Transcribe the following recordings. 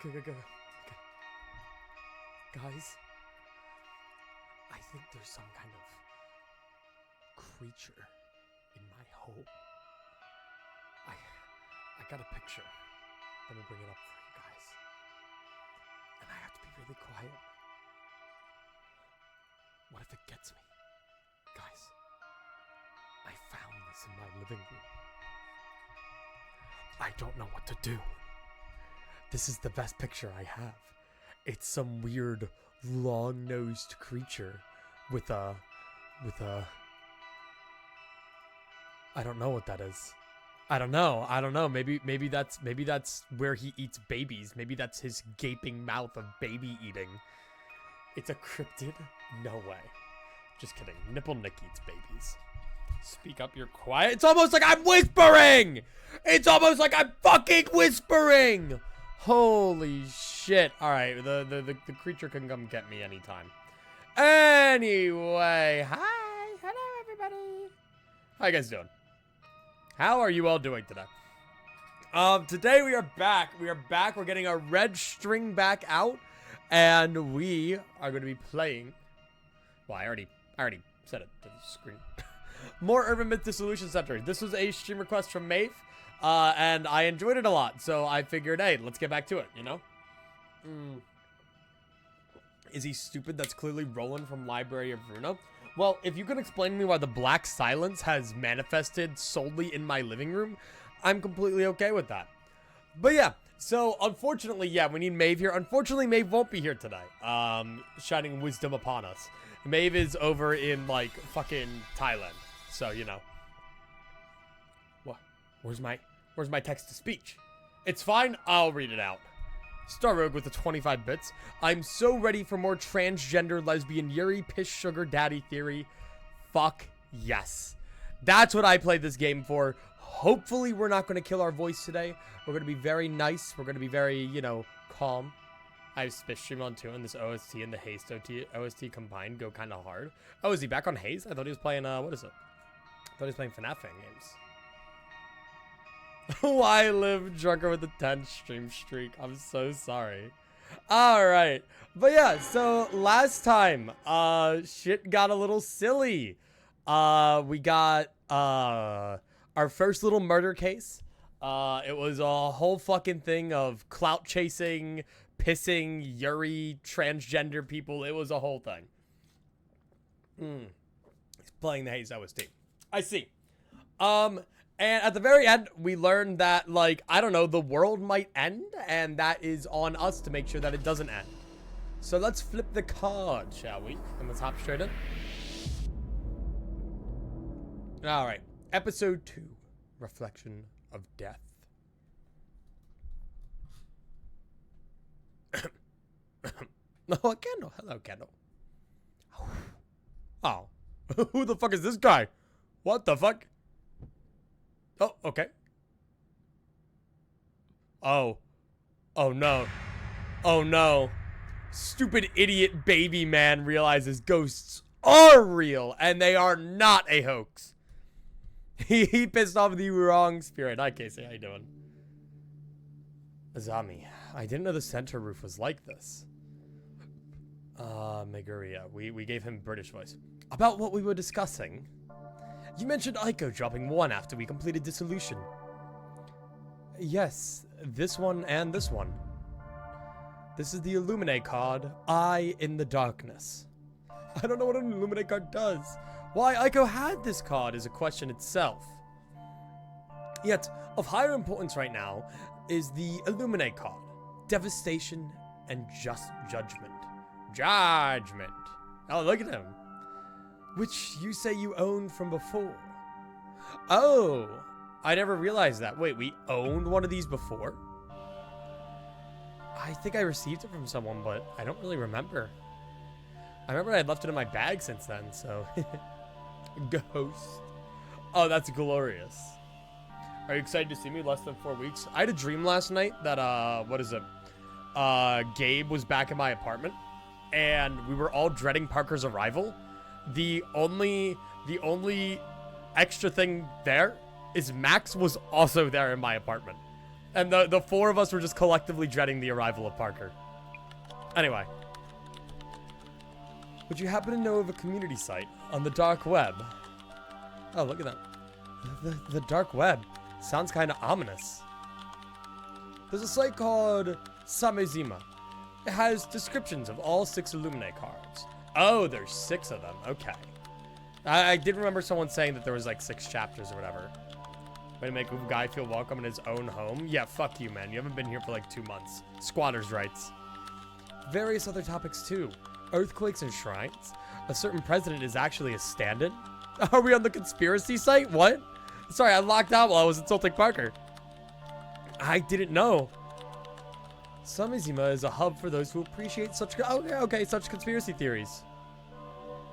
Okay. Guys, I think there's some kind of creature in my home. I got a picture. Let me bring it up for you guys. And I have to be really quiet. What if it gets me? Guys, I found this in my living room. I don't know what to do. This is the best picture I have. It's some weird long-nosed creature with a I don't know what that is. I don't know. Maybe that's where he eats babies. Maybe that's his gaping mouth of baby eating. It's a cryptid? No way. Just kidding. Nipple Nick eats babies. Speak up, you're quiet. It's almost like I'm whispering! It's almost like I'm fucking whispering! Holy shit. Alright, the creature can come get me anytime. Anyway, hi. Hello, everybody. How you guys doing? How are you all doing today? Today we are back. We're getting our red string back out. And we are going to be playing... Well, I already said it to the screen. More Urban Myth Dissolution Center. This was a stream request from Maeve. And I enjoyed it a lot. So I figured, hey, let's get back to it, you know? Is he stupid? That's clearly Roland from Library of Bruno. Well, if you can explain to me why the black silence has manifested solely in my living room, I'm completely okay with that. But yeah, so unfortunately, yeah, we need Maeve here. Unfortunately, Maeve won't be here today. Shining wisdom upon us. Maeve is over in, like, fucking Thailand. So, you know. What? Where's my text-to-speech? It's fine. I'll read it out. Star Rogue with the 25 bits. I'm so ready for more transgender lesbian Yuri piss sugar daddy theory. Fuck yes. That's what I played this game for. Hopefully we're not going to kill our voice today. We're going to be very nice. We're going to be very, you know, calm. I have Spit Stream on too, and this OST and the Haste OST combined go kind of hard. Oh, is he back on Haze? I thought he was playing, what is it? I thought he was playing FNAF fan games. Why live drunker with a 10 stream streak? I'm so sorry. Alright. But yeah, so last time, shit got a little silly. We got, our first little murder case. It was a whole fucking thing of clout chasing, pissing, Yuri, transgender people. It was a whole thing. He's playing the Haze OST. I see. And at the very end, we learned that, like, I don't know, the world might end, and that is on us to make sure that it doesn't end. So let's flip the card, shall we? And let's hop straight in. Alright. Episode 2. Reflection of Death. Oh, a candle. Hello, candle. Oh. Who the fuck is this guy? What the fuck? Oh, okay. Oh. Oh, no. Oh, no. Stupid idiot baby man realizes ghosts are real, and they are not a hoax. He pissed off the wrong spirit. Hi, Casey. How you doing? Azami. I didn't know the center roof was like this. Meguria. We gave him British voice. About what we were discussing... You mentioned Aiko dropping one after we completed dissolution. Yes, this one and this one. This is the Illuminate card, Eye in the Darkness. I don't know what an Illuminate card does. Why Aiko had this card is a question itself. Yet, of higher importance right now is the Illuminate card, Devastation and Just Judgment. Judgment. Oh, look at him. Which you say you owned from before. Oh, I never realized that. Wait, we owned one of these before? I think I received it from someone, but I don't really remember. I remember I had left it in my bag since then, so. Ghost. Oh, that's glorious. Are you excited to see me less than 4 weeks? I had a dream last night that, what is it? Gabe was back in my apartment, and we were all dreading Parker's arrival. The only extra thing there is Max was also there in my apartment. And the four of us were just collectively dreading the arrival of Parker. Anyway. Would you happen to know of a community site on the dark web? Oh, look at that. The dark web. Sounds kind of ominous. There's a site called Samezima. It has descriptions of all 6 Illuminate cards. Oh, there's 6 of them. Okay. I did remember someone saying that there was like 6 chapters or whatever. Way to make a guy feel welcome in his own home. Yeah, fuck you, man. You haven't been here for like 2 months. Squatters' rights. Various other topics too. Earthquakes and shrines. A certain president is actually a stand-in. Are we on the conspiracy site? What? Sorry, I locked out while I was insulting Parker. I didn't know. Samizima is a hub for those who appreciate such such conspiracy theories.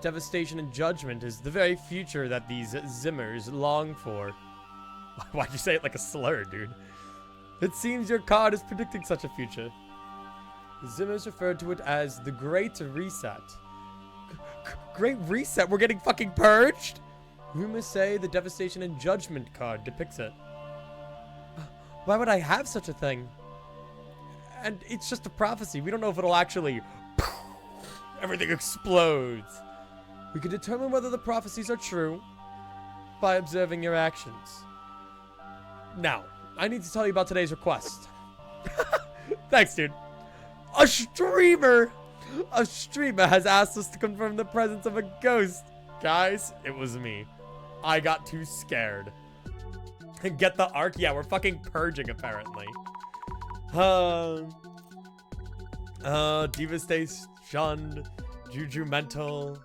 Devastation and judgment is the very future that these Zimmers long for. Why'd you say it like a slur, dude? It seems your card is predicting such a future. The Zimmers referred to it as the Great Reset. Great Reset? We're getting fucking purged? Rumors say the Devastation and Judgment card depicts it. Why would I have such a thing? And it's just a prophecy. We don't know if it'll actually... Everything explodes. We can determine whether the prophecies are true by observing your actions. Now, I need to tell you about today's request. Thanks, dude. A streamer has asked us to confirm the presence of a ghost. Guys, it was me. I got too scared. Get the arc? Yeah, we're fucking purging, apparently. Devastation, Juju Mental.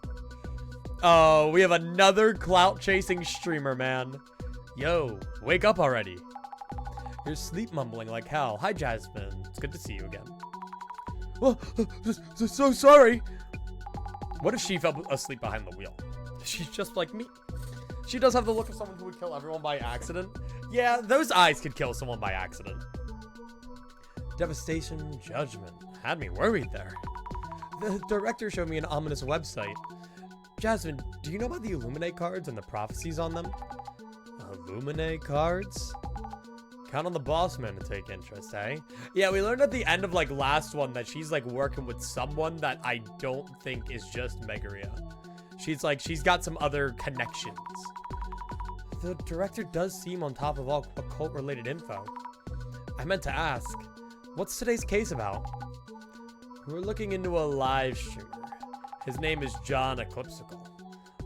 Oh, we have another clout-chasing streamer, man. Yo, wake up already. You're sleep mumbling like hell. Hi, Jasmine. It's good to see you again. Oh, so sorry. What if she fell asleep behind the wheel? She's just like me. She does have the look of someone who would kill everyone by accident. Yeah, those eyes could kill someone by accident. Devastation, judgment. Had me worried there. The director showed me an ominous website. Jasmine, do you know about the Illuminate cards and the prophecies on them? Illuminate cards? Count on the boss man to take interest, eh? Yeah, we learned at the end of like last one that she's like working with someone that I don't think is just Megaria. She's got some other connections. The director does seem on top of all occult related info. I meant to ask, what's today's case about? We're looking into a live streamer. His name is John Eclipsical.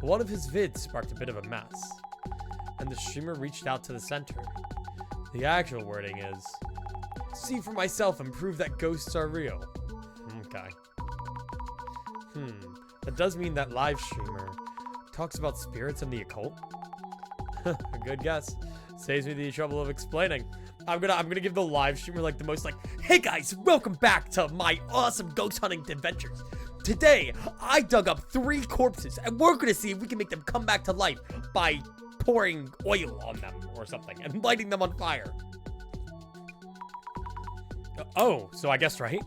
One of his vids sparked a bit of a mess, and the streamer reached out to the center. The actual wording is, see for myself and prove that ghosts are real. Okay. That does mean that live streamer talks about spirits and the occult? A good guess. Saves me the trouble of explaining. I'm gonna give the live streamer like the most like, hey guys, welcome back to my awesome ghost hunting adventures. Today, I dug up 3 corpses, and we're gonna see if we can make them come back to life by pouring oil on them or something and lighting them on fire. Oh, so I guessed right?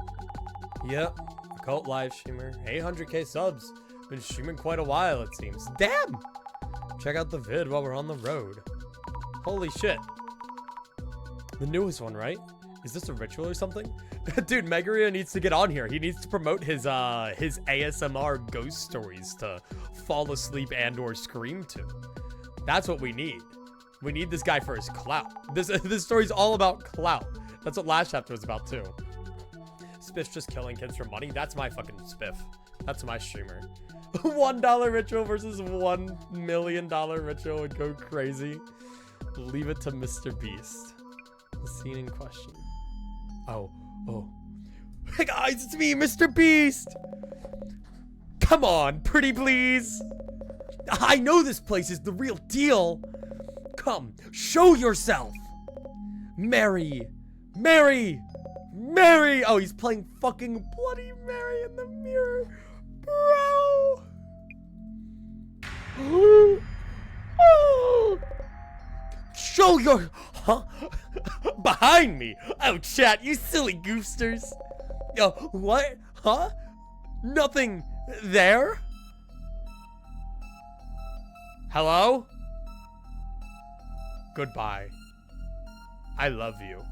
Yep, occult live streamer, 800k subs. Been streaming quite a while, it seems. Damn! Check out the vid while we're on the road. Holy shit. The newest one, right? Is this a ritual or something? Dude, Megaria needs to get on here. He needs to promote his ASMR ghost stories to fall asleep and or scream to. That's what we need. We need this guy for his clout. This story's all about clout. That's what last chapter was about too. Spiff's just killing kids for money. That's my fucking Spiff. That's my streamer. $1 ritual versus $1 million ritual would go crazy. Leave it to Mr. Beast. The scene in question. Oh. Hey guys, it's me, Mr. Beast! Come on, pretty please! I know this place is the real deal! Come, show yourself! Mary! Oh, he's playing fucking Bloody Mary in the mirror! Bro! Show your... Huh? Behind me! Oh, chat, you silly goofsters! Yo, what? Huh? Nothing there? Hello? Goodbye. I love you.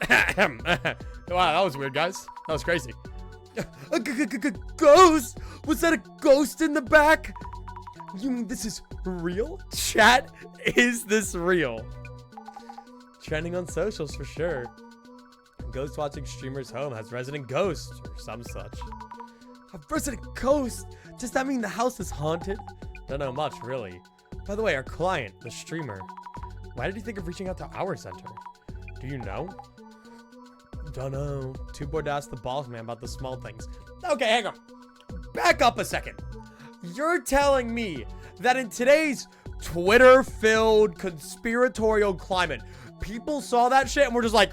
Wow, that was weird, guys. That was crazy. A ghost? Was that a ghost in the back? You mean this is real? Chat, is this real? Trending on socials for sure. Ghost watching streamer's home has resident ghost or some such. A resident ghost? Does that mean the house is haunted? Don't know much, really. By the way, our client, the streamer, why did he think of reaching out to our center? Do you know? Don't know. Too bored to ask the boss man about the small things. Okay, hang on. Back up a second. You're telling me that in today's Twitter-filled conspiratorial climate, people saw that shit and were just like,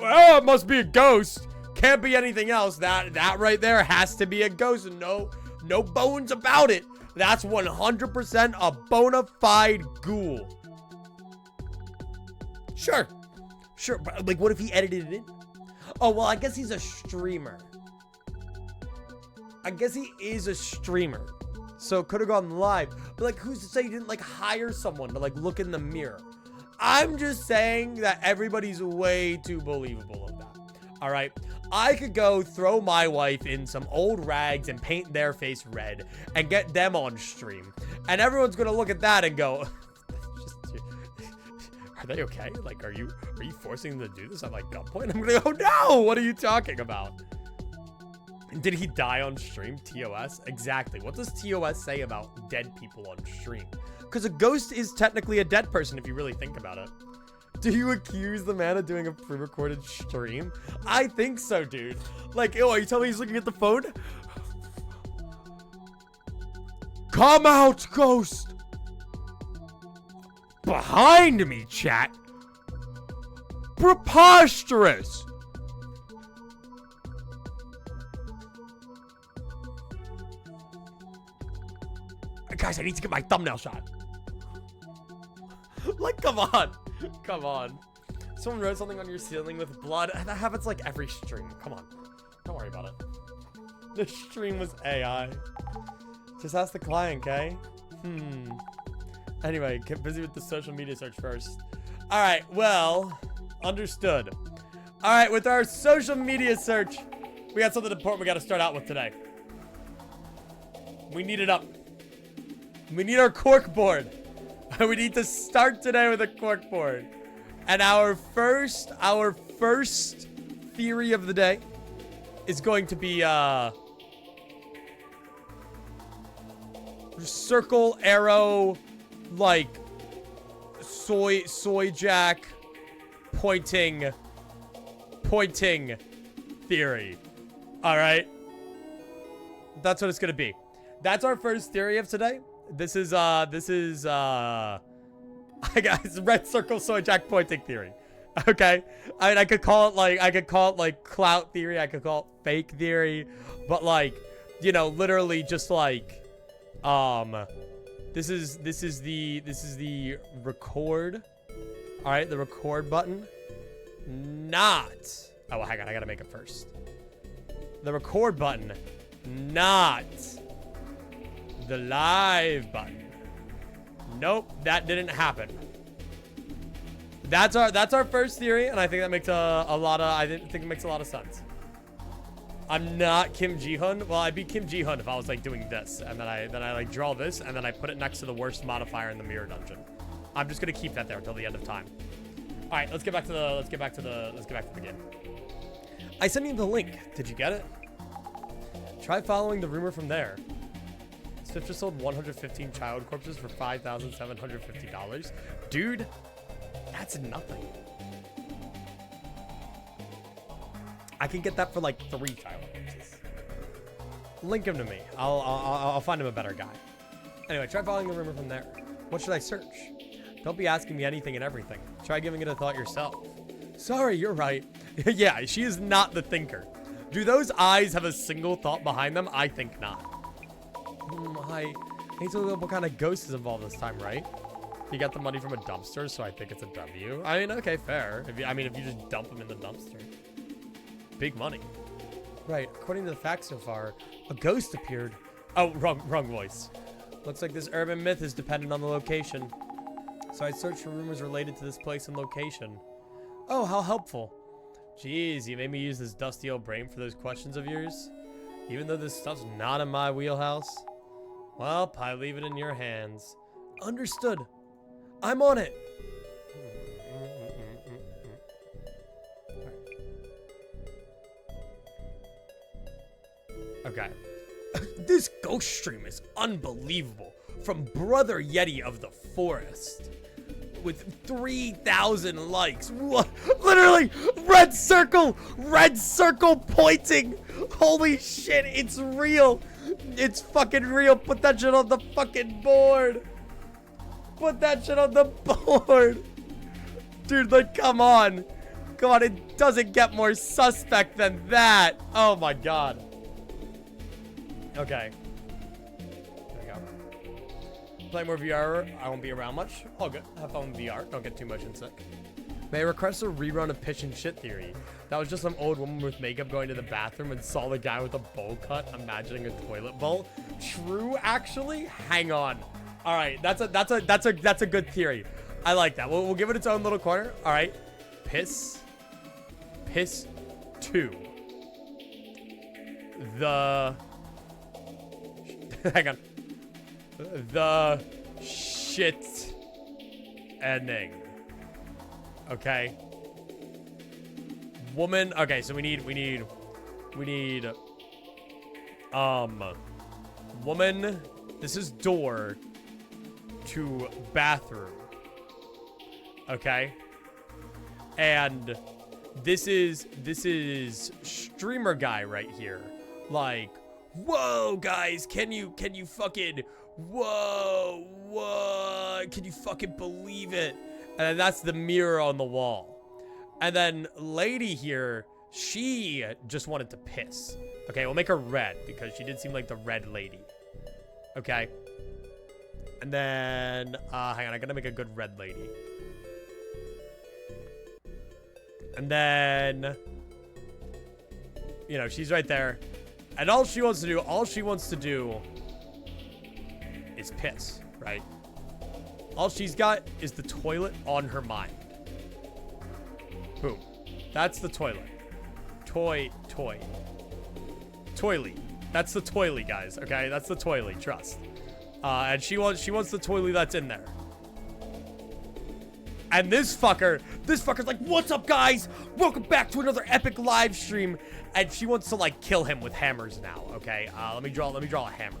oh, it must be a ghost. Can't be anything else. That right there has to be a ghost. And no bones about it. That's 100% a bona fide ghoul. Sure, but like, what if he edited it in? Oh, well, I guess he's a streamer. I guess he is a streamer. So it could have gone live. But like, who's to say he didn't like hire someone to like look in the mirror? I'm just saying that everybody's way too believable of that. All right. I could go throw my wife in some old rags and paint their face red and get them on stream. And everyone's going to look at that and go, are they okay? Like, are you forcing them to do this at like gunpoint? I'm going to go, no, what are you talking about? Did he die on stream? TOS? Exactly. What does TOS say about dead people on stream? Because a ghost is technically a dead person if you really think about it. Do you accuse the man of doing a pre-recorded stream? I think so, dude. Like, oh, are you telling me he's looking at the phone? Come out, ghost! Behind me, chat. Preposterous! Guys, I need to get my thumbnail shot. Like, come on. Come on. Someone wrote something on your ceiling with blood. That happens like every stream. Come on. Don't worry about it. The stream was AI. Just ask the client, okay? Anyway, get busy with the social media search first. Alright, well, understood. Alright, with our social media search, we got something important we got to start out with today. We need it up. We need our cork board. We need to start today with a cork board. And our first theory of the day is going to be circle arrow, like soy jack pointing theory. All right, that's what it's gonna be. That's our first theory of today. This is I guess red circle soy jack pointing theory. Okay, I mean, I could call it like clout theory. I could call it fake theory, but like, you know, literally just like, this is the record. All right, the record button. Not. Oh, hang on, I gotta make it first. The record button, not the live button. Nope, that didn't happen. That's our first theory, and I think that makes a lot of sense. I'm not Kim Ji-hoon. Well, I'd be Kim Ji-hoon if I was like doing this, and then I like draw this, and then I put it next to the worst modifier in the mirror dungeon. I'm just gonna keep that there until the end of time. All right, let's get back to the game. I sent you the link. Did you get it? Try following the rumor from there. Swift just sold 115 child corpses for $5,750. Dude, that's nothing. I can get that for like 3 child corpses. Link him to me. I'll find him a better guy. Anyway, try following the rumor from there. What should I search? Don't be asking me anything and everything. Try giving it a thought yourself. Sorry, you're right. Yeah, she is not the thinker. Do those eyes have a single thought behind them? I think not. I need to look up what kind of ghost is involved this time, right? He got the money from a dumpster, so I think it's a W. I mean, okay, fair. If you just dump him in the dumpster. Big money. Right, according to the facts so far, a ghost appeared. Oh, wrong voice. Looks like this urban myth is dependent on the location. So I searched for rumors related to this place and location. Oh, how helpful. Jeez, you made me use this dusty old brain for those questions of yours? Even though this stuff's not in my wheelhouse? Well, I leave it in your hands. Understood. I'm on it. Okay. This ghost stream is unbelievable. From Brother Yeti of the Forest. With 3,000 likes. What? Literally, red circle pointing. Holy shit, it's real. It's fucking real. Put that shit on the fucking board. Put that shit on the board. Dude, like, come on. Come on, it doesn't get more suspect than that. Oh my god. Okay. There we go. Play more VR. I won't be around much. All good. Have fun with VR. Don't get too motion sick. May I request a rerun of Pitch and Shit Theory? That was just some old woman with makeup going to the bathroom and saw the guy with a bowl cut imagining a toilet bowl. True, actually. Hang on. All right, that's a good theory. I like that. We'll give it its own little corner. All right. Piss 2. The hang on. The shit ending. Okay. Woman. Okay, so we need woman. This is door to bathroom. Okay. And this is streamer guy right here. Like, whoa, guys, can you fucking, whoa, can you fucking believe it? And then that's the mirror on the wall. And then lady here, she just wanted to piss. Okay, we'll make her red because she did seem like the red lady. Okay. And then, hang on, I gotta make a good red lady. And then, you know, she's right there. And all she wants to do is piss, right? All she's got is the toilet on her mind. Boom. That's the toilet. Toily. That's the toily, guys, okay? That's the toily, trust. And she wants the toily that's in there. And this fucker's like, what's up, guys? Welcome back to another epic live stream. And she wants to, like, kill him with hammers now, okay? Let me draw a hammer.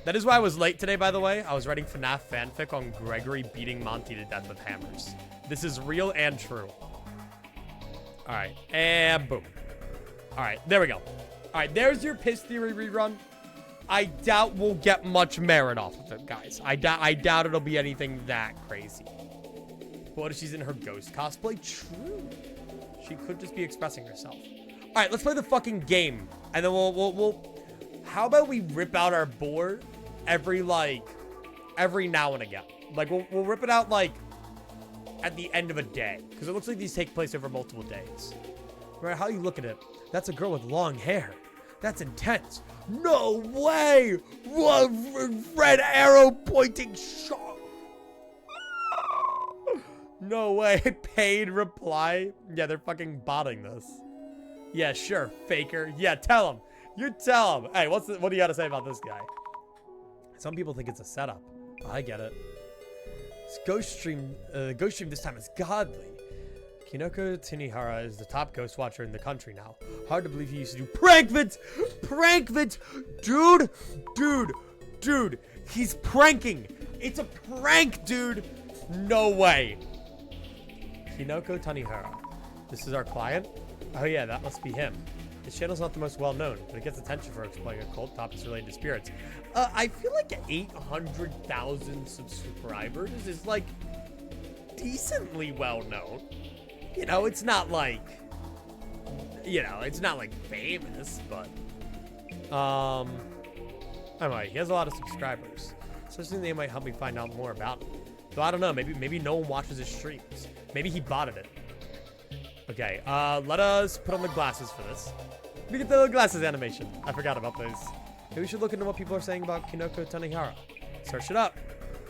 That is why I was late today, by the way. I was writing FNAF fanfic on Gregory beating Monty to death with hammers. This is real and true. All right, and boom. All right, there we go. All right, there's your piss theory rerun. I doubt we'll get much merit off of it, guys. I doubt it'll be anything that crazy. But what if she's in her ghost cosplay? True. She could just be expressing herself. All right, let's play the fucking game. And then we'll how about we rip out our board every now and again? Like, we'll rip it out, like, at the end of a day. Because it looks like these take place over multiple days. Right, how you look at it? That's a girl with long hair. That's intense. No way! What red arrow pointing shot. No way. Paid reply. Yeah, they're fucking botting this. Yeah, sure, faker. Yeah, tell him. You tell him. Hey, what do you got to say about this guy? Some people think it's a setup. I get it. This ghost stream this time is godly. Kinoko Tanihara is the top ghost watcher in the country now. Hard to believe he used to do prank vids! Prank vids! Dude, he's pranking! It's a prank, dude! No way! Kinoko Tanihara. This is our client? Oh yeah, that must be him. His channel's not the most well-known, but it gets attention for exploring occult topics related to spirits. I feel like 800,000 subscribers is, like, decently well-known. You know, it's not like, famous, but, anyway, he has a lot of subscribers. So I think they might help me find out more about him. So I don't know, maybe no one watches his streams. Maybe he botted it. Okay, let us put on the glasses for this. Let me get the little glasses animation. I forgot about those. Maybe we should look into what people are saying about Kinoko Tanihara. Search it up.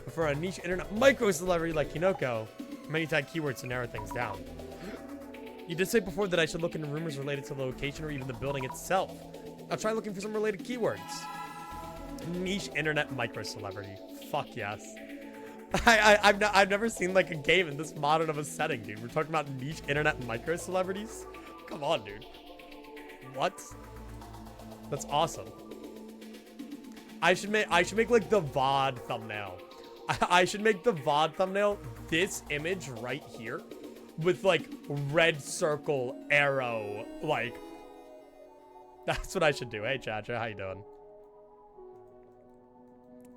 But for a niche internet micro celebrity like Kinoko, many tag keywords to narrow things down. You did say before that I should look into rumors related to the location or even the building itself. I'll try looking for some related keywords. Niche internet micro-celebrity. Fuck yes. I've never seen like a game in this modern of a setting, dude. We're talking about niche internet micro-celebrities? Come on, dude. What? That's awesome. I should make like the VOD thumbnail. I should make the VOD thumbnail this image right here with like red circle arrow, like that's what I should do. Hey Chacha, how you doing?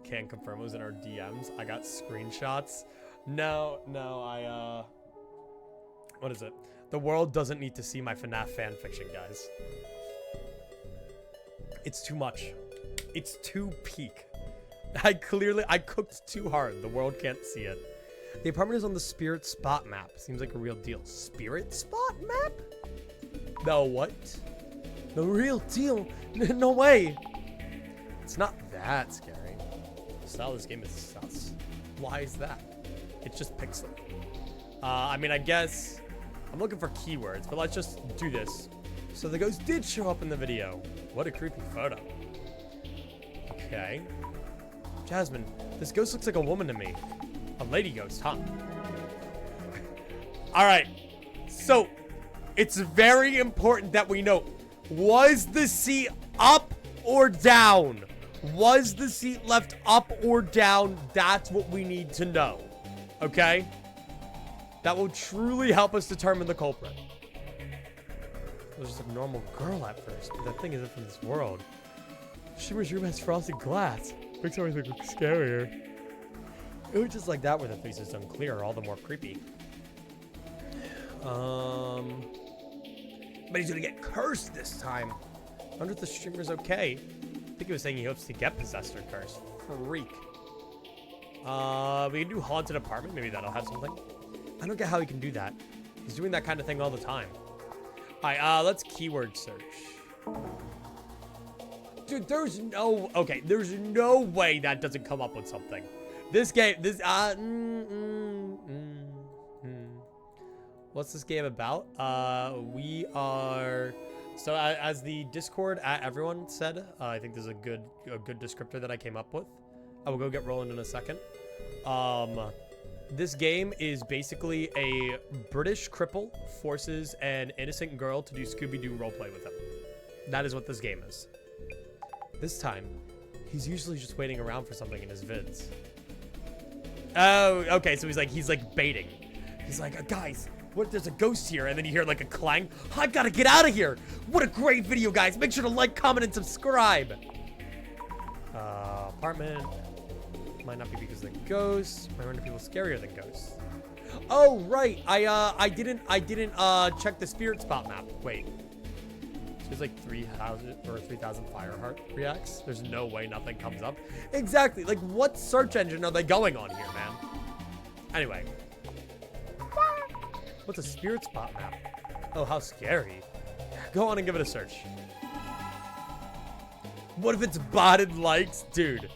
Can't confirm it was in our DMs. I got screenshots. No, what is it? The world doesn't need to see my FNAF fanfiction, guys. It's too much. It's too peak. I cooked too hard. The world can't see it. The apartment is on the Spirit Spot map. Seems like a real deal. Spirit Spot map? No, what? The real deal? No way. It's not that scary. The style of this game is sus. Why is that? It's just pixel. I mean, I guess I'm looking for keywords, but let's just do this. So the ghost did show up in the video. What a creepy photo. Okay. Jasmine, this ghost looks like a woman to me. A lady ghost, huh? Alright. So, it's very important that we know. Was the seat up or down? Was the seat left up or down? That's what we need to know. Okay? That will truly help us determine the culprit. It was just a normal girl at first, but that thing isn't from this world. Shimmer's room has frosted glass. Makes everything look scarier. It was just like that where the face is unclear, all the more creepy. But he's gonna get cursed this time. I wonder if the streamer's okay. I think he was saying he hopes to get possessed or cursed. Freak. We can do haunted apartment. Maybe that'll have something. I don't get how he can do that. He's doing that kind of thing all the time. Alright, let's keyword search. Dude, there's no way that doesn't come up with something. This game, what's this game about? We are, so as the Discord everyone said, I think there's a good descriptor that I came up with. I will go get rolling in a second. This game is basically a British cripple forces an innocent girl to do Scooby-Doo roleplay with him. That is what this game is. This time, he's usually just waiting around for something in his vids. Oh, okay, so he's like baiting. He's like, guys, what? There's a ghost here, and then you hear like a clang. I've got to get out of here. What a great video, guys. Make sure to like, comment, and subscribe. Apartment. Might not be because of the ghosts. Might run into people scarier than ghosts. Oh, right. I didn't check the Spirit Spot map. Wait. There's like 3,000 Fireheart reacts. There's no way nothing comes up. Exactly. Like, what search engine are they going on here, man? Anyway. What's a Spirit Spot map? Oh, how scary. Go on and give it a search. What if it's botted likes? Dude.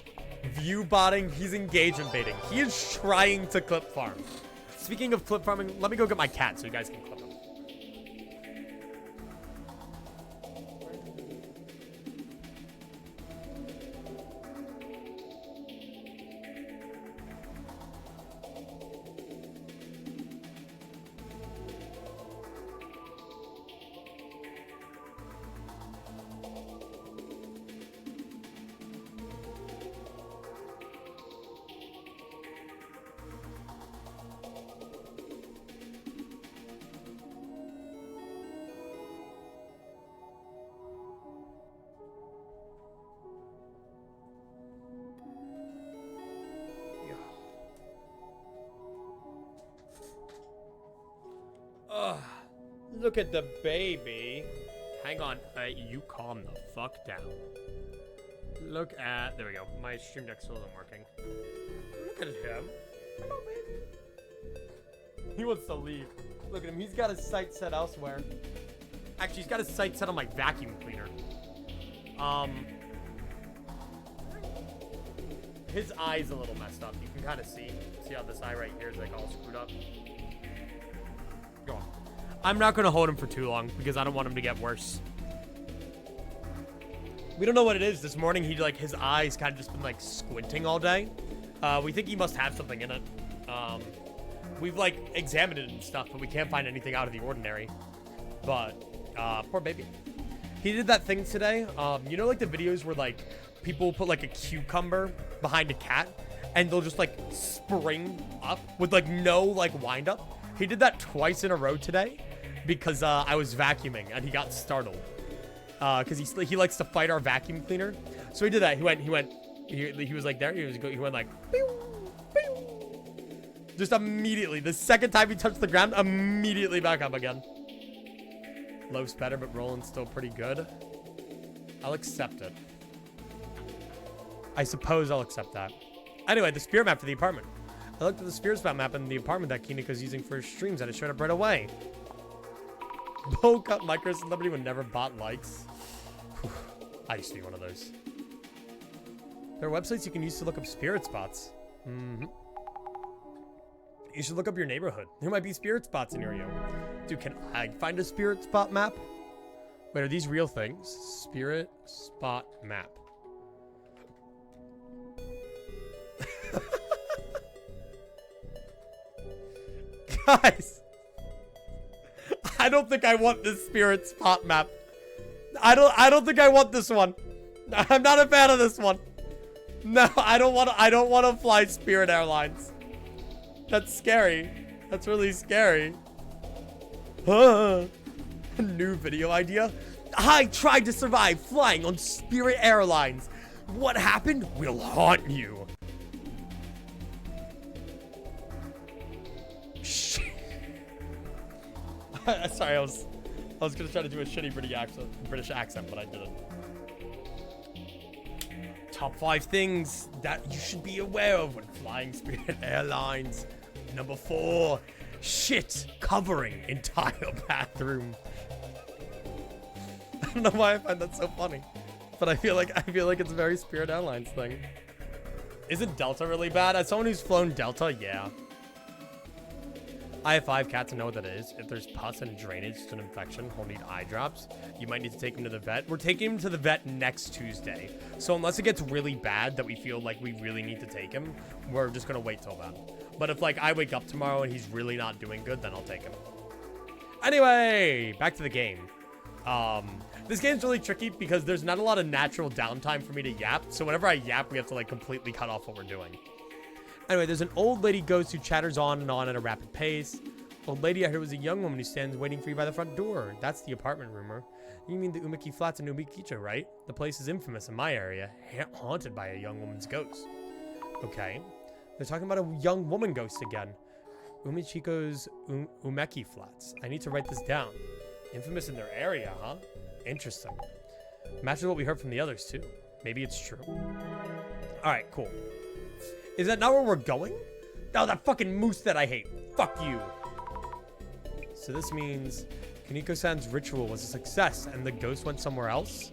View botting. He's engagement baiting. He is trying to clip farm. Speaking of clip farming, let me go get my cat so you guys can clip him. Look at the baby. Hang on. You calm the fuck down. Look at... There we go. My stream deck still isn't working. Look at him. Hello, baby. He wants to leave. Look at him. He's got his sights set elsewhere. Actually, he's got his sights set on my vacuum cleaner. His eye's a little messed up. You can kind of see. See how this eye right here is like all screwed up? Go on. I'm not gonna hold him for too long because I don't want him to get worse. We don't know what it is. This morning, his eyes kind of just been, like, squinting all day. We think he must have something in it. We've, like, examined it and stuff, but we can't find anything out of the ordinary. But, poor baby. He did that thing today. You know, like, the videos where, like, people put, like, a cucumber behind a cat, and they'll just, like, spring up with, like, no, like, wind up? He did that twice in a row today because, I was vacuuming, and he got startled. Because he likes to fight our vacuum cleaner. So he did that. He was like there. He went like, pew, pew. Just immediately. The second time he touched the ground, immediately back up again. Loaf's better, but Roland's still pretty good. I'll accept it. I suppose I'll accept that. Anyway, the spirit map for the apartment. I looked at the spirit spot map in the apartment that Kiniko's using for his streams, and it showed up right away. Bo cut micro celebrity would never bot likes. Whew. I used to be one of those. There are websites you can use to look up spirit spots. You should look up your neighborhood. There might be spirit spots in your area. Dude, can I find a spirit spot map? Wait, are these real things? Spirit spot map. Guys. I don't think I want this spirit spot map. I don't think I want this one. I'm not a fan of this one. No, I don't want to fly Spirit Airlines. That's scary. That's really scary. New video idea. I tried to survive flying on Spirit Airlines. What happened will haunt you. Sorry, I was gonna try to do a shitty British accent, but I didn't. Top 5 things that you should be aware of when flying Spirit Airlines. Number 4, shit covering entire bathroom. I don't know why I find that so funny, but I feel like it's a very Spirit Airlines thing. Isn't Delta really bad? As someone who's flown Delta, yeah. I have 5 cats and know what that is. If there's pus and drainage to an infection, he'll need eye drops. You might need to take him to the vet. We're taking him to the vet next Tuesday. So unless it gets really bad that we feel like we really need to take him, we're just going to wait till then. But if like I wake up tomorrow and he's really not doing good, then I'll take him. Anyway, back to the game. This game's really tricky because there's not a lot of natural downtime for me to yap. So whenever I yap, we have to like completely cut off what we're doing. Anyway, there's an old lady ghost who chatters on and on at a rapid pace. Old lady, I heard was a young woman who stands waiting for you by the front door. That's the apartment rumor. You mean the Umeki Flats in Umekicho, right? The place is infamous in my area, haunted by a young woman's ghost. Okay. They're talking about a young woman ghost again. Umechiko's Umeki Flats. I need to write this down. Infamous in their area, huh? Interesting. Matches what we heard from the others, too. Maybe it's true. Alright, cool. Is that not where we're going? Oh, that fucking moose that I hate. Fuck you. So this means Kaneko-san's ritual was a success and the ghost went somewhere else?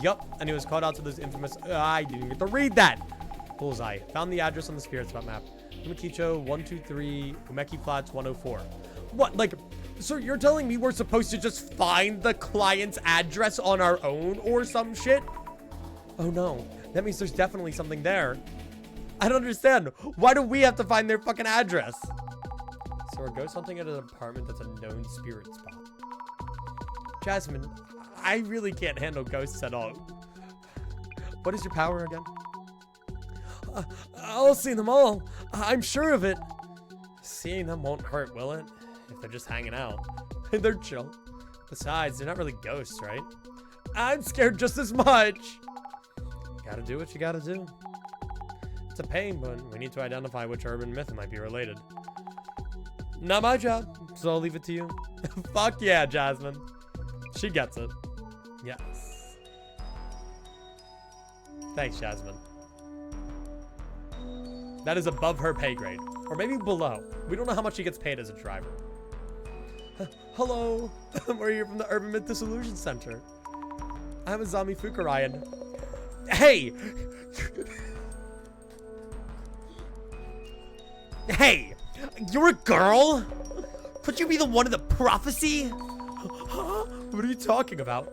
Yup, and he was called out to those infamous... I didn't get to read that! Bullseye. Found the address on the spirit spot map. Umekicho 123, Umeki Flats 104. What, like... So you're telling me we're supposed to just find the client's address on our own or some shit? Oh no. That means there's definitely something there. I don't understand. Why do we have to find their fucking address? So we're ghost hunting at an apartment that's a known spirit spot. Jasmine, I really can't handle ghosts at all. What is your power again? I'll see them all. I'm sure of it. Seeing them won't hurt, will it? If they're just hanging out. They're chill. Besides, they're not really ghosts, right? I'm scared just as much. Gotta do what you gotta do. It's a pain, but we need to identify which urban myth might be related. Not my job, so I'll leave it to you. Fuck yeah, Jasmine. She gets it. Yes. Thanks, Jasmine. That is above her pay grade. Or maybe below. We don't know how much she gets paid as a driver. Hello. We're here from the Urban Myth Disillusion Center. I'm a zombie Fukarayan. Hey! Hey! You're a girl? Could you be the one in the prophecy? What are you talking about?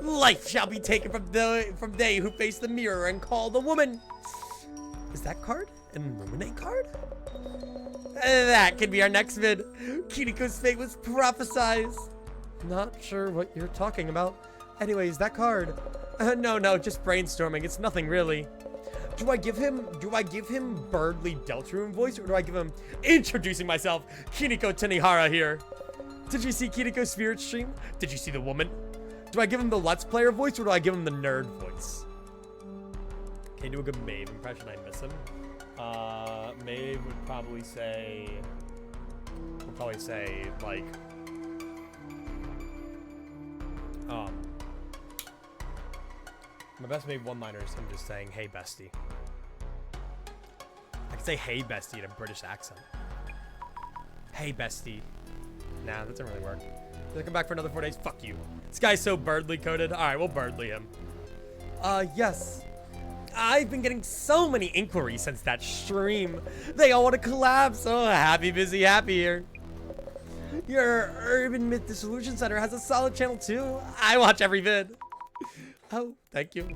Life shall be taken from they who face the mirror and call the woman. Is that card an Illuminate card? That could be our next vid. Kiriko's fate was prophesized. Not sure what you're talking about. Anyways, that card. No, just brainstorming. It's nothing really. Do I give him Birdly Deltarune voice, or do I give him introducing myself, Kiniko Tanihara here? Did you see Kiriko's spirit stream? Did you see the woman? Do I give him the Let's Player voice, or do I give him the nerd voice? Can you do a good Maeve impression? I miss him. Maeve would probably say, like, my best Maeve one-liner is him just saying, "Hey, bestie." I could say, "Hey, bestie" in a British accent. Hey, bestie. Nah, that doesn't really work. He'll come back for another 4 days. Fuck you. This guy's so Birdly coded. All right, we'll Birdly him. Yes. I've been getting so many inquiries since that stream. They all want to collab, so happy, busy, happy here. Your Urban Myth Disillusion Center has a solid channel too. I watch every vid. Oh, thank you.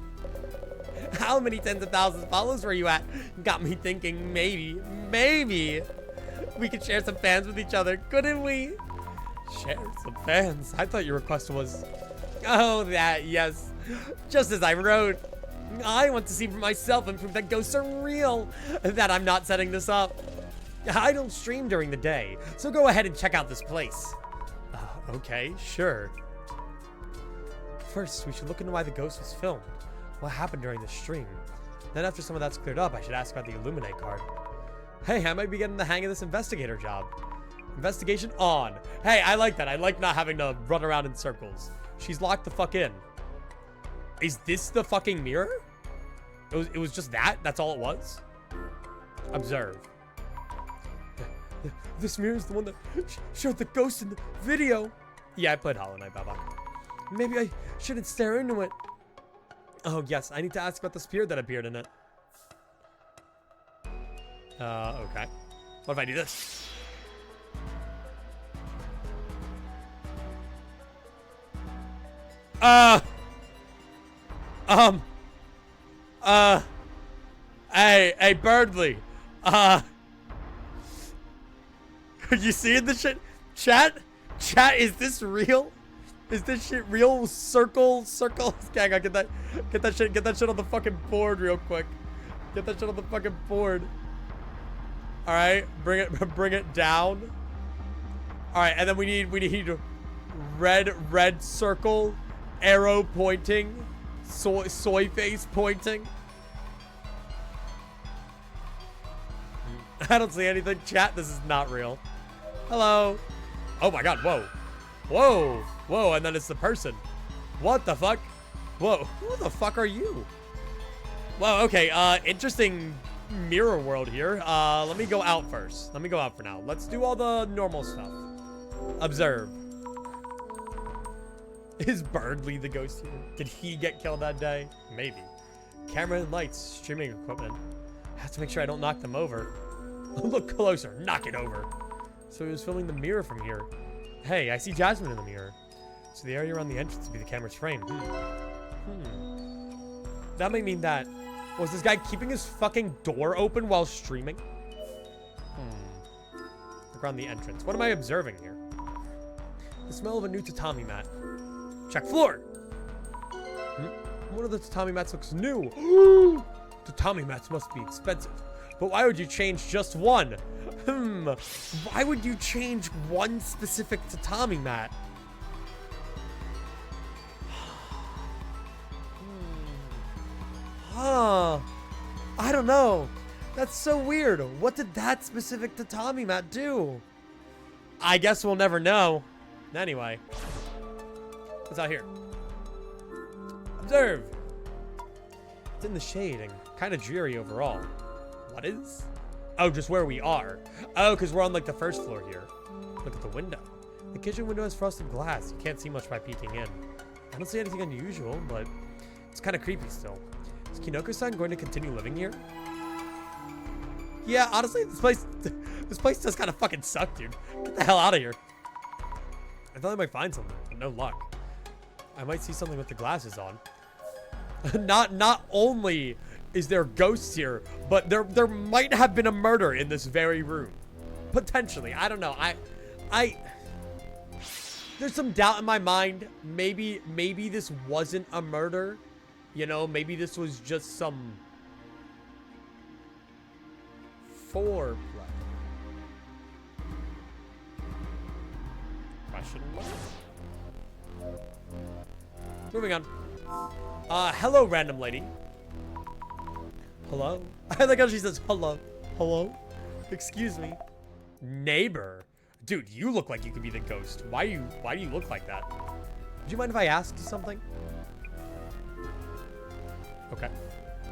How many tens of thousands of followers were you at? Got me thinking maybe we could share some fans with each other, couldn't we? Share some fans? I thought your request was... Oh, that, yes. Just as I wrote. I want to see for myself and prove that ghosts are real. That I'm not setting this up. I don't stream during the day, so go ahead and check out this place. Okay, sure. First, we should look into why the ghost was filmed. What happened during the stream? Then after some of that's cleared up, I should ask about the Illuminate card. Hey, I might be getting the hang of this investigator job. Investigation on. Hey, I like that. I like not having to run around in circles. She's locked the fuck in. Is this the fucking mirror? It was just that? That's all it was? Observe. This mirror is the one that showed the ghost in the video. Yeah, I played Hollow Knight, Baba. Maybe I shouldn't stare into it. Oh, yes. I need to ask about the spirit that appeared in it. Okay. What if I do this? Hey, Birdly. You seeing the shit? Chat, is this real? Is this shit real? Circle. Gang, I get that shit on the fucking board real quick. Get that shit on the fucking board. All right, bring it down. All right, and then we need red circle, arrow pointing, soy face pointing. I don't see anything. Chat, this is not real. Hello. Oh my god, whoa, and then it's the person. What the fuck? Whoa, who the fuck are you? Whoa, okay, interesting mirror world here. Let me go out first. Let me go out for now. Let's do all the normal stuff. Observe. Is Birdly the ghost here? Did he get killed that day? Maybe. Camera and lights, streaming equipment. I have to make sure I don't knock them over. Look closer, knock it over. So he was filming the mirror from here. Hey, I see Jasmine in the mirror. So the area around the entrance would be the camera's frame. That might mean that... Was this guy keeping his fucking door open while streaming? Look around the entrance. What am I observing here? The smell of a new tatami mat. Check floor! One of the tatami mats looks new. Tatami mats must be expensive. But why would you change just one? Why would you change one specific tatami mat? I don't know. That's so weird. What did that specific tatami mat do? I guess we'll never know. Anyway. What's out here? Observe. It's in the shade and kind of dreary overall. What is? Oh, just where we are. Oh, because we're on like the first floor here. Look at the window. The kitchen window has frosted glass. You can't see much by peeking in. I don't see anything unusual, but it's kind of creepy still. Is Kinoko-san going to continue living here? Yeah, honestly, this place does kind of fucking suck, dude. Get the hell out of here. I thought I might find something, but no luck. I might see something with the glasses on. Not only is there ghosts here, but there might have been a murder in this very room. Potentially. I don't know. There's some doubt in my mind. Maybe this wasn't a murder. You know, maybe this was just some foreplay. Question mark? Moving on. Hello, random lady. Hello? I like how she says hello. Hello? Excuse me. Neighbor. Dude, you look like you could be the ghost. Why do you look like that? Would you mind if I ask you something? Okay.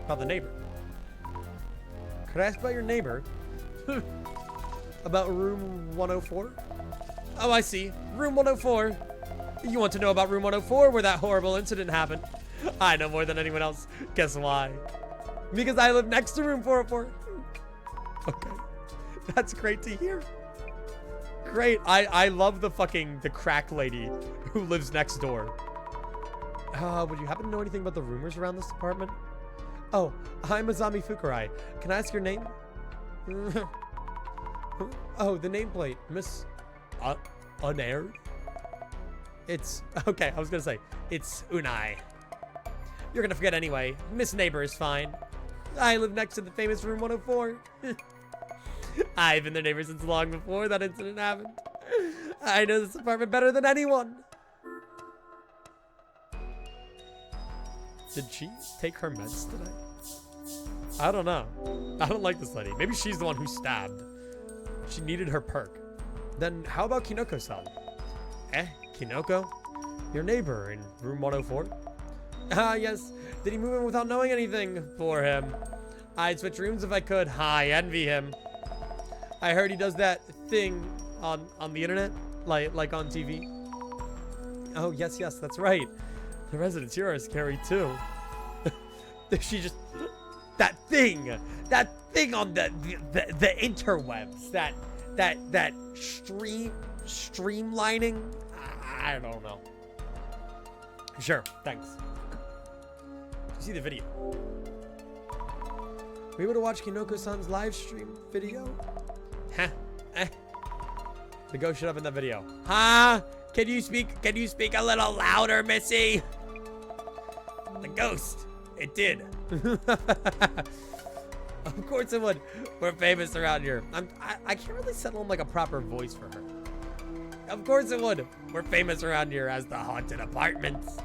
About the neighbor. Could I ask about your neighbor? About room 104? Oh, I see. Room 104. You want to know about room 104 where that horrible incident happened? I know more than anyone else. Guess why? Because I live next to room 404. Okay. That's great to hear. Great. I love the crack lady who lives next door. Would you happen to know anything about the rumors around this apartment? Oh, I'm Azami Fukurai. Can I ask your name? Oh, the nameplate. Miss Unaired? It's okay, I was gonna say it's Unai. You're gonna forget anyway. Miss Neighbor is fine. I live next to the famous room 104. I've been their neighbor since long before that incident happened. I know this apartment better than anyone. Did she take her meds today? I don't know. I don't like this lady. Maybe she's the one who stabbed. She needed her perk. Then how about Kinoko-san? Kinoko? Your neighbor in room 104? Ah, yes. Did he move in without knowing anything? For him. I'd switch rooms if I could. I envy him. I heard he does that thing on the internet, like on TV. Oh, yes, that's right. The residents here are scary too. She just that thing on the interwebs, that streamlining. I don't know. Sure, thanks. Did you see the video? Were you able to watch Kinoko-san's live stream video? Huh? The ghost showed up in the video. Huh? Can you speak a little louder, Missy? The ghost. It did. Of course it would. We're famous around here. I can't really settle on like a proper voice for her. Of course it would. We're famous around here as the haunted apartments.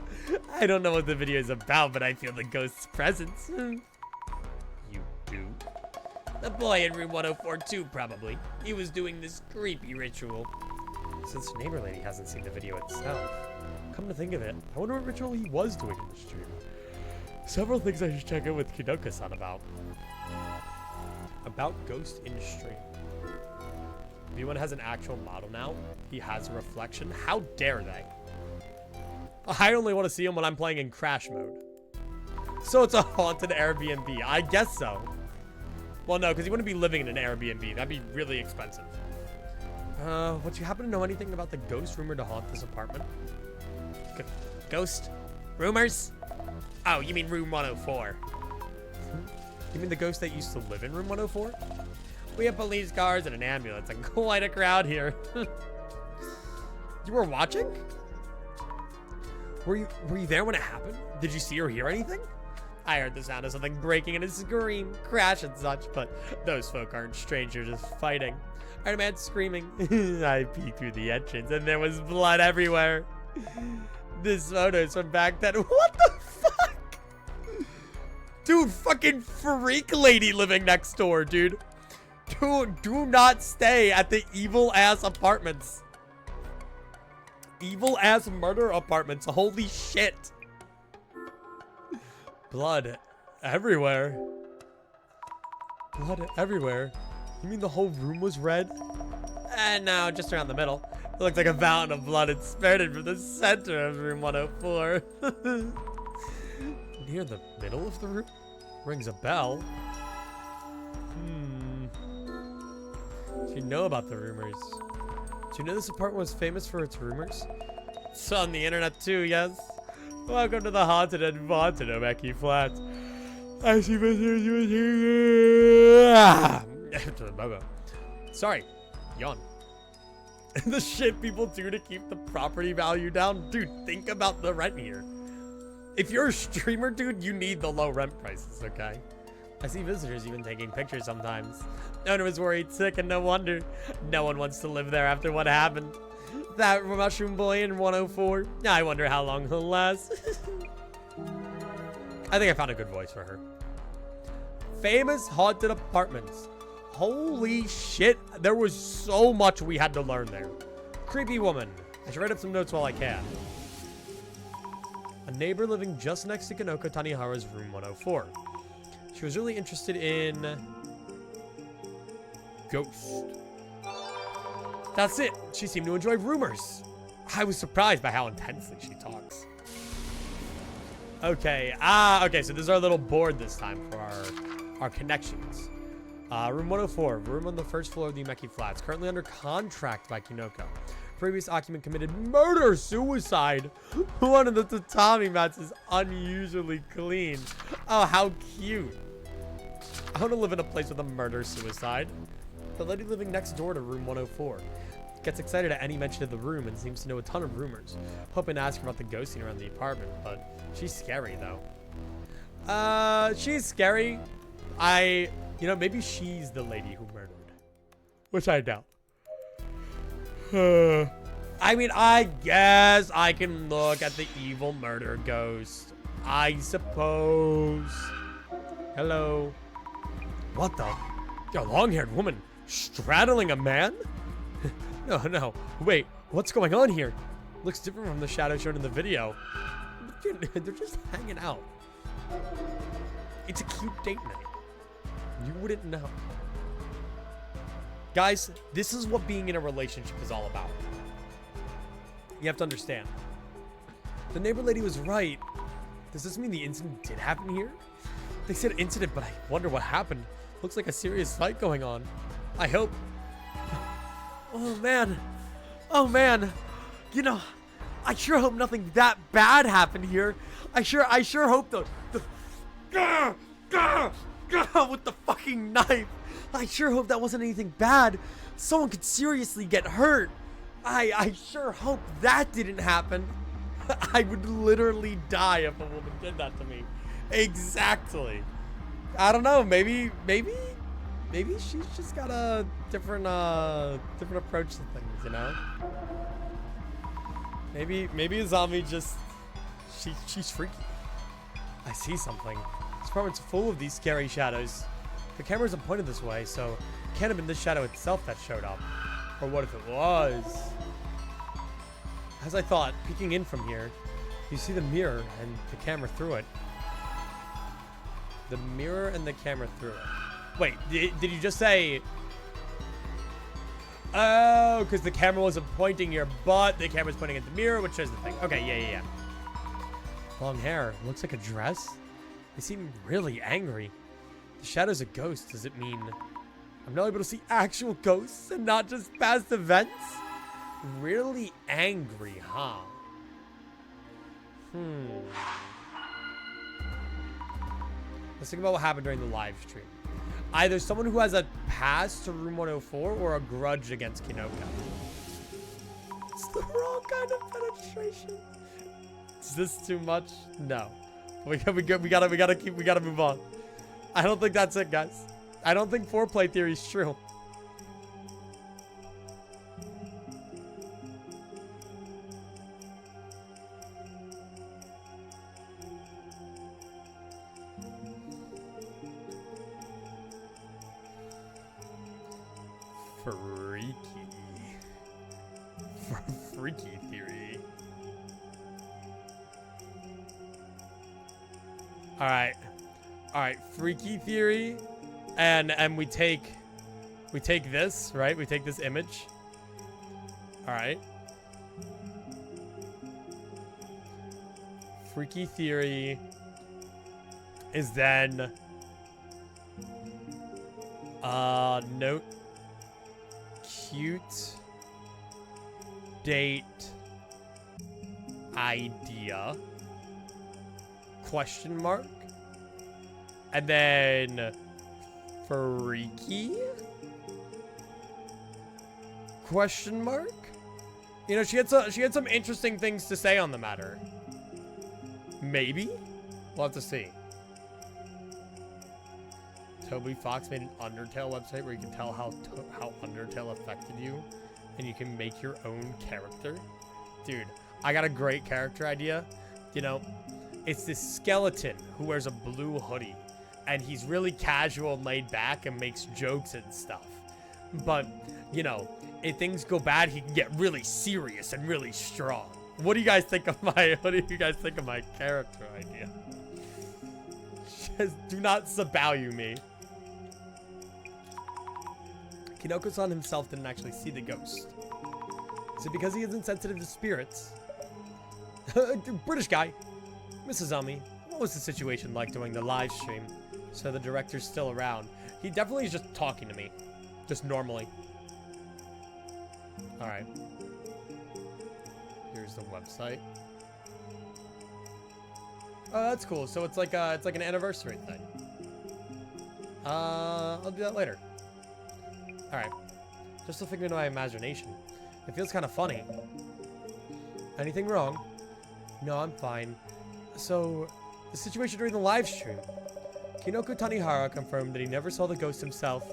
I don't know what the video is about, but I feel the ghost's presence. You do? The boy in room 104 too, probably. He was doing this creepy ritual. Since neighbor lady hasn't seen the video itself, come to think of it, I wonder what ritual he was doing in the stream. Several things I should check in with Kinoko-san about. About ghost in stream. V1 has an actual model now. He has a reflection. How dare they? I only want to see him when I'm playing in crash mode. So it's a haunted Airbnb. I guess so. Well, no, because he wouldn't be living in an Airbnb. That'd be really expensive. Would you happen to know anything about the ghost rumored to haunt this apartment? Ghost? Rumors? Oh, you mean room 104. You mean the ghost that used to live in room 104? We have police cars and an ambulance and quite a crowd here. You were watching? Were you there when it happened? Did you see or hear anything? I heard the sound of something breaking and a scream, crash and such, but those folk aren't strangers, just fighting. I heard a man screaming. I peeked through the entrance and there was blood everywhere. This photo's from back then. What the fuck? Dude, fucking freak lady living next door, dude. Do not stay at the evil-ass apartments. Evil-ass murder apartments. Holy shit. Blood everywhere. Blood everywhere. You mean the whole room was red? No, just around the middle. It looked like a fountain of blood had spurted from the center of room 104. Near the middle of the room? Rings a bell. You know about the rumors. Do you know this apartment was famous for its rumors? It's on the internet too, yes. Welcome to the haunted and vaunted Omeki Flats. I see visitors here. Sorry, yawn. The shit people do to keep the property value down. Dude, think about the rent here. If you're a streamer, dude, you need the low rent prices, okay? I see visitors even taking pictures sometimes. Owner was worried, sick, and no wonder. No one wants to live there after what happened. That mushroom boy in 104. I wonder how long he'll last. I think I found a good voice for her. Famous haunted apartments. Holy shit. There was so much we had to learn there. Creepy woman. I should write up some notes while I can. A neighbor living just next to Kanoko Tanihara's room 104. She was really interested in ghosts. That's it. She seemed to enjoy rumors. I was surprised by how intensely she talks. Okay. Okay. So this is our little board this time for our connections. Room 104, room on the first floor of the Umeki Flats, currently under contract by Kinoko. Previous occupant committed murder-suicide. One of the tatami mats is unusually clean. Oh, how cute. I want to live in a place with a murder-suicide. The lady living next door to room 104 gets excited at any mention of the room and seems to know a ton of rumors. Hoping to ask her about the ghosting around the apartment, but she's scary, though. She's scary. You know, maybe she's the lady who murdered. Which I doubt. I mean, I guess I can look at the evil murder ghost. I suppose. Hello. What the? A long-haired woman straddling a man? No. Wait, what's going on here? Looks different from the shadow shown in the video. They're just hanging out. It's a cute date night. You wouldn't know. Guys, this is what being in a relationship is all about. You have to understand. The neighbor lady was right. Does this mean the incident did happen here? They said incident, but I wonder what happened. Looks like a serious fight going on. I hope. Oh, man. Oh, man. You know, I sure hope nothing that bad happened here. I sure hope the with the fucking knife. I sure hope that wasn't anything bad. Someone could seriously get hurt. I sure hope that didn't happen. I would literally die if a woman did that to me. Exactly. I don't know. Maybe she's just got a different approach to things, you know? Maybe Azami just she's freaky. I see something. This apartment's full of these scary shadows. The camera isn't pointed this way, so it can't have been this shadow itself that showed up. Or what if it was? As I thought, peeking in from here, you see the mirror and the camera through it. The mirror and the camera through it. Wait, did you just say... Oh, because the camera wasn't pointing here, but the camera's pointing at the mirror, which shows the thing. Okay, yeah. Long hair. Looks like a dress. They seem really angry. The shadow's a ghost. Does it mean I'm not able to see actual ghosts and not just past events? Really angry, huh? Let's think about what happened during the live stream. Either someone who has a pass to room 104 or a grudge against Kinoko. It's the wrong kind of penetration. Is this too much? No. We gotta move on. I don't think that's it, guys. I don't think foreplay theory is true. Freaky theory. All right, freaky theory, and we take this, right? We take this image. All right. Freaky theory is then note cute date idea, question mark, and then freaky, question mark. You know, she had some interesting things to say on the matter. Maybe? We'll have to see. Toby Fox made an Undertale website where you can tell how Undertale affected you, and you can make your own character. Dude, I got a great character idea. You know, it's this skeleton who wears a blue hoodie, and he's really casual and laid back and makes jokes and stuff. But, you know, if things go bad, he can get really serious and really strong. What do you guys think of my character idea? Just do not subvalue me. Kinoko-san himself didn't actually see the ghost. Is it because he is insensitive to spirits? British guy. Mrs. Ami, what was the situation like during the live stream? So the director's still around. He definitely is just talking to me. Just normally. Alright. Here's the website. Oh, that's cool. So it's like an anniversary thing. I'll do that later. Alright. Just a figment of my imagination. It feels kind of funny. Anything wrong? No, I'm fine. So, the situation during the live stream. Kinoko Tanihara confirmed that he never saw the ghost himself.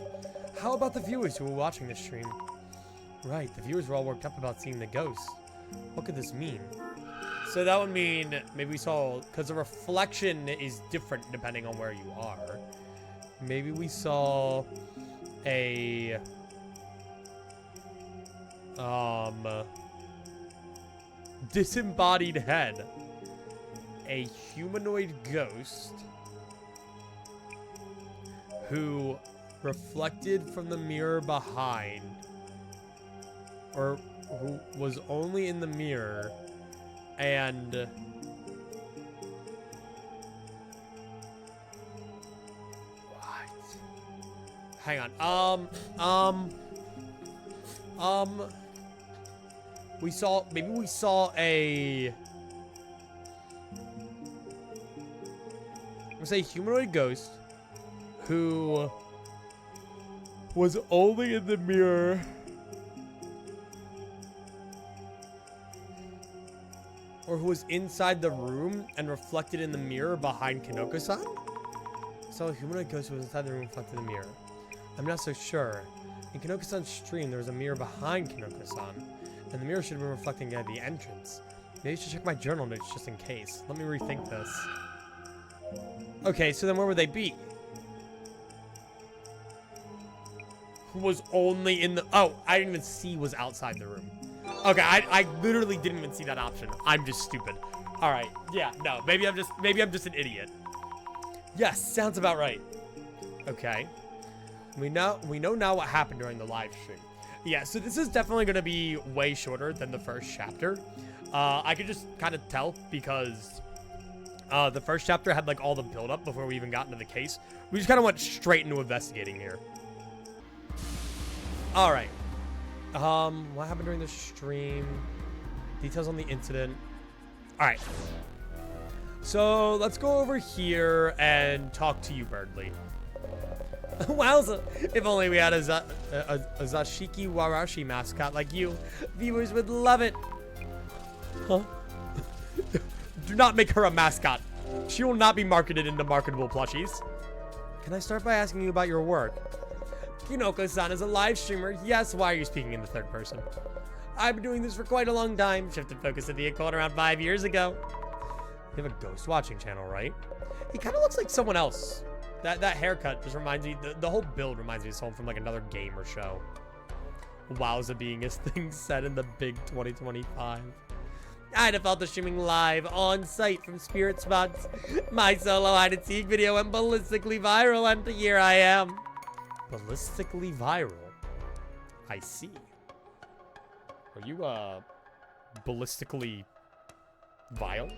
How about the viewers who were watching the stream? Right, the viewers were all worked up about seeing the ghost. What could this mean? So that would mean maybe we saw, because the reflection is different depending on where you are. Maybe we saw a disembodied head, a humanoid ghost who reflected from the mirror behind, or who was only in the mirror, and what? Hang on. Maybe we saw a, let's say, humanoid ghost who was only in the mirror or who was inside the room and reflected in the mirror behind Kinoko-san? So a humanoid ghost who was inside the room reflected in the mirror. I'm not so sure. In Kinoko-san's stream, there was a mirror behind Kinoko-san, and the mirror should have been reflecting at the entrance. Maybe I should check my journal notes just in case. Let me rethink this. Okay, so then where would they be? Who was only in the... Oh, I didn't even see was outside the room. Okay, I literally didn't even see that option. I'm just stupid. All right, yeah, no, maybe I'm just an idiot. Yes, sounds about right. Okay. We know now what happened during the live stream. Yeah, so this is definitely going to be way shorter than the first chapter. I could just kind of tell because the first chapter had like all the build-up before we even got into the case. We just kind of went straight into investigating here. All right. What happened during the stream? Details on the incident. All right. So let's go over here and talk to you, Birdly. Wowza! If only we had a Zashiki Warashi mascot like you. Viewers would love it. Huh? Do not make her a mascot. She will not be marketed into marketable plushies. Can I start by asking you about your work? Kinoko-san is a live streamer. Yes, why are you speaking in the third person? I've been doing this for quite a long time. Shifted focus to the occult around 5 years ago. You have a ghost watching channel, right? He kind of looks like someone else. That haircut just reminds me, the whole build reminds me of someone from like another game or show. Wowza being his thing set in the big 2025. I'd have felt the streaming live on site from Spirit Spots. My solo hide and seek video went ballistically viral, and here I am. Ballistically viral? I see. Are you, ballistically vile?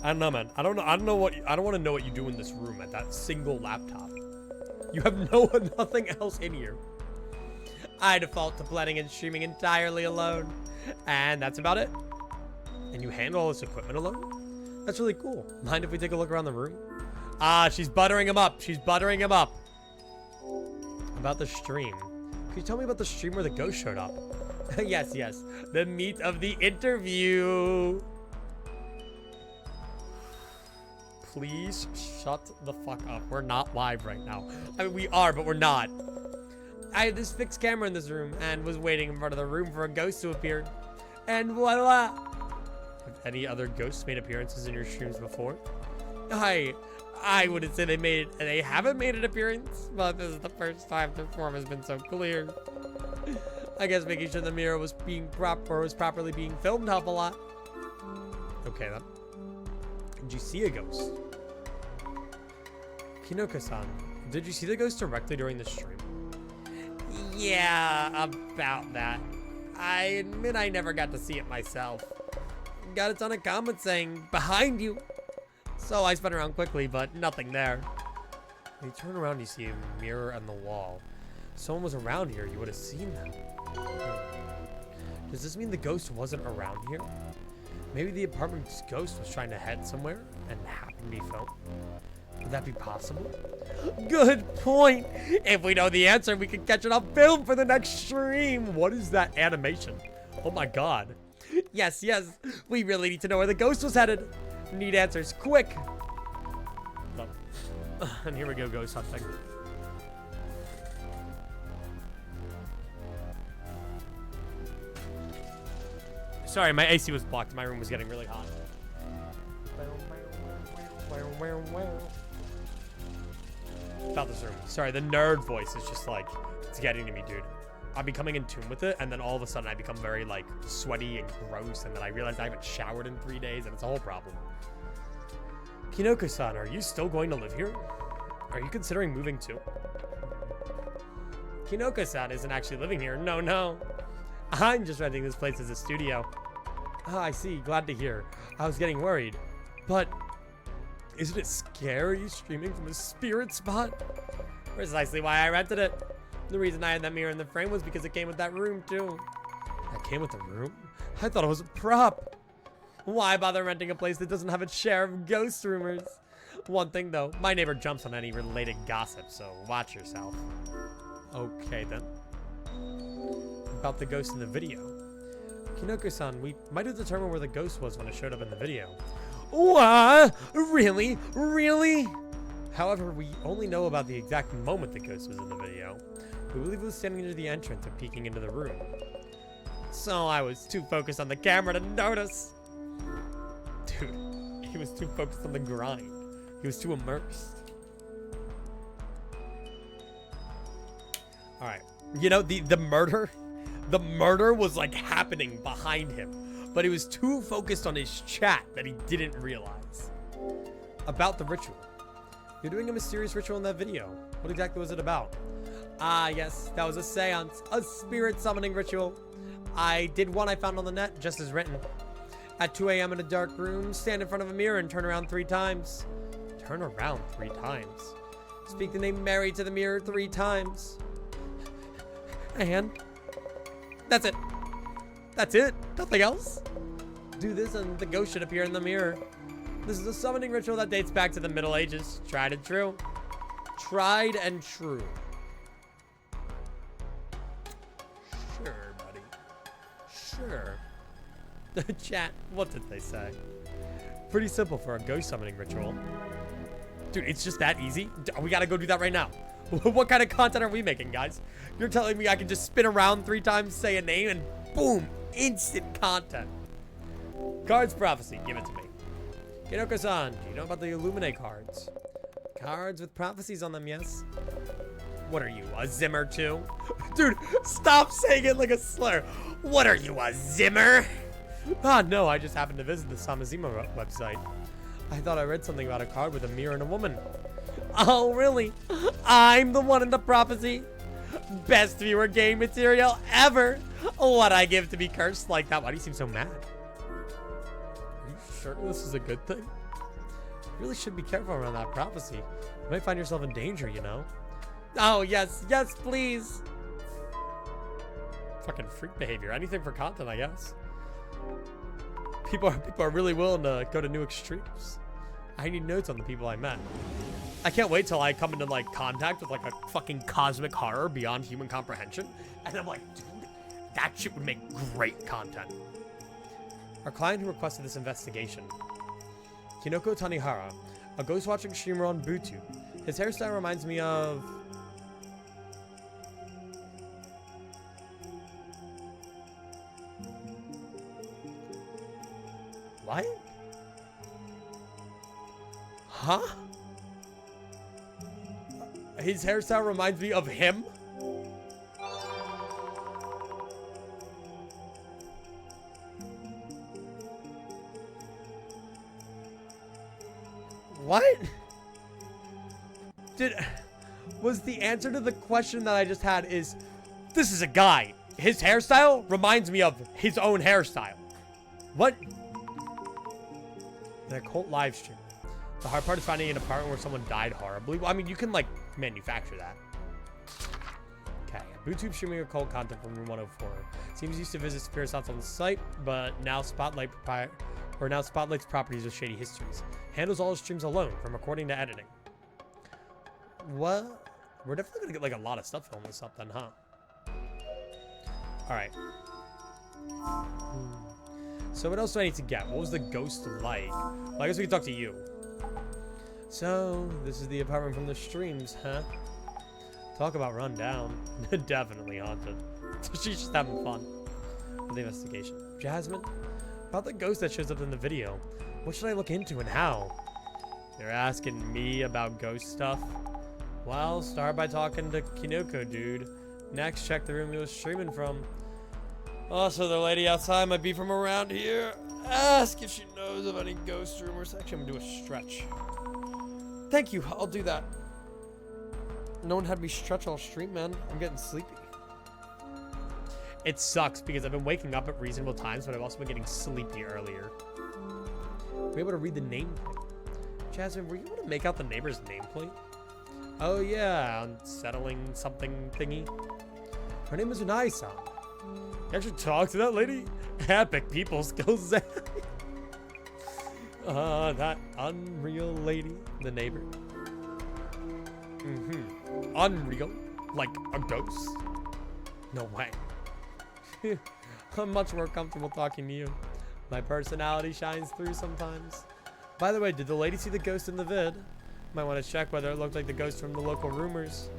I don't know, man. I don't want to know what you do in this room at that single laptop. You have nothing else in here. I default to blending and streaming entirely alone. And that's about it. And you handle all this equipment alone? That's really cool. Mind if we take a look around the room? Ah, she's buttering him up. She's buttering him up. About the stream. Can you tell me about the stream where the ghost showed up? Yes, yes. The meat of the interview. Please shut the fuck up. We're not live right now. I mean, we are, but we're not. I had this fixed camera in this room and was waiting in front of the room for a ghost to appear. And voila! Have any other ghosts made appearances in your streams before? I wouldn't say they haven't made an appearance, but this is the first time their form has been so clear. I guess making sure the mirror was properly being filmed helped a lot. Okay then. Did you see a ghost? Kinoko-san, did you see the ghost directly during the stream? Yeah, about that. I admit I never got to see it myself. Got a ton of comments saying, behind you. So I spun around quickly, but nothing there. When you turn around, you see a mirror on the wall. If someone was around here, you would have seen them. Does this mean the ghost wasn't around here? Maybe the apartment's ghost was trying to head somewhere and happened to be filmed. Would that be possible? Good point. If we know the answer, we can catch it on film for the next stream. What is that animation? Oh my god. Yes, yes. We really need to know where the ghost was headed. Need answers quick. Oh. And here we go, ghost hunting. Sorry, my AC was blocked. My room was getting really hot. About this room. Sorry, the nerd voice is just like, it's getting to me, dude. I'm becoming in tune with it, and then all of a sudden I become very, like, sweaty and gross, and then I realize I haven't showered in 3 days, and it's a whole problem. Kinoko-san, are you still going to live here? Are you considering moving too? Kinoko-san isn't actually living here. No, no. I'm just renting this place as a studio. Ah, I see. Glad to hear. I was getting worried. But isn't it scary streaming from a spirit spot? Precisely why I rented it. The reason I had that mirror in the frame was because it came with that room too. That came with the room? I thought it was a prop. Why bother renting a place that doesn't have a share of ghost rumors? One thing though, my neighbor jumps on any related gossip, so watch yourself. Okay then. About the ghost in the video. Kinoko-san, we might have determined where the ghost was when it showed up in the video. What? Really? Really? However, we only know about the exact moment the ghost was in the video. We believe it was standing near the entrance and peeking into the room. So I was too focused on the camera to notice. Dude, he was too focused on the grind. He was too immersed. Alright. You know, the murder was like happening behind him. But he was too focused on his chat that he didn't realize. About the ritual. You're doing a mysterious ritual in that video. What exactly was it about? Ah, yes, that was a seance. A spirit summoning ritual. I did one I found on the net, just as written. At 2 a.m. in a dark room, stand in front of a mirror and turn around 3 times. Turn around 3 times. Speak the name Mary to the mirror 3 times. And that's it. That's it. Nothing else. Do this and the ghost should appear in the mirror. This is a summoning ritual that dates back to the Middle Ages. Tried and true. Tried and true. Sure, buddy. Sure. The chat, what did they say? Pretty simple for a ghost summoning ritual. Dude, it's just that easy? We gotta go do that right now. What kind of content are we making, guys? You're telling me I can just spin around 3 times, say a name, and boom, instant content. Cards prophecy, give it to me. Kinoko-san, do you know about the Illuminate cards? Cards with prophecies on them, yes. What are you, a Zimmer too? Dude, stop saying it like a slur. What are you, a Zimmer? Ah, no, I just happened to visit the Samazima website. I thought I read something about a card with a mirror and a woman. Oh, really? I'm the one in the prophecy? Best viewer game material ever. What I give to be cursed like that? Why do you seem so mad? Are you sure this is a good thing? You really should be careful around that prophecy. You might find yourself in danger, you know? Oh, yes. Yes, please. Fucking freak behavior. Anything for content, I guess. People are really willing to go to new extremes. I need notes on the people I met. I can't wait till I come into like contact with like a fucking cosmic horror beyond human comprehension. And I'm like, dude, that shit would make great content. Our client who requested this investigation. Kinoko Tanihara, a ghost watching streamer on BooTube. His hairstyle reminds me of... What? Huh? His hairstyle reminds me of him? What? Was the answer to the question that I just had is, this is a guy. His hairstyle reminds me of his own hairstyle. What? An occult live stream. The hard part is finding an apartment where someone died horribly. Well, I mean, you can, like, manufacture that. Okay. BooTube streaming occult content from room 104. Seems used to visit spirit spots on the site, but now spotlights properties with shady histories. Handles all his streams alone, from recording to editing. What? We're definitely gonna get, like, a lot of stuff filmed this up then, huh? Alright. So what else do I need to get? What was the ghost like? Well, I guess we can talk to you. So, this is the apartment from the streams, huh? Talk about run down. Definitely haunted. She's just having fun with the investigation. Jasmine? About the ghost that shows up in the video. What should I look into and how? You're asking me about ghost stuff? Well, start by talking to Kinoko, dude. Next, check the room he was streaming from. Also, the lady outside might be from around here. Ask if she knows of any ghost rumors. Actually, I'm gonna do a stretch. Thank you, I'll do that. No one had me stretch all stream, man. I'm getting sleepy. It sucks because I've been waking up at reasonable times, but I've also been getting sleepy earlier. Were you able to read the nameplate? Jasmine, were you able to make out the neighbor's nameplate? Oh yeah, unsettling something thingy. Her name is Unai-san. You actually talk to that lady? Epic people skills. That unreal lady, the neighbor. Unreal? Like a ghost? No way. I'm much more comfortable talking to you. My personality shines through sometimes. By the way, did the lady see the ghost in the vid? Might want to check whether it looked like the ghost from the local rumors.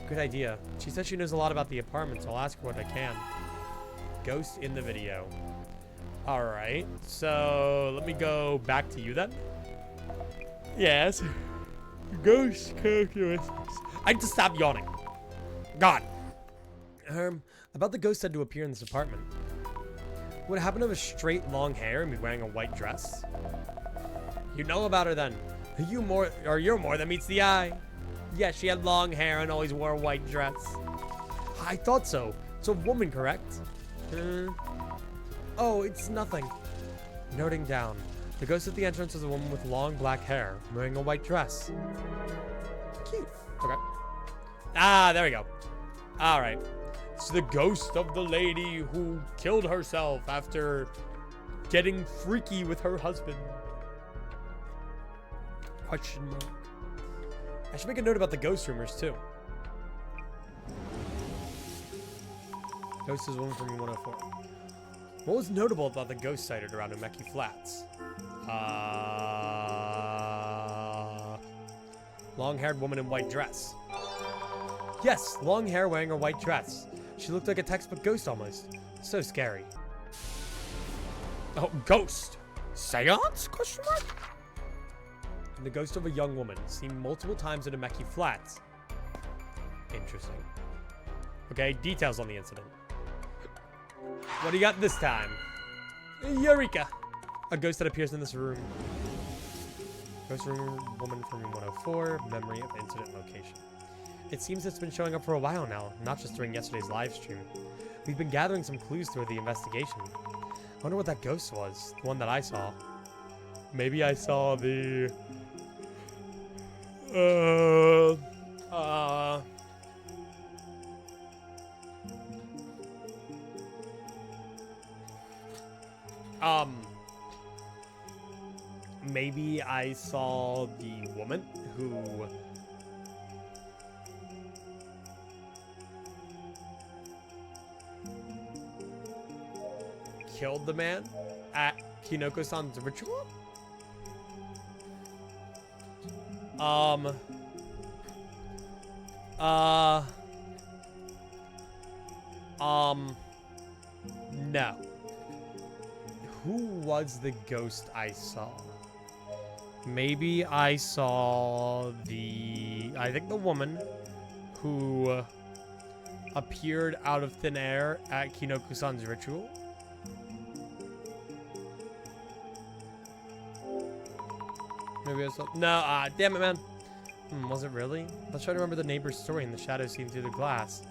Good idea. She said she knows a lot about the apartment, so I'll ask her what I can. Ghost in the video. Alright, so let me go back to you then. Yes. Ghost characteristics. I need to stop yawning. God. About the ghost said to appear in this apartment. Would it happen to have a straight long hair and be wearing a white dress? You know about her then. You're more than meets the eye. Yeah, she had long hair and always wore a white dress. I thought so. It's a woman, correct? Oh, it's nothing. Noting down. The ghost at the entrance is a woman with long black hair, wearing a white dress. Cute. Okay. Ah, there we go. Alright. It's the ghost of the lady who killed herself after getting freaky with her husband. Question mark. I should make a note about the ghost rumors, too. Ghost is a woman from 104. What was notable about the ghost sighted around Umeki Flats? Long-haired woman in white dress. Yes, long hair wearing a white dress. She looked like a textbook ghost almost. So scary. Oh, ghost. Seance? Question mark? The ghost of a young woman seen multiple times in Umeki Flats. Interesting. Okay, details on the incident. What do you got this time? Eureka! A ghost that appears in this room. Ghost room, woman from room 104, memory of incident location. It seems it's been showing up for a while now, not just during yesterday's live stream. We've been gathering some clues through the investigation. I wonder what that ghost was, the one that I saw. Maybe I saw the... maybe I saw the woman who killed the man at Kinoko-san's ritual? No. Who was the ghost I saw? Maybe I saw I think the woman who appeared out of thin air at Kinoko-san's ritual. Maybe I saw, no, damn it, man. Was it really? Let's try to remember the neighbor's story and the shadow seen through the glass.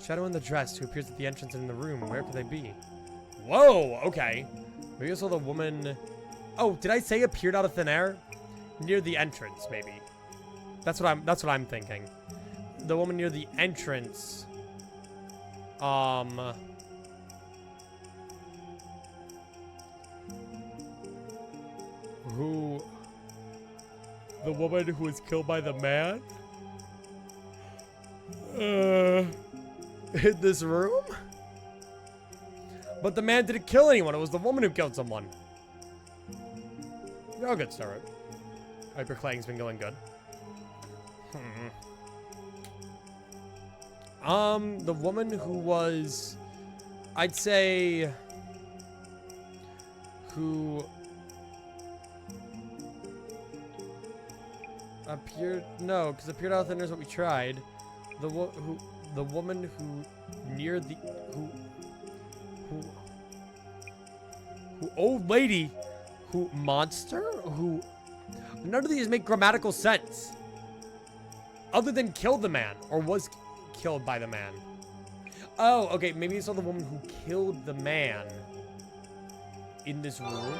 Shadow in the dress who appears at the entrance and in the room. Where could they be? Whoa, okay. Maybe I saw the woman. Oh, did I say appeared out of thin air? Near the entrance, maybe. That's what I'm thinking. The woman near the entrance. Who? The woman who was killed by the man? In this room? But the man didn't kill anyone. It was the woman who killed someone. Oh, good start. Hyperclaying's been going good. The woman who was, I'd say, who appeared, no, because appeared out of thin air is what we tried. The woman who near the, who old lady, who monster, who, none of these make grammatical sense. Other than killed the man, or was killed by the man. Oh, okay, maybe it's saw the woman who killed the man in this room.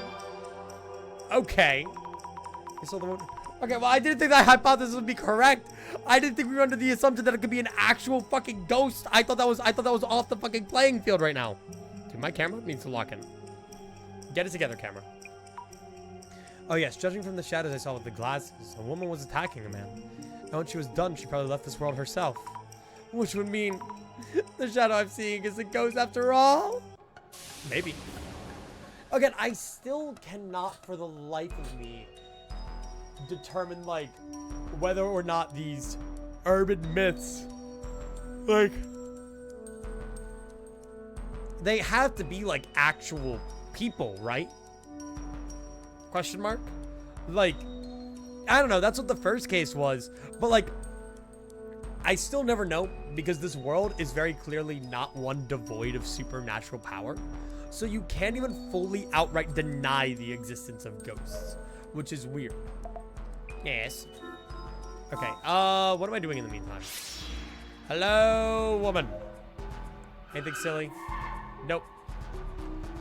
Okay. I saw the woman. Okay, well, I didn't think that hypothesis would be correct. I didn't think we were under the assumption that it could be an actual fucking ghost. I thought that was off the fucking playing field right now. Dude, my camera needs to lock in. Get it together, camera. Oh yes, judging from the shadows I saw with the glasses, a woman was attacking a man. And when she was done, she probably left this world herself. Which would mean the shadow I'm seeing is a ghost after all? Maybe. Again, I still cannot for the life of me determine, like, whether or not these urban myths, like, they have to be, like, actual people, right? Question mark? Like, I don't know. That's what the first case was. But, like, I still never know because this world is very clearly not one devoid of supernatural power. So you can't even fully outright deny the existence of ghosts, which is weird. Yes. Okay, what am I doing in the meantime? Hello, woman. Anything silly? Nope.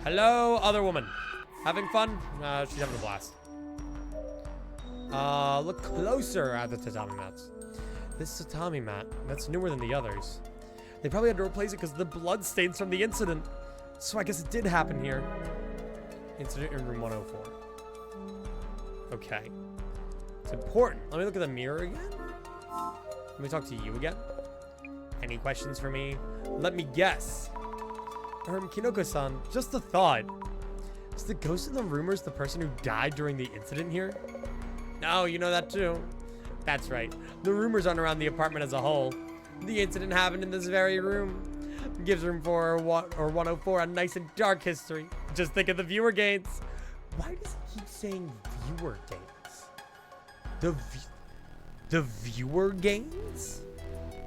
Hello, other woman. Having fun? She's having a blast. Look closer at the tatami mats. This tatami mat, that's newer than the others. They probably had to replace it because of the blood stains from the incident. So I guess it did happen here. Incident in room 104. Okay. It's important. Let me look at the mirror again. Let me talk to you again. Any questions for me? Let me guess. Kinoko-san, just a thought. Is the ghost in the rumors the person who died during the incident here? No, you know that too. That's right. The rumors aren't around the apartment as a whole. The incident happened in this very room. Gives room 4 or 104 a nice and dark history. Just think of the viewer gains. Why does he keep saying viewer gains? The viewer gains?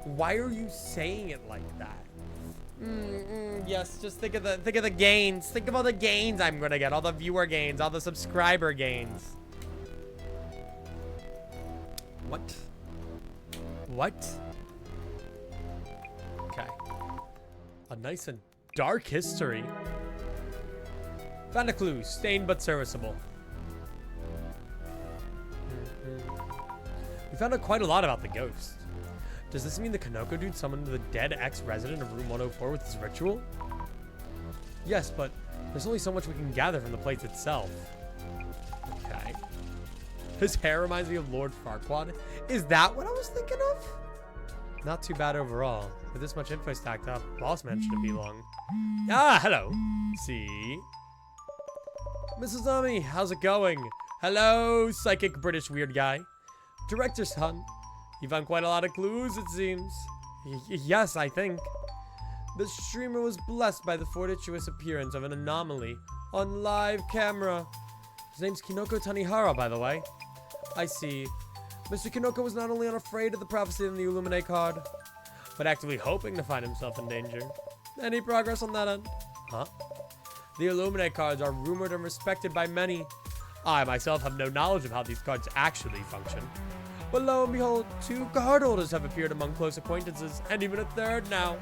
Why are you saying it like that? Yes, just think of the gains. Think of all the gains I'm gonna get. All the viewer gains, all the subscriber gains. What? What? Okay. A nice and dark history. Found a clue. Stained but serviceable. We found out quite a lot about the ghost. Does this mean the Kanoko dude summoned the dead ex-resident of room 104 with his ritual? Yes, but there's only so much we can gather from the place itself. Okay. His hair reminds me of Lord Farquaad. Is that what I was thinking of? Not too bad overall. With this much info stacked up, boss man shouldn't be long. Ah, hello. See? Mrs. Ami, how's it going? Hello, psychic British weird guy. Director's son. You found quite a lot of clues, it seems. Yes, I think. The streamer was blessed by the fortuitous appearance of an anomaly on live camera. His name's Kinoko Tanihara, by the way. I see. Mr. Kinoko was not only unafraid of the prophecy in the Illuminate card, but actively hoping to find himself in danger. Any progress on that end? Huh? The Illuminate cards are rumored and respected by many. I myself have no knowledge of how these cards actually function. But lo and behold, 2 card holders have appeared among close acquaintances, and even a 3rd now.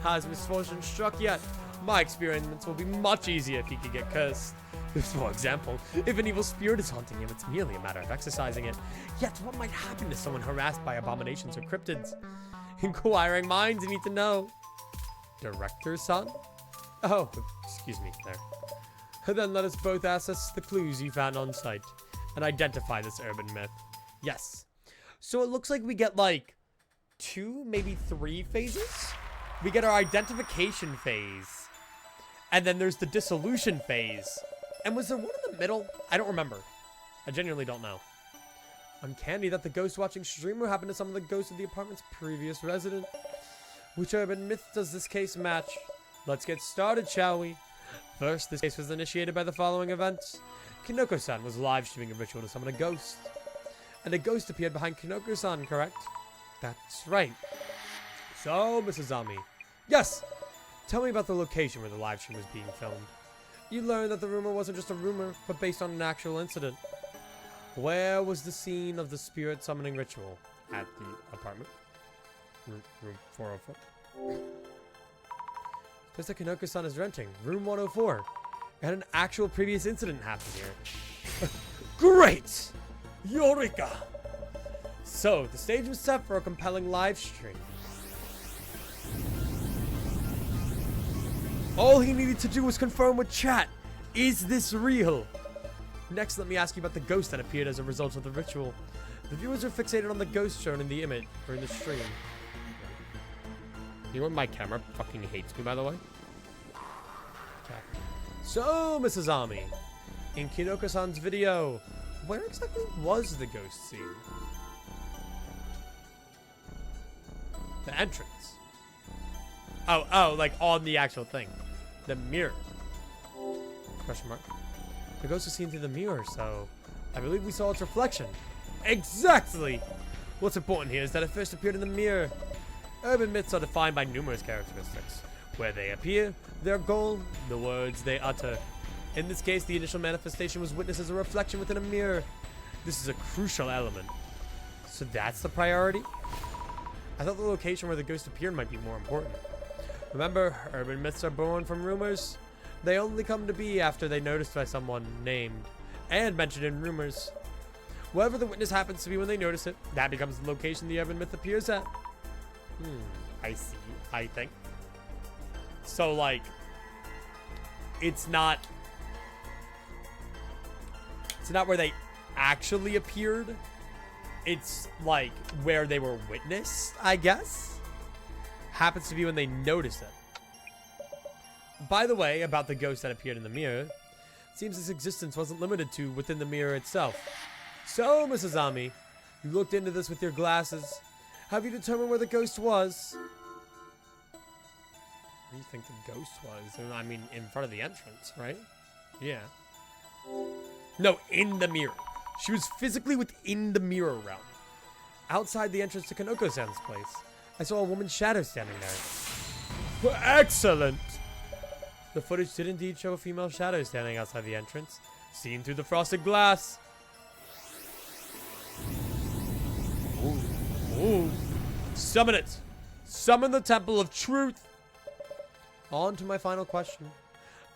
Has misfortune struck yet? My experiments will be much easier if he could get cursed. For example, if an evil spirit is haunting him, it's merely a matter of exorcising it. Yet what might happen to someone harassed by abominations or cryptids? Inquiring minds need to know. Director's son? Oh, excuse me there. Then let us both access the clues you found on site and identify this urban myth. Yes. So it looks like we get like 2, maybe 3 phases. We get our identification phase. And then there's the dissolution phase. And was there one in the middle? I don't remember. I genuinely don't know. Uncanny that the ghost watching streamer happened to some of the ghosts of the apartment's previous resident. Which urban myth does this case match? Let's get started, shall we? First, this case was initiated by the following events. Kinoko-san was live streaming a ritual to summon a ghost. And a ghost appeared behind Kinoko-san, correct? That's right. So, Mrs. Ami. Yes! Tell me about the location where the live stream was being filmed. You learned that the rumor wasn't just a rumor, but based on an actual incident. Where was the scene of the spirit summoning ritual? At the apartment. Room 404. Place that Kinoko-san is renting. Room 104. It had an actual previous incident happen here. Great! Eureka! So, the stage was set for a compelling live stream. All he needed to do was confirm with chat. Is this real? Next, let me ask you about the ghost that appeared as a result of the ritual. The viewers are fixated on the ghost shown in the image, or in the stream. You know what, my camera fucking hates me, by the way? Okay. So, Mrs. Ami, in Kinoko-san's video, where exactly was the ghost scene? The entrance. Oh, like on the actual thing. The mirror. Question mark. The ghost was seen through the mirror, so I believe we saw its reflection. Exactly! What's important here is that it first appeared in the mirror. Urban myths are defined by numerous characteristics. Where they appear, their goal, the words they utter. In this case, the initial manifestation was witnessed as a reflection within a mirror. This is a crucial element. So that's the priority? I thought the location where the ghost appeared might be more important. Remember, urban myths are born from rumors. They only come to be after they're noticed by someone named and mentioned in rumors. Wherever the witness happens to be when they notice it, that becomes the location the urban myth appears at. I see, I think. So, like, it's not where they actually appeared. It's, like, where they were witnessed, I guess. Happens to be when they notice it. By the way, about the ghost that appeared in the mirror, it seems its existence wasn't limited to within the mirror itself. So, Mrs. Ami, you looked into this with your glasses. Have you determined where the ghost was? Where do you think the ghost was? I mean, in front of the entrance, right? Yeah. No, in the mirror. She was physically within the mirror realm. Outside the entrance to Kinoko-san's place. I saw a woman's shadow standing there. Excellent! The footage did indeed show a female shadow standing outside the entrance, seen through the frosted glass. Ooh. Summon it! Summon the Temple of Truth! On to my final question,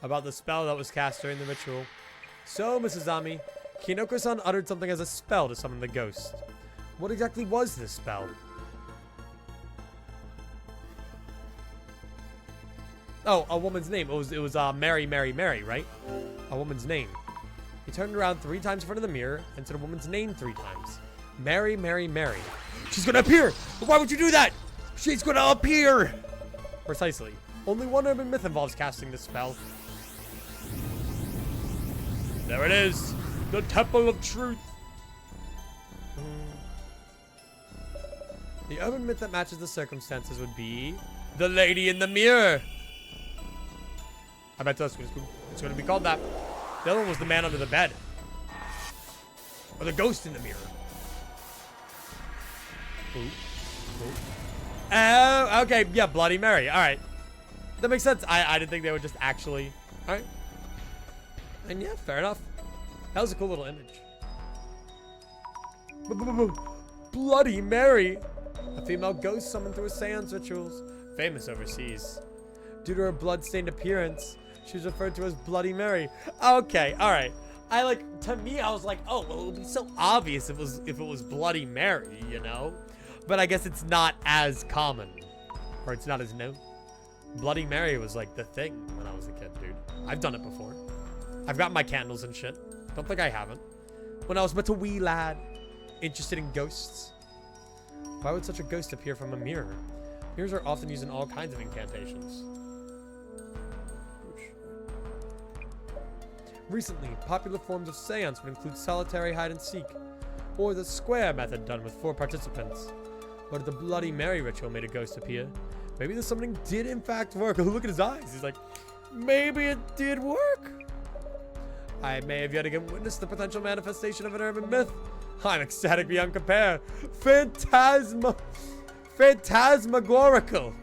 about the spell that was cast during the ritual. So, Mrs. Ami, Kinoko-san uttered something as a spell to summon the ghost. What exactly was this spell? Oh, a woman's name. It was Mary, Mary, Mary, right? A woman's name. He turned around 3 times in front of the mirror and said a woman's name 3 times. Mary, Mary, Mary. She's gonna appear! Why would you do that? She's gonna appear! Precisely. Only one urban myth involves casting this spell. There it is! The Temple of Truth! The urban myth that matches the circumstances would be the Lady in the Mirror. I bet that's what it's going to be called that. The other one was the man under the bed. Or the ghost in the mirror. Oh, okay. Yeah, Bloody Mary. All right. That makes sense. I didn't think they would just actually. All right. And yeah, fair enough. That was a cool little image. Bloody Mary. A female ghost summoned through a seance rituals. Famous overseas. Due to her blood-stained appearance, she's referred to as Bloody Mary. Okay, alright. To me, I was like, oh, well, it would be so obvious if it was Bloody Mary, you know? But I guess it's not as common. Or it's not as known. Bloody Mary was like the thing when I was a kid, dude. I've done it before. I've got my candles and shit. Don't think I haven't. When I was but a wee lad, interested in ghosts. Why would such a ghost appear from a mirror? Mirrors are often used in all kinds of incantations. Recently, popular forms of seance would include solitary hide-and-seek, or the square method done with 4 participants. But if the Bloody Mary ritual made a ghost appear, maybe the summoning did in fact work. Look at his eyes. He's like, maybe it did work. I may have yet again witnessed the potential manifestation of an urban myth. I'm ecstatic beyond compare. Phantasmagorical.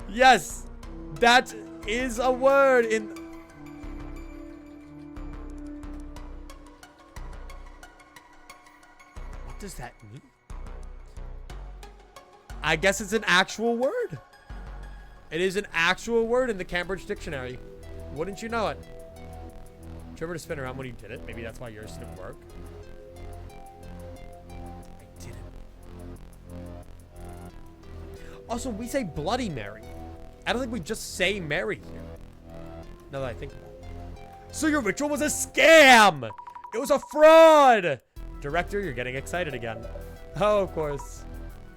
Yes, that is a word in... What does that mean? I guess it's an actual word. It is an actual word in the Cambridge Dictionary. Wouldn't you know it? Did you ever spin around when you did it? Maybe that's why yours didn't work. Also, we say Bloody Mary. I don't think we just say Mary here. Now that I think about it. So your ritual was a scam! It was a fraud! Director, you're getting excited again. Oh, of course.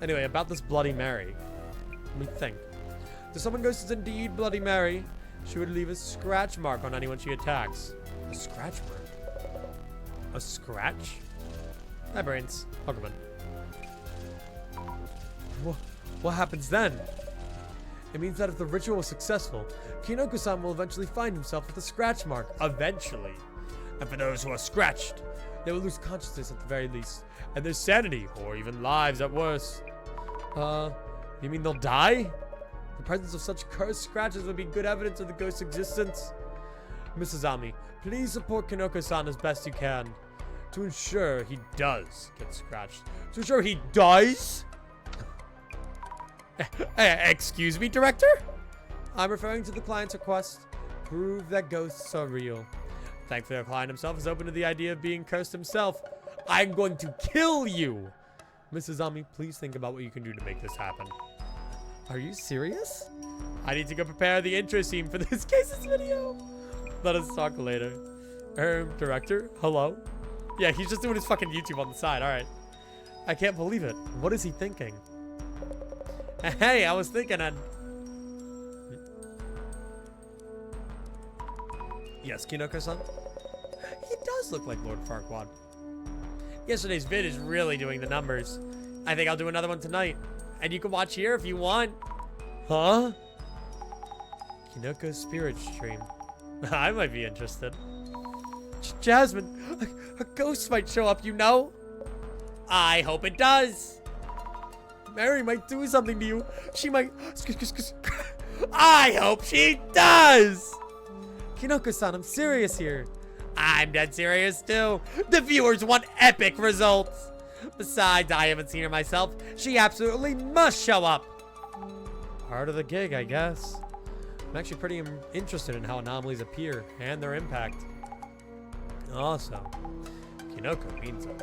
Anyway, about this Bloody Mary. Let me think. If someone ghost is indeed Bloody Mary, she would leave a scratch mark on anyone she attacks. A scratch mark? A scratch? My brains. Pokemon. What happens then? It means that if the ritual was successful, Kinoko-san will eventually find himself with a scratch mark. Eventually. And for those who are scratched, they will lose consciousness at the very least, and their sanity, or even lives at worst. You mean they'll die? The presence of such cursed scratches would be good evidence of the ghost's existence. Mrs. Ami, please support Kinoko-san as best you can, to ensure he does get scratched. To ensure he does? Excuse me, Director? I'm referring to the client's request. Prove that ghosts are real. Thankfully, our client himself is open to the idea of being cursed himself. I'm going to kill you! Mrs. Ami, please think about what you can do to make this happen. Are you serious? I need to go prepare the intro scene for this case's video. Let us talk later. Director? Hello? Yeah, he's just doing his fucking YouTube on the side. Alright. I can't believe it. What is he thinking? Hey, I was thinking I'd... Yes, Kinoko-san? He does look like Lord Farquaad. Yesterday's vid is really doing the numbers. I think I'll do another one tonight. And you can watch here if you want. Huh? Kinoko's spirit stream. I might be interested. Jasmine, a ghost might show up, you know? I hope it does. Mary might do something to you. She might... I hope she does! Kinoko-san, I'm serious here. I'm dead serious too. The viewers want epic results. Besides, I haven't seen her myself. She absolutely must show up. Part of the gig, I guess. I'm actually pretty interested in how anomalies appear and their impact. Also, Kinoko means it.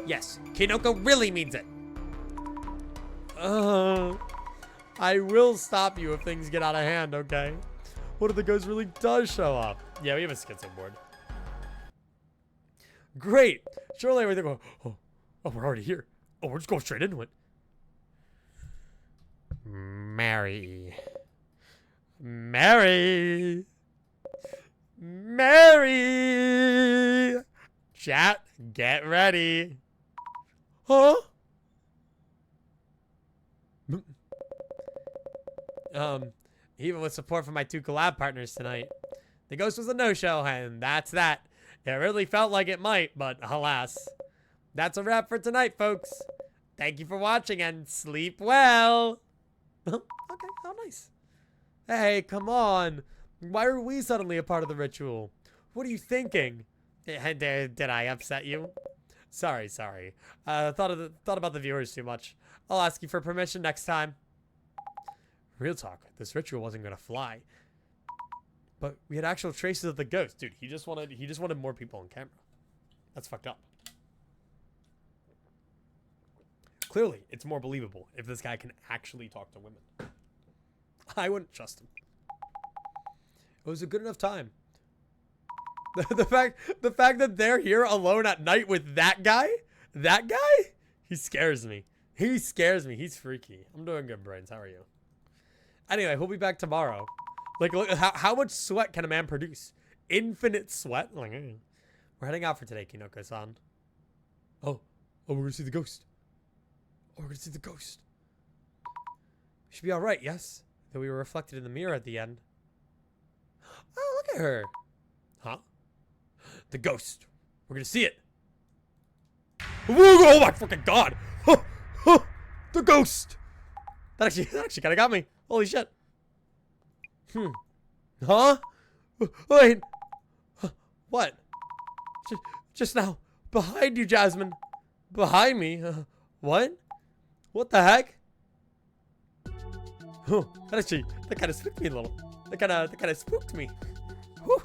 Yes, Kinoko really means it. I will stop you if things get out of hand, okay? What if the ghost really does show up? Yeah, we have a schizo board. Great. Surely everything will... Oh, we're already here. Oh, we're just going straight into it. Mary. Mary. Mary. Chat, get ready. Huh? Even with support from my 2 collab partners tonight, the ghost was a no-show, and that's that. It really felt like it might, but alas. That's a wrap for tonight, folks. Thank you for watching, and sleep well. Okay, how nice. Hey, come on. Why are we suddenly a part of the ritual? What are you thinking? Did I upset you? Sorry. Thought about the viewers too much. I'll ask you for permission next time. Real talk, this ritual wasn't gonna fly. But we had actual traces of the ghost. Dude, he just wanted more people on camera. That's fucked up. Clearly, it's more believable if this guy can actually talk to women. I wouldn't trust him. It was a good enough time. The fact that they're here alone at night with that guy, he scares me. He scares me. He's freaky. I'm doing good, Brains. How are you? Anyway, we'll be back tomorrow. Like, look, how much sweat can a man produce? Infinite sweat? Like, we're heading out for today, Kinoko-san. Oh, we're gonna see the ghost. Oh, we're gonna see the ghost. Should be alright, yes? Though we were reflected in the mirror at the end. Oh, look at her. Huh? The ghost. We're gonna see it. Oh my fucking god! The ghost! That actually kind of got me. Holy shit. Huh? Wait. What? Just now. Behind you, Jasmine. Behind me? What? What the heck? That kind of spooked me a little. That kind of spooked me. Whew.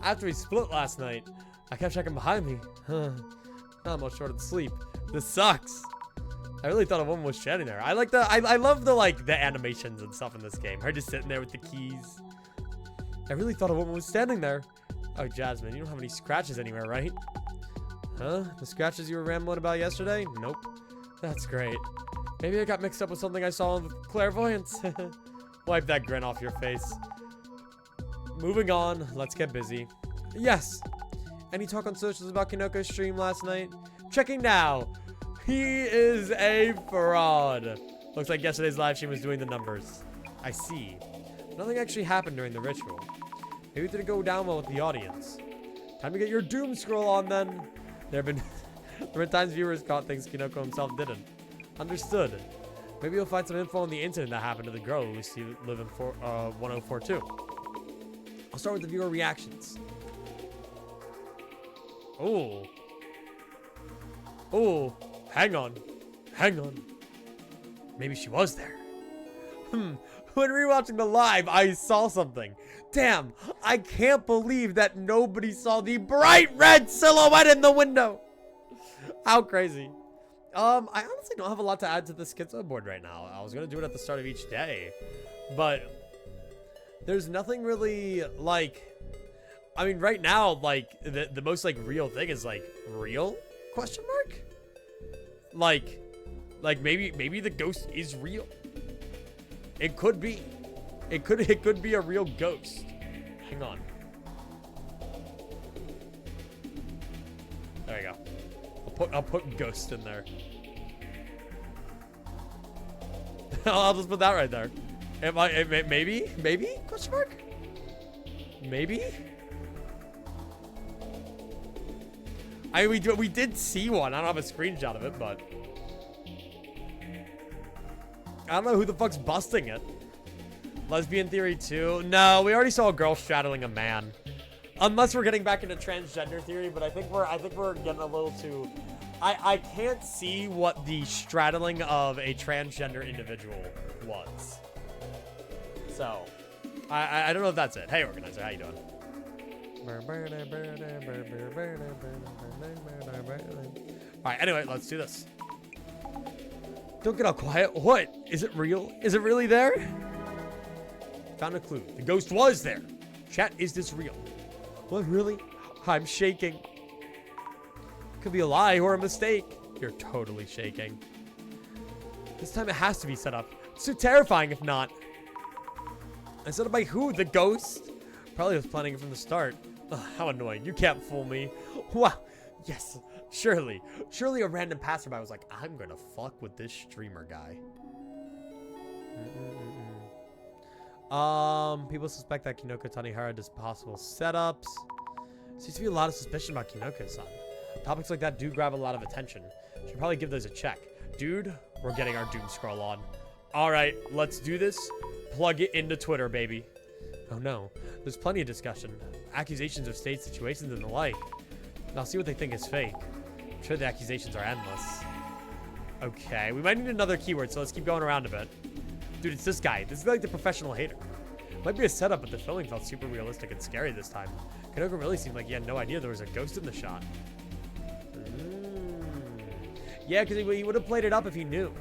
After we split last night, I kept checking behind me. Now I'm all short of sleep. This sucks. I really thought a woman was standing there. I love the animations and stuff in this game. Her just sitting there with the keys. I really thought a woman was standing there. Oh, Jasmine, you don't have any scratches anywhere, right? Huh? The scratches you were rambling about yesterday? Nope. That's great. Maybe I got mixed up with something I saw in clairvoyance. Wipe that grin off your face. Moving on, let's get busy. Yes. Any talk on socials about Kinoko's stream last night? Checking now. He is a fraud. Looks like yesterday's live stream was doing the numbers. I see. Nothing actually happened during the ritual. Maybe it didn't go down well with the audience. Time to get your doom scroll on then. There have been times viewers caught things Kinoko himself didn't. Understood. Maybe you'll find some info on the incident that happened to the girl who used to live in 1042. I'll start with the viewer reactions. Oh. Hang on. Maybe she was there. When rewatching the live, I saw something. Damn, I can't believe that nobody saw the bright red silhouette in the window. How crazy. I honestly don't have a lot to add to the schizo board right now. I was gonna do it at the start of each day, but there's nothing really like. I mean, right now, like the most like real thing is like real question mark. Like maybe the ghost is real. It could be. It could be a real ghost. Hang on. There you go. I'll put ghost in there. I'll just put that right there. Maybe? Question mark? Maybe? We did see one. I don't have a screenshot of it, but I don't know who the fuck's busting it. Lesbian theory 2? No, we already saw a girl straddling a man. Unless we're getting back into transgender theory, but I think we're getting a little too. I can't see what the straddling of a transgender individual was. So I don't know if that's it. Hey organizer, how you doing? Alright, anyway, let's do this. Don't get all quiet. What? Is it real? Is it really there? Found a clue. The ghost was there. Chat, is this real? What, really? I'm shaking. Could be a lie or a mistake. You're totally shaking. This time it has to be set up. It's too terrifying if not. And set up by who? The ghost? Probably was planning it from the start. Ugh, how annoying. You can't fool me. Wow. Yes. Surely. Surely a random passerby was like, I'm gonna fuck with this streamer guy. People suspect that Kinoko Tanihara does possible setups. Seems to be a lot of suspicion about Kinoko-san. Topics like that do grab a lot of attention. Should probably give those a check. Dude, we're getting our doom scroll on. Alright, let's do this. Plug it into Twitter, baby. Oh no, there's plenty of discussion. Accusations of state situations and the like. And I'll see what they think is fake. I'm sure the accusations are endless. Okay, we might need another keyword, so let's keep going around a bit. Dude, it's this guy. This is like the professional hater. Might be a setup, but the filming felt super realistic and scary this time. Kinoko really seemed like he had no idea there was a ghost in the shot. Yeah, because he would have played it up if he knew.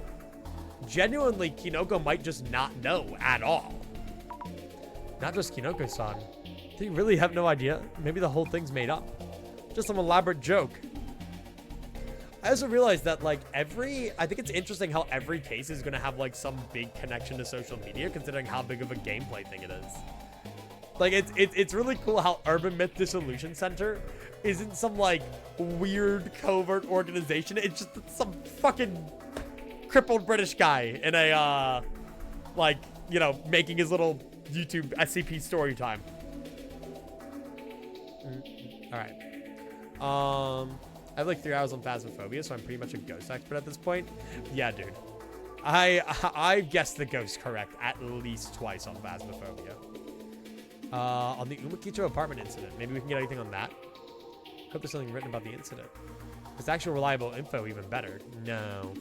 Genuinely, Kinoko might just not know at all. Not just Kinoko-san. Did he really have no idea? Maybe the whole thing's made up. Just some elaborate joke. I also realized that, like, I think it's interesting how every case is going to have, like, some big connection to social media, considering how big of a gameplay thing it is. Like, it's really cool how Urban Myth Dissolution Center isn't some, like, weird covert organization. It's just some fucking crippled British guy in a, like, you know, making his little YouTube SCP story time. Alright. I have like 3 hours on Phasmophobia, so I'm pretty much a ghost expert at this point. Yeah, dude. I've guessed the ghost correct at least twice on Phasmophobia. On the Umakicho apartment incident. Maybe we can get anything on that. Hope there's something written about the incident. If it's actual reliable info, even better. No.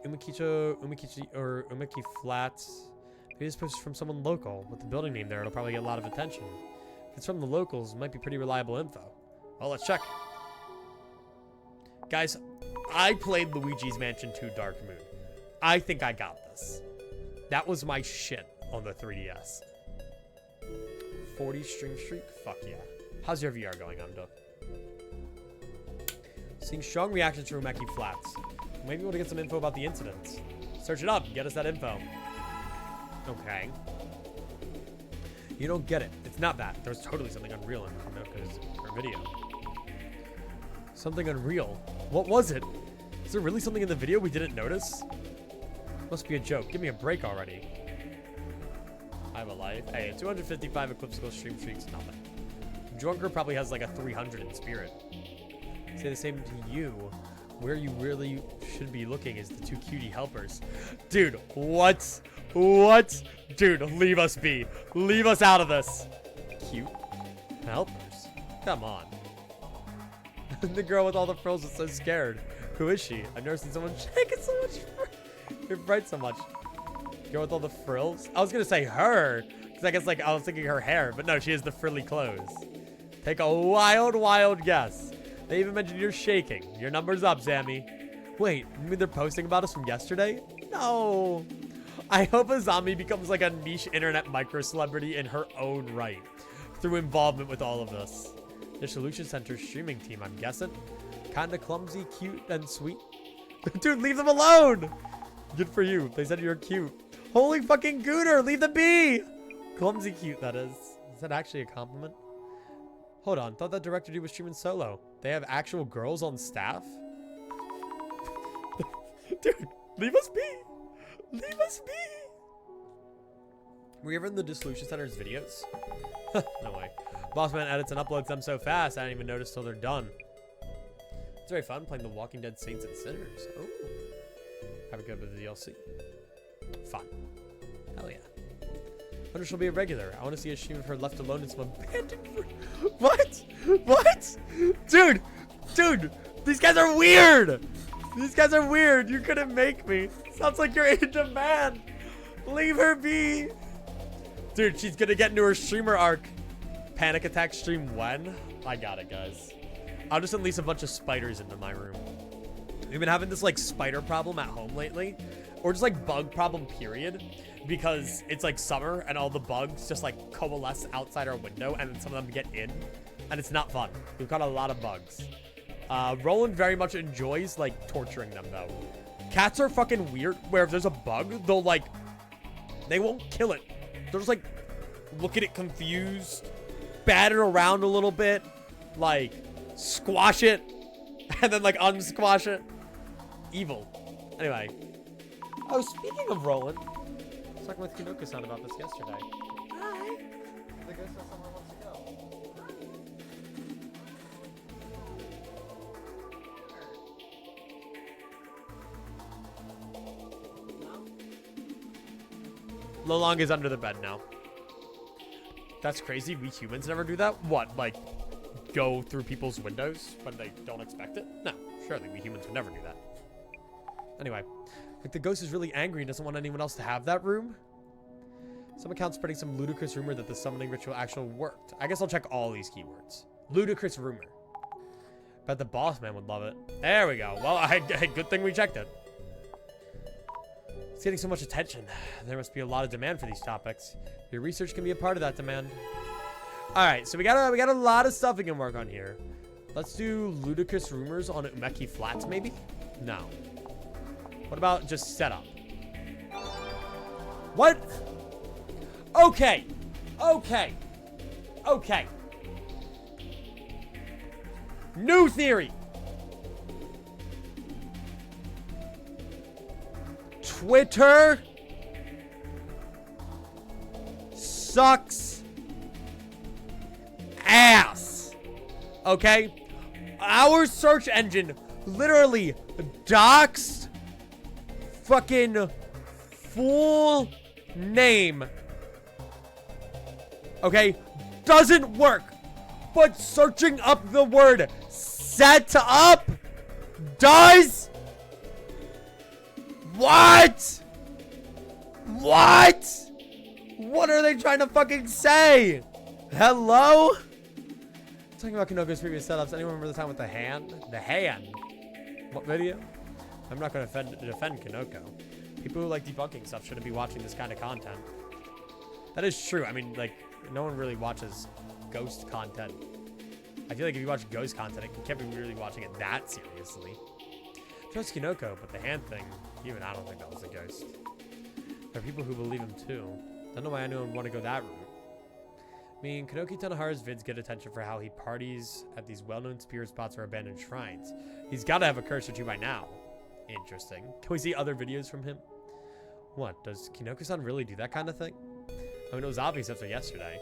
Umakichi, or Umaki Flats. Maybe this post is from someone local. With the building name there, it'll probably get a lot of attention. If it's from the locals, it might be pretty reliable info. Well, let's check. Guys, I played Luigi's Mansion 2 Dark Moon. I think I got this. That was my shit on the 3DS. 40 stream streak? Fuck yeah. How's your VR going, Amdo? Seeing strong reactions from Umeki Flats. Maybe we want to get some info about the incidents. Search it up and get us that info. Okay. You don't get it. It's not that. There's totally something unreal in Kinoko's video. Something unreal. What was it? Is there really something in the video we didn't notice? Must be a joke. Give me a break already. I have a life. Hey, 255 ecliptical stream streaks, nothing. Drunker probably has like a 300 in spirit. Say the same to you. Where you really should be looking is the 2 cutie helpers. Dude, what? What? Dude, leave us be. Leave us out of this. Cute helpers? Come on. The girl with all the frills is so scared. Who is she? I've never seen someone shake it so much. You're bright so much. Girl with all the frills? I was gonna say her, because I guess like I was thinking her hair, but no, she has the frilly clothes. Take a wild, wild guess. They even mentioned you're shaking. Your number's up, Sammy. Wait, you mean they're posting about us from yesterday? No. I hope Azami becomes like a niche internet micro-celebrity in her own right through involvement with all of this. The Solution Center streaming team, I'm guessing. Kinda clumsy, cute, and sweet. Dude, leave them alone! Good for you. They said you're cute. Holy fucking gooner, leave them be! Clumsy cute, that is. Is that actually a compliment? Hold on, thought that director dude was streaming solo. They have actual girls on staff? Dude, leave us be! Leave us be! Were you ever in the Dissolution Center's videos? No way. Bossman edits and uploads them so fast, I didn't even notice till they're done. It's very fun playing the Walking Dead Saints and Sinners. Oh. Have a good bit of the DLC. Fun. Hell yeah. Wonder she'll be a regular. I want to see a stream of her left alone in some abandoned... What? What? Dude! Dude! These guys are weird! These guys are weird. You couldn't make me. Sounds like you're in demand. Leave her be. Dude, she's gonna get into her streamer arc. Panic attack stream when? I got it, guys. I'll just unleash a bunch of spiders into my room. We've been having this like spider problem at home lately. or just like bug problem period, because it's like summer and all the bugs just like coalesce outside our window and then some of them get in, and it's not fun. We've got a lot of bugs. Roland very much enjoys like torturing them though. Cats are fucking weird, where if there's a bug, they'll like, they won't kill it. They'll just like look at it confused, bat it around a little bit, like squash it, and then like unsquash it. Evil. Anyway. Oh, speaking of Roland, I was talking with Kinoko-san about this yesterday. Hi. The ghost has somewhere wants to go. Lolong is under the bed now. That's crazy. We humans never do that. What, like, go through people's windows when they don't expect it? No, surely we humans would never do that. Anyway, like the ghost is really angry and doesn't want anyone else to have that room. Some accounts spreading some ludicrous rumor that the summoning ritual actually worked. I guess I'll check all these keywords. Ludicrous rumor. Bet the boss man would love it. There we go. Well, good thing we checked it. It's getting so much attention. There must be a lot of demand for these topics. Your research can be a part of that demand. All right, so we got a lot of stuff we can work on here. Let's do ludicrous rumors on Umeki Flats, maybe? No. What about just setup? What? Okay. Okay. Okay. New theory. Twitter sucks ass. Okay? Our search engine literally doxed fucking full name. Okay? Doesn't work. But searching up the word set up does. What? What? What are they trying to fucking say? Hello? Talking about Kinoko's previous setups. Anyone remember the time with the hand? The hand? What video? I'm not going to defend Kinoko. People who like debunking stuff shouldn't be watching this kind of content. That is true. I mean, like, no one really watches ghost content. I feel like if you watch ghost content, you can't be really watching it that seriously. Trust Kinoko, but the hand thing, even I don't think that was a ghost. There are people who believe him too. I don't know why anyone would want to go that route. I mean, Kanoki Tanahara's vids get attention for how he parties at these well-known spirit spots or abandoned shrines. He's got to have a curse or two by now. Interesting. Can we see other videos from him? What, does Kinoko-san really do that kind of thing? I mean, it was obvious after yesterday.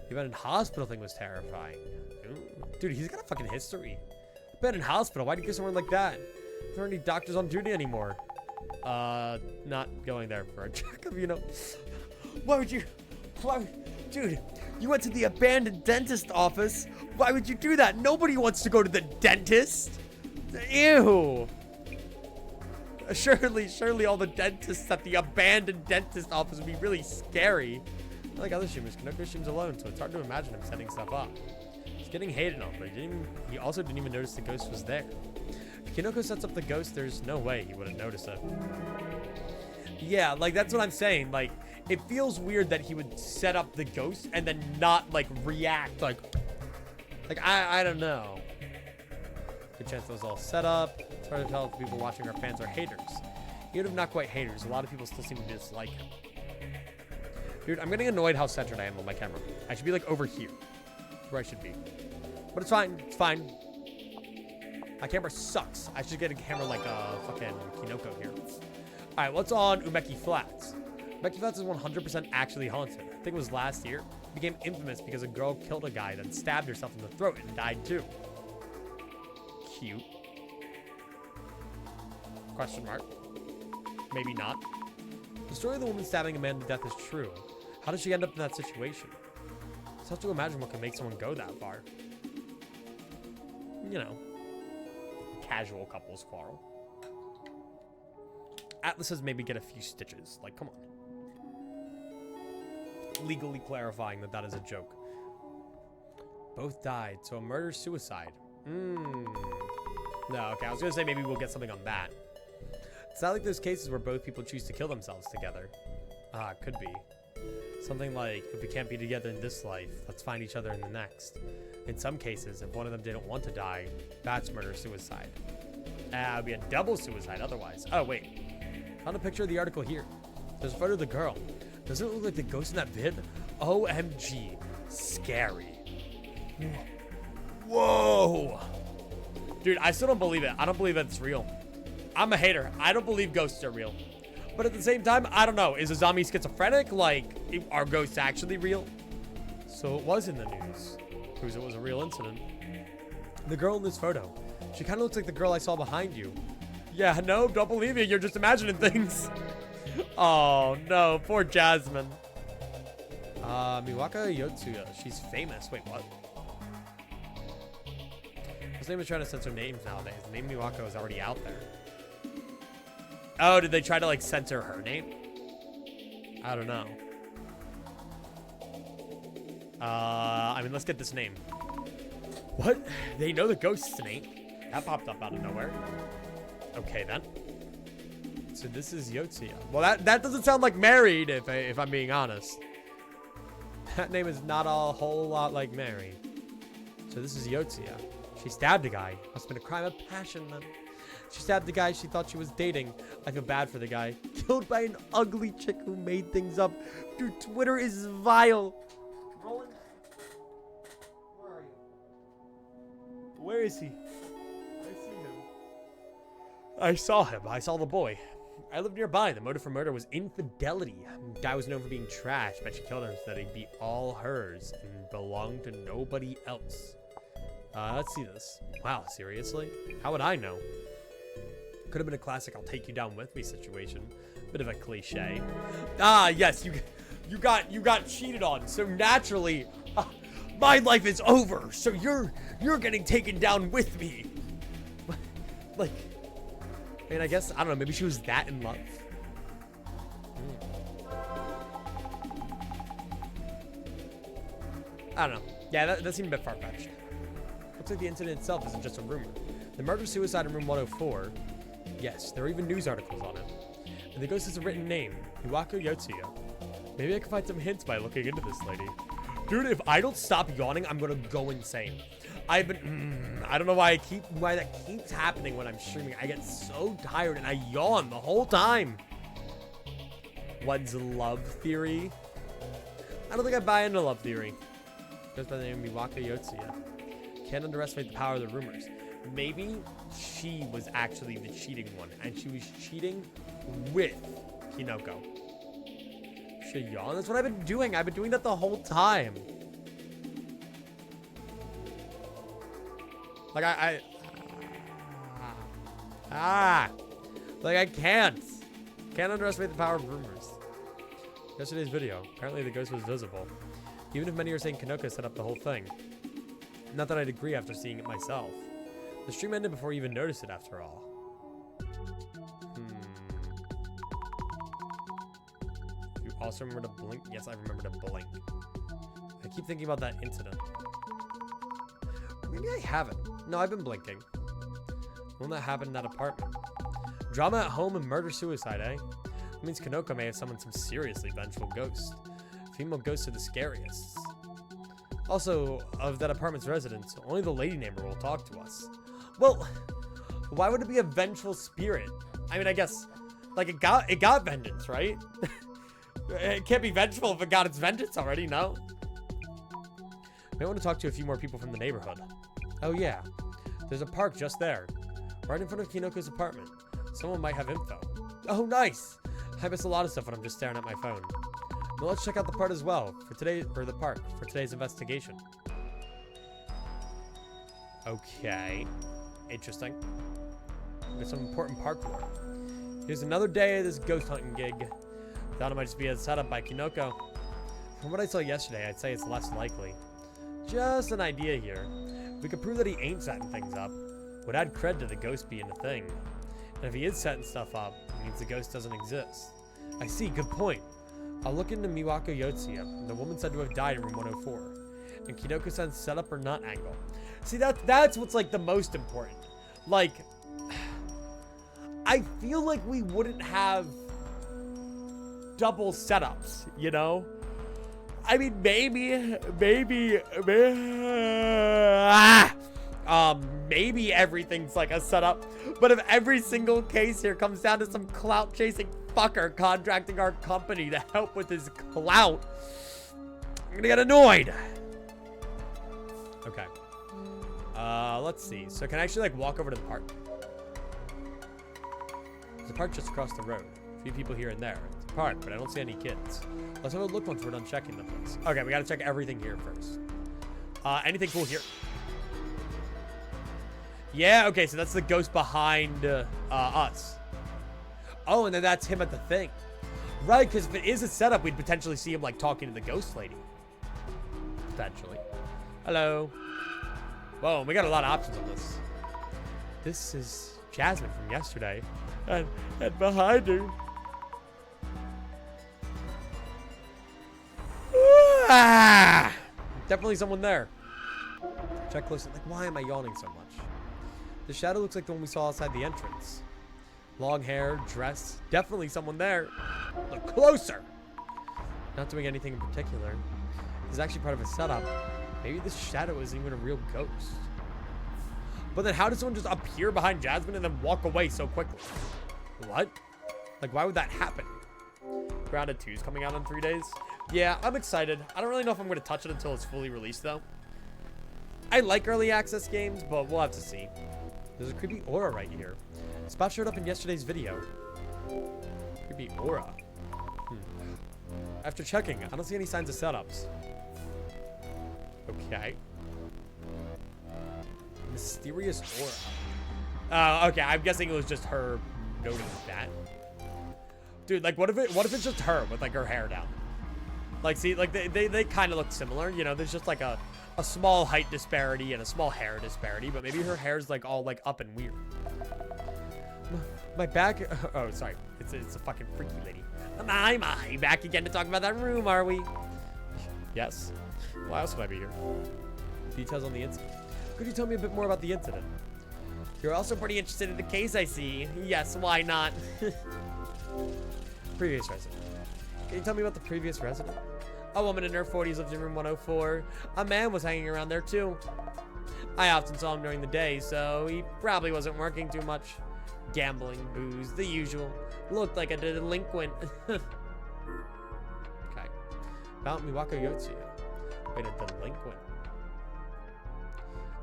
The abandoned hospital thing was terrifying. Ooh. Dude, he's got a fucking history. Abandoned hospital, why'd you go somewhere like that? There aren't any doctors on duty anymore. Not going there for a checkup, you know. Why would you... Dude, you went to the abandoned dentist office. Why would you do that? Nobody wants to go to the dentist. Ew. Surely all the dentists at the abandoned dentist office would be really scary. Like other streamers, Kinoko streams alone, so it's hard to imagine him setting stuff up. He's getting hated on, but he also didn't even notice the ghost was there. If Kinoko sets up the ghost, there's no way he wouldn't notice it. Yeah, like, that's what I'm saying. Like, it feels weird that he would set up the ghost and then not, like, react. Like I don't know. Good chance it was all set up. It's hard to tell if people watching are fans or haters. Even if not quite haters, a lot of people still seem to dislike him. Dude, I'm getting annoyed how centered I am on my camera. I should be, like, over here. Where I should be. But it's fine. It's fine. My camera sucks. I should get a camera like fucking Kinoko here. Alright, what's on Umeki Flats? Umeki Flats is 100% actually haunted. I think it was last year. It became infamous because a girl killed a guy, then stabbed herself in the throat and died too. Cute. Question mark. Maybe not. The story of the woman stabbing a man to death is true. How did she end up in that situation? It's tough to imagine what can make someone go that far. You know. Casual couples quarrel. Atlas says maybe get a few stitches. Like, come on. Legally clarifying that is a joke. Both died, so a murder-suicide. No, okay, I was gonna say maybe we'll get something on that. It's not like those cases where both people choose to kill themselves together. Ah, it could be. Something like, if we can't be together in this life, let's find each other in the next. In some cases, if one of them didn't want to die, that's murder-suicide. It would be a double suicide otherwise. Oh, wait. Found a picture of the article here. There's a photo of the girl. Doesn't it look like the ghost in that vid? OMG. Scary. Whoa. Dude, I still don't believe it. I don't believe it's real. I'm a hater. I don't believe ghosts are real. But at the same time, I don't know. Is a zombie schizophrenic? Like, are ghosts actually real? So it was in the news. Proves it was a real incident. The girl in this photo. She kind of looks like the girl I saw behind you. Yeah, no, don't believe it. You're just imagining things. Oh, no. Poor Jasmine. Miwaka Yotsuya. She's famous. Wait, what? His name is trying to censor names nowadays. The name Miwako is already out there. Oh, did they try to, like, censor her name? I don't know. I mean, let's get this name. What? They know the ghost's name? That popped up out of nowhere. Okay, then. So this is Yotsuya. Well, that doesn't sound like married, if I'm being honest. That name is not a whole lot like Mary. So this is Yotsuya. She stabbed a guy. Must have been a crime of passion, then. She stabbed the guy she thought she was dating. I feel bad for the guy. Killed by an ugly chick who made things up. Dude, Twitter is vile. Roland? Where are you? Where is he? I see him. I saw him. I saw the boy. I lived nearby. The motive for murder was infidelity. The guy was known for being trash, but she killed him so that he'd be all hers and belong to nobody else. Let's see this. Wow, seriously? How would I know? Could have been a classic I'll take you down with me situation. Bit of a cliche. Ah, yes, you got cheated on. So naturally, my life is over. So you're getting taken down with me. Like, I mean, I guess, I don't know, maybe she was that in love. I don't know. Yeah, that seemed a bit far-fetched. Looks like the incident itself isn't just a rumor. The murder-suicide in room 104, yes, there are even news articles on it. And the ghost has a written name, Miwako Yotsuya. Maybe I can find some hints by looking into this lady. Dude, if I don't stop yawning, I'm gonna go insane. I've been, I don't know why that keeps happening when I'm streaming. I get so tired and I yawn the whole time. What's love theory? I don't think I buy into love theory. Goes by the name of Miwaka Yotsuya. Can't underestimate the power of the rumors. Maybe she was actually the cheating one, and she was cheating with Kinoko. Should yawn? That's what I've been doing. I've been doing that the whole time. Like like I can't underestimate the power of rumors. Yesterday's video. Apparently the ghost was visible. Even if many are saying Kinoko set up the whole thing. Not that I'd agree after seeing it myself. The stream ended before you even noticed it after all. You also remember to blink? Yes, I remember to blink. I keep thinking about that incident. Maybe I haven't. No, I've been blinking. The one that happened in that apartment. Drama at home and murder-suicide, eh? That means Kinoko may have summoned some seriously vengeful ghosts. Female ghosts are the scariest. Also, of that apartment's residents, only the lady neighbor will talk to us. Well, why would it be a vengeful spirit? I mean, I guess, like, it got vengeance, right? It can't be vengeful if it got its vengeance already, no? May want to talk to a few more people from the neighborhood. Oh yeah, there's a park just there, right in front of Kinoko's apartment. Someone might have info. Oh, nice! I miss a lot of stuff when I'm just staring at my phone. Well, let's check out the park as well for the park for today's investigation. Okay, interesting. There's some important parkour. Here's another day of this ghost hunting gig. Thought it might just be a setup by Kinoko. From what I saw yesterday, I'd say it's less likely. Just an idea here. If we could prove that he ain't setting things up, would add cred to the ghost being a thing. And if he is setting stuff up, it means the ghost doesn't exist. I see, good point. I'll look into Miwako Yotsuya, the woman said to have died in room 104. And Kinoko-san's setup or not angle. See, that's what's like the most important. Like, I feel like we wouldn't have double setups, you know? I mean, maybe everything's like a setup, but if every single case here comes down to some clout chasing fucker contracting our company to help with his clout, I'm gonna get annoyed. Okay. Let's see. So can I actually like walk over to the park? There's a park just across the road. A few people here and there. It's a park, but I don't see any kids. Let's have a look once we're done checking the place. Okay, we gotta check everything here first. Anything cool here? Yeah, okay, so that's the ghost behind us. Oh, and then that's him at the thing. Right, because if it is a setup, we'd potentially see him, like, talking to the ghost lady. Potentially. Hello. Whoa, we got a lot of options on this. This is Jasmine from yesterday. And behind her. Ah! Definitely someone there. Check closely. Like, why am I yawning so much? The shadow looks like the one we saw outside the entrance. Long hair, dress. Definitely someone there. Look closer. Not doing anything in particular. This is actually part of a setup. Maybe this shadow isn't even a real ghost. But then how does someone just appear behind Jasmine and then walk away so quickly? What? Like, why would that happen? Grounded 2 is coming out in 3 days. Yeah, I'm excited. I don't really know if I'm going to touch it until it's fully released, though. I like early access games, but we'll have to see. There's a creepy aura right here. Spot showed up in yesterday's video. Creepy aura. After checking, I don't see any signs of setups. Okay. Mysterious aura. Okay, I'm guessing it was just her noting that. Dude, like, what if it's just her with, like, her hair down? Like, see, like, they kind of look similar. You know, there's just, like, a small height disparity and a small hair disparity, but maybe her hair's, like, all, like, up and weird. My back... Oh, sorry. It's a fucking freaky lady. My, back again to talk about that room, are we? Yes. Why else would I be here? Details on the incident. Could you tell me a bit more about the incident? You're also pretty interested in the case, I see. Yes, why not? Previous resident. Can you tell me about the previous resident? A woman in her 40s lived in room 104. A man was hanging around there, too. I often saw him during the day, so he probably wasn't working too much. Gambling, booze, the usual. Looked like a delinquent. Okay. About Miwako Yotsuya. Wait, a delinquent.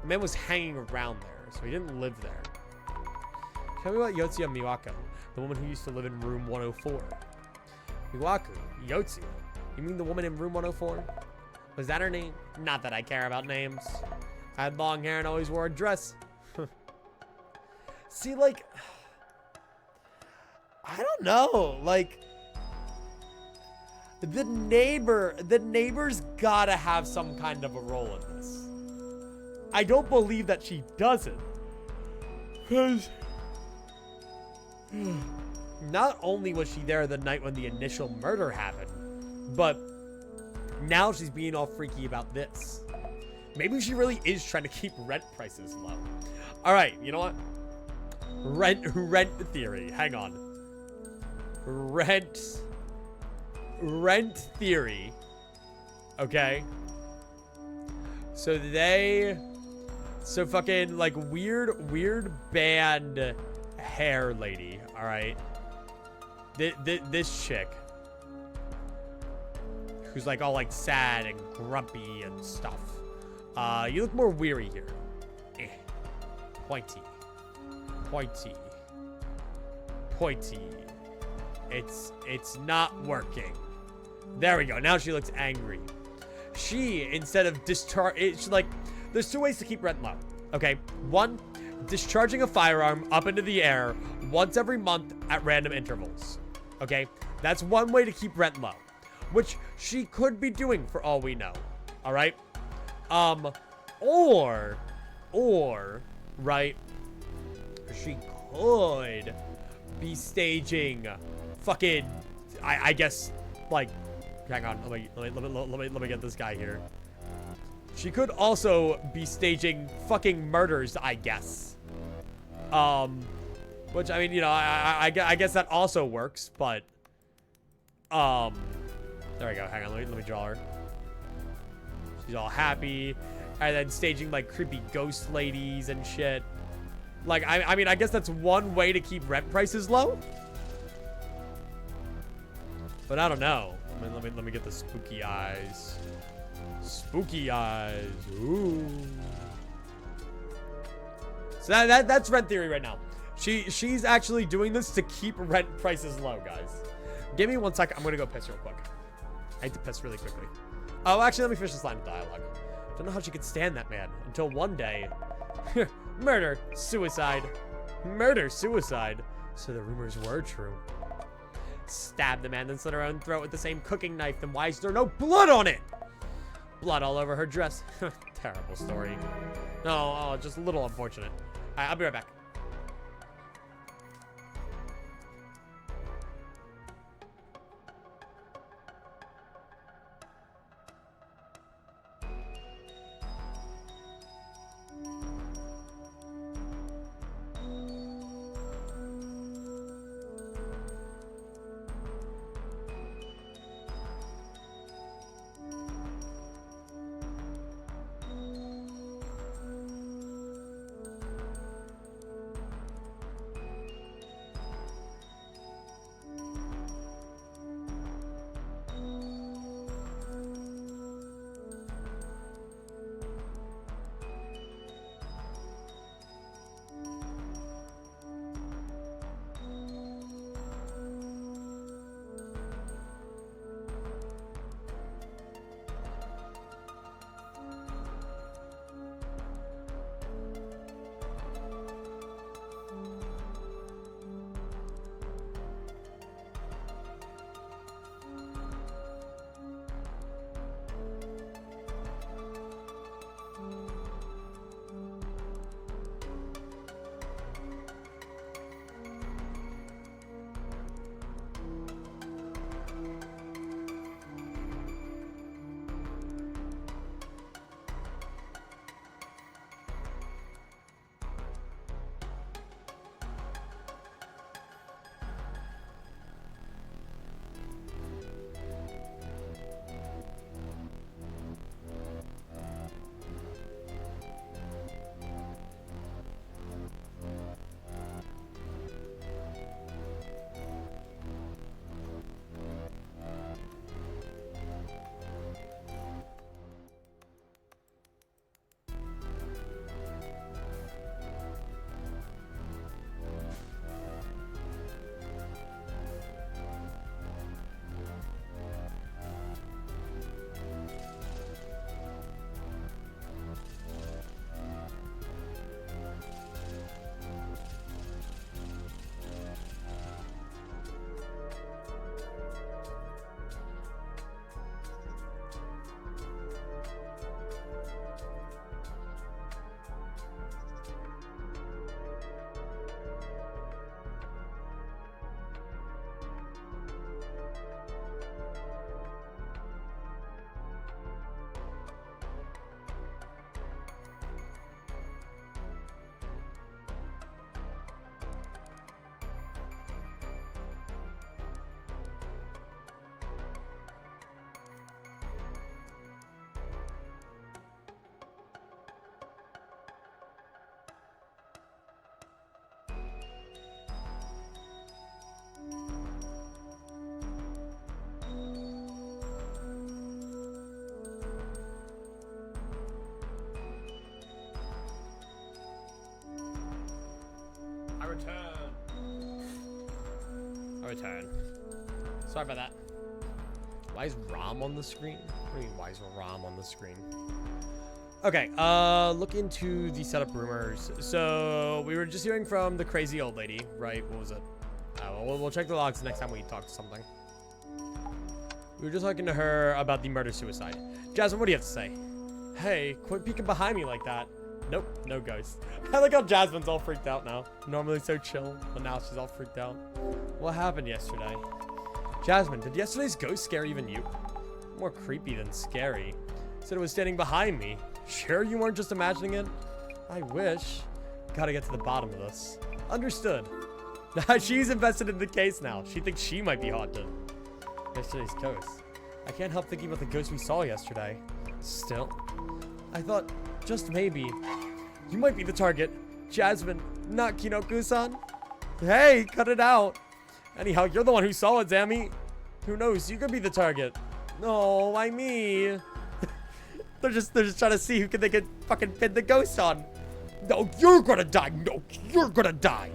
The man was hanging around there, so he didn't live there. Tell me about Yotsuya Miwako, the woman who used to live in room 104. Miwako? Yotsuya? You mean the woman in room 104? Was that her name? Not that I care about names. I had long hair and always wore a dress. See, like... I don't know. Like... The neighbor's gotta have some kind of a role in this. I don't believe that she doesn't. Because... Not only was she there the night when the initial murder happened, but now she's being all freaky about this. Maybe she really is trying to keep rent prices low. All right, you know what? Rent theory. Hang on. Rent theory. Okay. So fucking like weird band hair lady. All right. This chick. Who's like all like sad and grumpy and stuff. You look more weary here. Pointy. It's not working. There we go. Now she looks angry. She, instead of it's like, there's 2 ways to keep rent low. Okay. 1, discharging a firearm up into the air once every month at random intervals. Okay. That's 1 way to keep rent low, which she could be doing for all we know. All right. Or, right, she could be staging fucking, I guess, like, hang on, let me get this guy here. She could also be staging fucking murders, I guess. Which, I mean, you know, I guess that also works, but... There we go. Hang on, let me draw her. She's all happy. And then staging, like, creepy ghost ladies and shit. Like, I mean, I guess that's one way to keep rent prices low. But I don't know. I mean, let me get the spooky eyes. Spooky eyes. Ooh. So that's rent theory right now. She's actually doing this to keep rent prices low, guys. Give me 1 second. I'm gonna go piss real quick. I need to piss really quickly. Oh, actually, let me finish this line of dialogue. Don't know how she could stand that man until one day. Murder, suicide. Murder, suicide. So the rumors were true. Stab the man, then slit her own throat with the same cooking knife. Then why is there no blood on it? Blood all over her dress. Terrible story. No, oh, just a little unfortunate. All right, I'll be right back. I return. Sorry about that. Why is ROM on the screen? What do you mean, why is ROM on the screen? Okay, look into the setup rumors. So, we were just hearing from the crazy old lady, right? What was it? We'll check the logs next time we talk to something. We were just talking to her about the murder-suicide. Jasmine, what do you have to say? Hey, quit peeking behind me like that. Nope, no ghost. I like how Jasmine's all freaked out now. Normally so chill, but now she's all freaked out. What happened yesterday? Jasmine, did yesterday's ghost scare even you? More creepy than scary. Said it was standing behind me. Sure you weren't just imagining it? I wish. Gotta get to the bottom of this. Understood. She's invested in the case now. She thinks she might be haunted. Yesterday's ghost. I can't help thinking about the ghost we saw yesterday. Still, I thought, just maybe, you might be the target. Jasmine, not Kinoko-san. Hey, cut it out. Anyhow, you're the one who saw it, Zami. Who knows? You could be the target. No, why me? they're just trying to see who they can fucking pin the ghost on. No, you're gonna die. No, you're gonna die.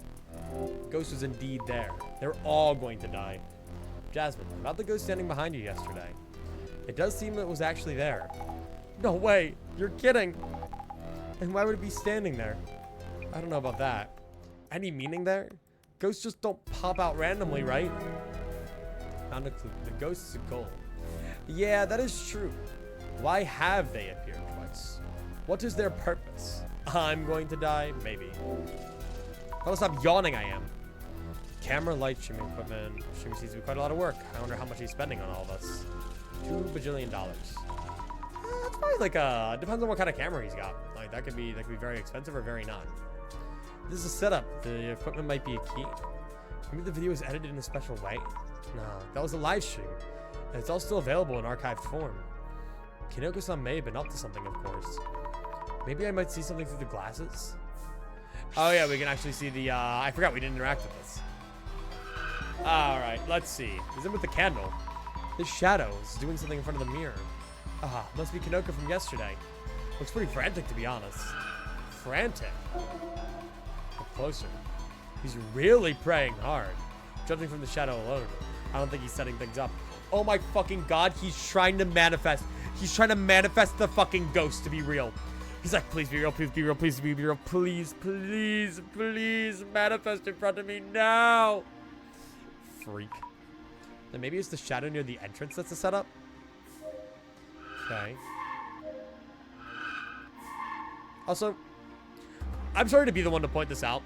Ghost was indeed there. They're all going to die. Jasmine, about the ghost standing behind you yesterday. It does seem it was actually there. No way. You're kidding. And why would it be standing there? I don't know about that. Any meaning there? Ghosts just don't pop out randomly, right? Found a clue. The ghost is a goal. Yeah, that is true. Why have they appeared twice? What is their purpose? I'm going to die? Maybe. How stop yawning I am. Camera, light, streaming equipment. Streaming seems to be quite a lot of work. I wonder how much he's spending on all of us. $2 bajillion. It's probably like depends on what kind of camera he's got. Like that could be very expensive or very not. This is a setup. The equipment might be a key. Maybe the video was edited in a special way. No, that was a live stream. And it's all still available in archived form. Kinoko-san may have been up to something, of course. Maybe I might see something through the glasses. Oh yeah, we can actually see the, I forgot we didn't interact with this. Alright, let's see. Is it with the candle? The shadow is doing something in front of the mirror. Ah, must be Kinoko from yesterday. Looks pretty frantic, to be honest. Frantic? Look closer. He's really praying hard. Judging from the shadow alone, I don't think he's setting things up. Oh my fucking god, he's trying to manifest. He's trying to manifest the fucking ghost to be real. He's like, please be real, please be real, please be real, please, please, please manifest in front of me now. Freak. Then maybe it's the shadow near the entrance that's the setup. Okay. Also, I'm sorry to be the one to point this out.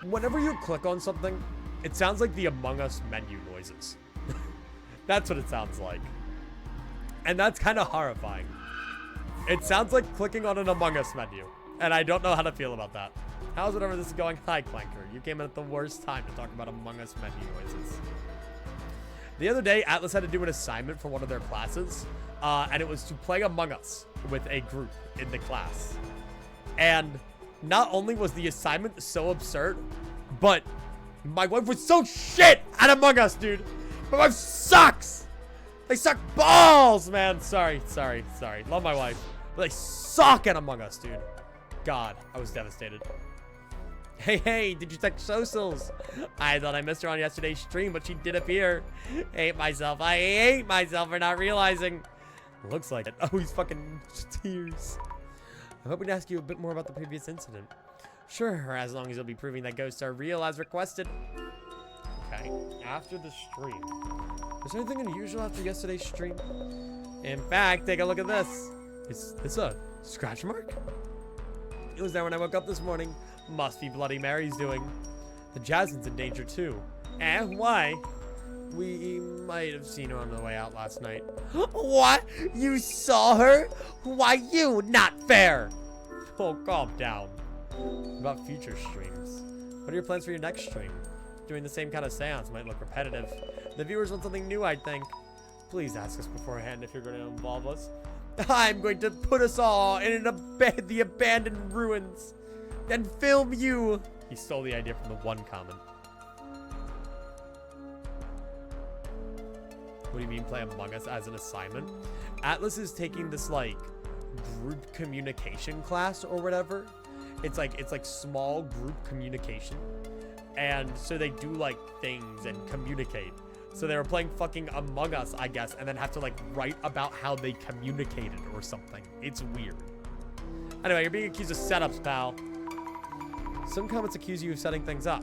Whenever you click on something, it sounds like the Among Us menu noises. That's what it sounds like. And that's kind of horrifying. It sounds like clicking on an Among Us menu. And I don't know how to feel about that. How's whatever this is going? Hi, Clanker. You came in at the worst time to talk about Among Us menu noises. The other day, Atlas had to do an assignment for one of their classes. And it was to play Among Us with a group in the class. And not only was the assignment so absurd, but my wife was so shit at Among Us, dude. My wife sucks. They suck balls, man. Sorry. Love my wife. But they suck at Among Us, dude. God, I was devastated. Hey, did you check socials? I thought I missed her on yesterday's stream, but she did appear. I hate myself for not realizing. Looks like it. Oh, he's fucking tears. I'm hoping to ask you a bit more about the previous incident. Sure, as long as you'll be proving that ghosts are real as requested. Okay, after the stream. Was there anything unusual after yesterday's stream? In fact, take a look at this. Is this a scratch mark? It was there when I woke up this morning. Must be Bloody Mary's doing. The Jasmine's in danger too. Why? We might have seen her on the way out last night. What? You saw her? Why you? Not fair. Oh, calm down. About future streams. What are your plans for your next stream? Doing the same kind of seance might look repetitive. The viewers want something new, I think. Please ask us beforehand if you're going to involve us. I'm going to put us all in the abandoned ruins and film you. He stole the idea from the one comment. What do you mean play Among Us as an assignment? Atlas is taking this like group communication class or whatever. It's like small group communication. And so they do like things and communicate. So they were playing fucking Among Us, I guess, and then have to like write about how they communicated or something. It's weird. Anyway, you're being accused of setups, pal. Some comments accuse you of setting things up.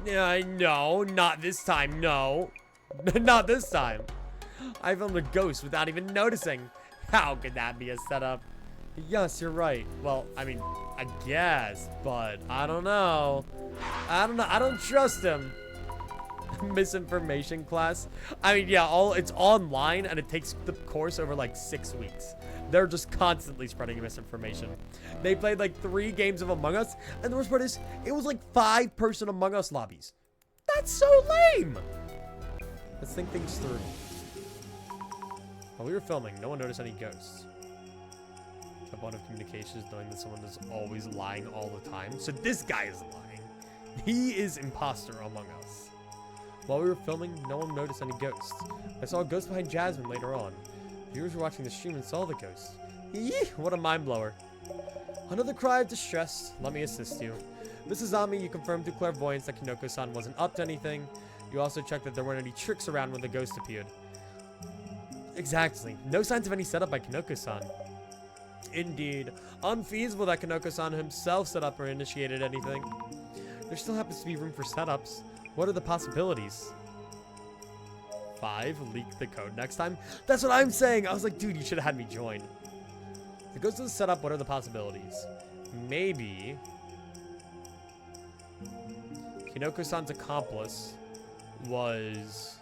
No, not this time, no. Not this time. I filmed a ghost without even noticing. How could that be a setup? Yes, you're right. Well, I mean, I guess, but I don't know. I don't trust him. Misinformation class. I mean, yeah, it's online and it takes the course over like 6 weeks. They're just constantly spreading misinformation. They played like 3 games of Among Us, and the worst part is, it was like 5-person Among Us lobbies. That's so lame! Let's think things through. While we were filming, no one noticed any ghosts. A lot of communications knowing that someone is always lying all the time. So this guy is lying. He is imposter Among Us. While we were filming, no one noticed any ghosts. I saw a ghost behind Jasmine later on. Viewers were watching the stream and saw the ghost. Eee, what a mind blower. Another cry of distress. Let me assist you. Mrs. Ami, you confirmed through clairvoyance that Kinoko-san wasn't up to anything. You also checked that there weren't any tricks around when the ghost appeared. Exactly. No signs of any setup by Kinoko-san. Indeed. Unfeasible that Kinoko-san himself set up or initiated anything. There still happens to be room for setups. What are the possibilities? 5. Leak the code next time? That's what I'm saying! I was like, dude, you should have had me join. If it goes to the setup, what are the possibilities? Maybe Kinoko-san's accomplice was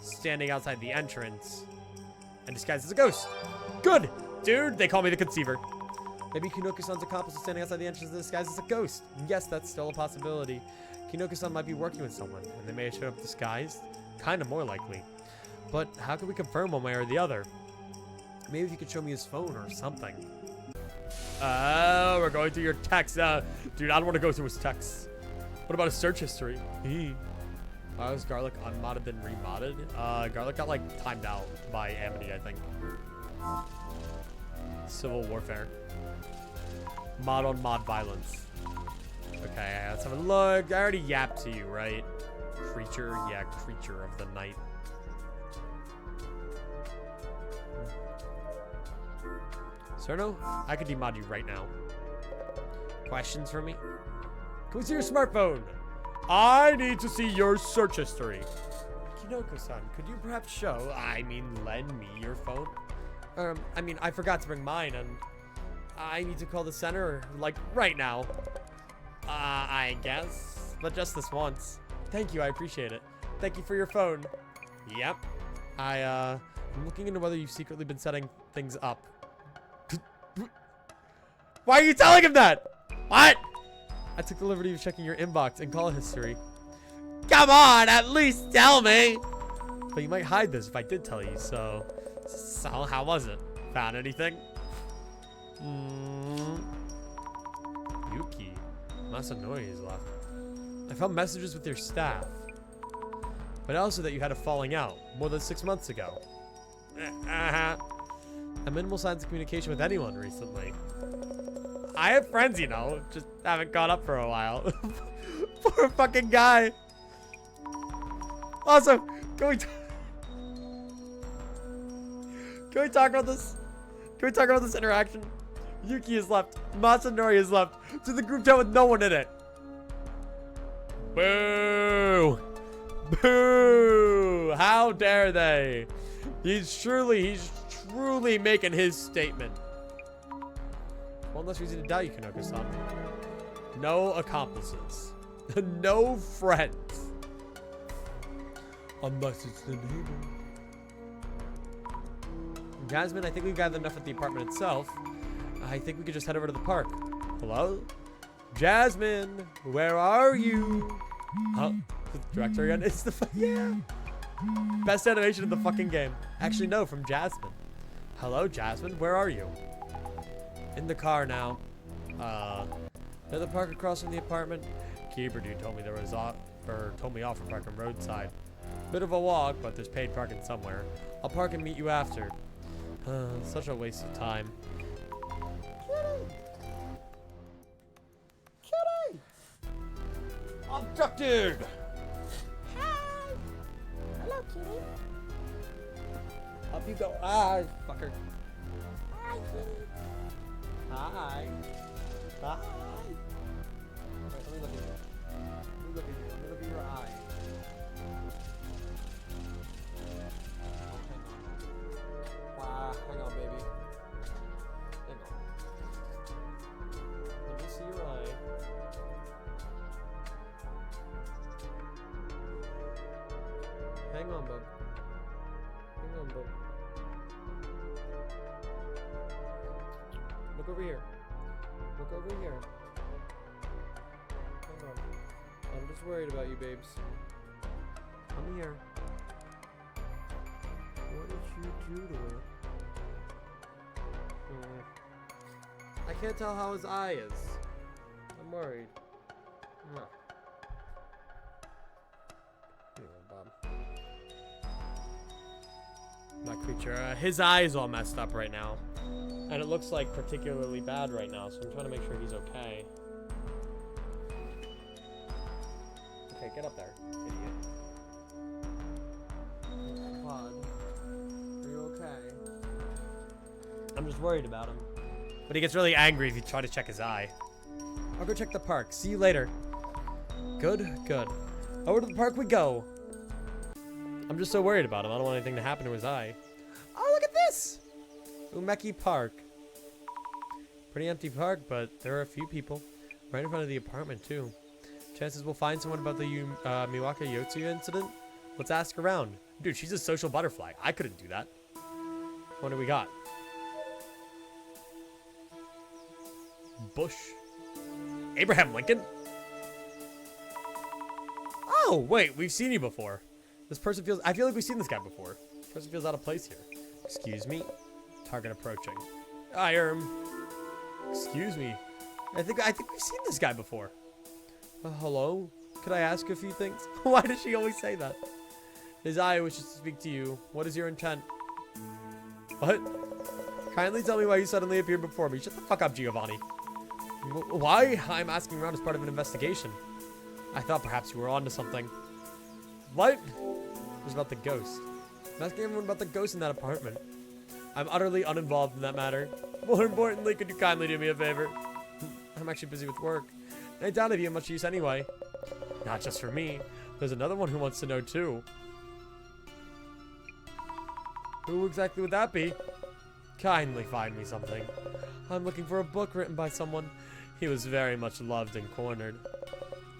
standing outside the entrance and disguised as a ghost. Good! Dude, they call me the conceiver. Maybe Kinoko-san's accomplice is standing outside the entrance disguised as a ghost. Yes, that's still a possibility. Kinoko-san might be working with someone, and they may have showed up disguised. Kind of more likely. But how can we confirm one way or the other? Maybe if you could show me his phone or something. Oh, we're going through your texts. Dude, I don't want to go through his texts. What about his search history? Why was Garlic unmodded then remodded? Garlic got, like, timed out by Amity, I think. Civil Warfare. Mod on mod violence. Okay, let's have a look. I already yapped to you, right? Creature? Yeah, creature of the night. Cerno, I could demod you right now. Questions for me? Can we see your smartphone? I need to see your search history. Kinoko-san, could you perhaps show, lend me your phone? I mean, I forgot to bring mine, and I need to call the center, like, right now. I guess, but just this once. Thank you, I appreciate it. Thank you for your phone. Yep. I'm looking into whether you've secretly been setting things up. Why are you telling him that? What? I took the liberty of checking your inbox and call history. Come on, at least tell me. But you might hide this if I did tell you, so how was it? Found anything? Yuki. Masanori is left. I found messages with your staff. But also that you had a falling out more than 6 months ago. And minimal signs of communication with anyone recently. I have friends, you know, just haven't caught up for a while. Poor fucking guy. Also, can we talk about this? Can we talk about this interaction? Yuki is left. Masanori is left. To the group chat with no one in it. Boo! Boo! How dare they? He's truly making his statement. One less reason to doubt you, Kinoko-san. No accomplices. No friends. Unless it's the neighbor. Jasmine, I think we've gathered enough at the apartment itself. I think we could just head over to the park. Hello? Jasmine, where are you? Oh, the director again? It's the yeah. Best animation in the fucking game. Actually, no, from Jasmine. Hello, Jasmine, where are you? In the car now. Near the park across from the apartment. Keeper dude told me told me off for parking roadside. Bit of a walk, but there's paid parking somewhere. I'll park and meet you after. Such a waste of time. Kitty! Abducted! Hi! Hello, kitty. Up you go. Ah, fucker. Hi, kitty. Hi. Hi. Wait, let me look at you. Let me look at you. Let me look at your eye. Hang on, baby. Hang on. Let me see your eye. Hang on, bub. Hang on, bub. Look over here. Look over here. Come on. I'm just worried about you, babes. Come here. What did you do to her? I can't tell how his eye is. I'm worried. That creature. His eye is all messed up right now. And it looks like particularly bad right now, so I'm trying to make sure he's okay. Okay, get up there, idiot. Pod, are you okay? I'm just worried about him. But he gets really angry if you try to check his eye. I'll go check the park. See you later. Good, good. Over to the park we go. I'm just so worried about him. I don't want anything to happen to his eye. Oh, look at this! Umeki Park. Pretty empty park, but there are a few people. Right in front of the apartment, too. Chances we'll find someone about the Miwaka Yotsuya incident? Let's ask around. Dude, she's a social butterfly. I couldn't do that. What do we got? Bush. Abraham Lincoln? Oh, wait. We've seen you before. This person feels... I feel like we've seen this guy before. This person feels out of place here. Excuse me. Target approaching. Excuse me. I think we've seen this guy before. Hello? Could I ask a few things? Why does she always say that? His eye wishes to speak to you. What is your intent? What? Kindly tell me why you suddenly appeared before me. Shut the fuck up, Giovanni. Why? I'm asking around as part of an investigation. I thought perhaps you were onto something. What? It was about the ghost. I'm asking everyone about the ghost in that apartment. I'm utterly uninvolved in that matter. More importantly, could you kindly do me a favor? I'm actually busy with work. And I doubt it'd be of much use anyway. Not just for me. There's another one who wants to know too. Who exactly would that be? Kindly find me something. I'm looking for a book written by someone. He was very much loved and cornered.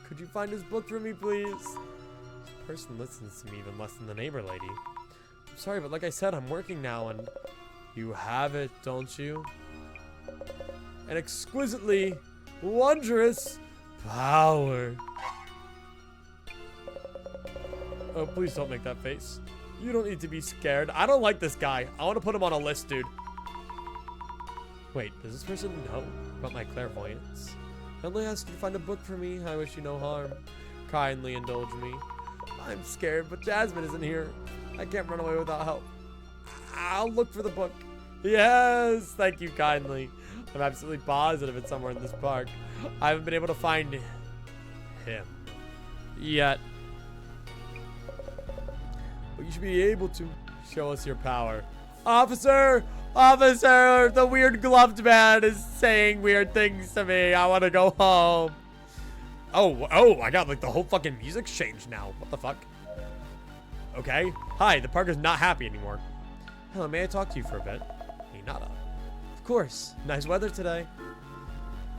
Could you find his book for me, please? This person listens to me even less than the neighbor lady. I'm sorry, but like I said, I'm working now and... You have it, don't you? An exquisitely wondrous power. Oh, please don't make that face. You don't need to be scared. I don't like this guy. I want to put him on a list, dude. Wait, does this person know about my clairvoyance? I only asked you to find a book for me. I wish you no harm. Kindly indulge me. I'm scared, but Jasmine isn't here. I can't run away without help. I'll look for the book. Yes, thank you kindly. I'm absolutely positive it's somewhere in this park. I haven't been able to find him yet. But you should be able to show us your power. Officer! Officer! The weird gloved man is saying weird things to me. I want to go home. Oh my god, like the whole fucking music's changed now. What the fuck? Okay. Hi, the park is not happy anymore. Hello, may I talk to you for a bit? Hinata. Of course. Nice weather today.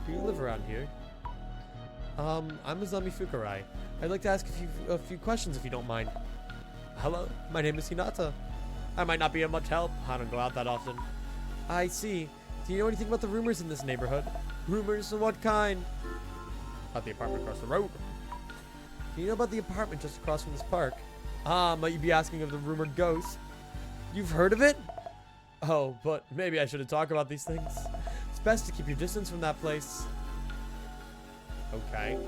Do you live around here? I'm Azami Fukurai. I'd like to ask a few questions if you don't mind. Hello, my name is Hinata. I might not be of much help. I don't go out that often. I see. Do you know anything about the rumors in this neighborhood? Rumors of what kind? About the apartment across the road. Do you know about the apartment just across from this park? Might you be asking of the rumored ghost? You've heard of it? Oh, but maybe I shouldn't talk about these things. It's best to keep your distance from that place. Okay.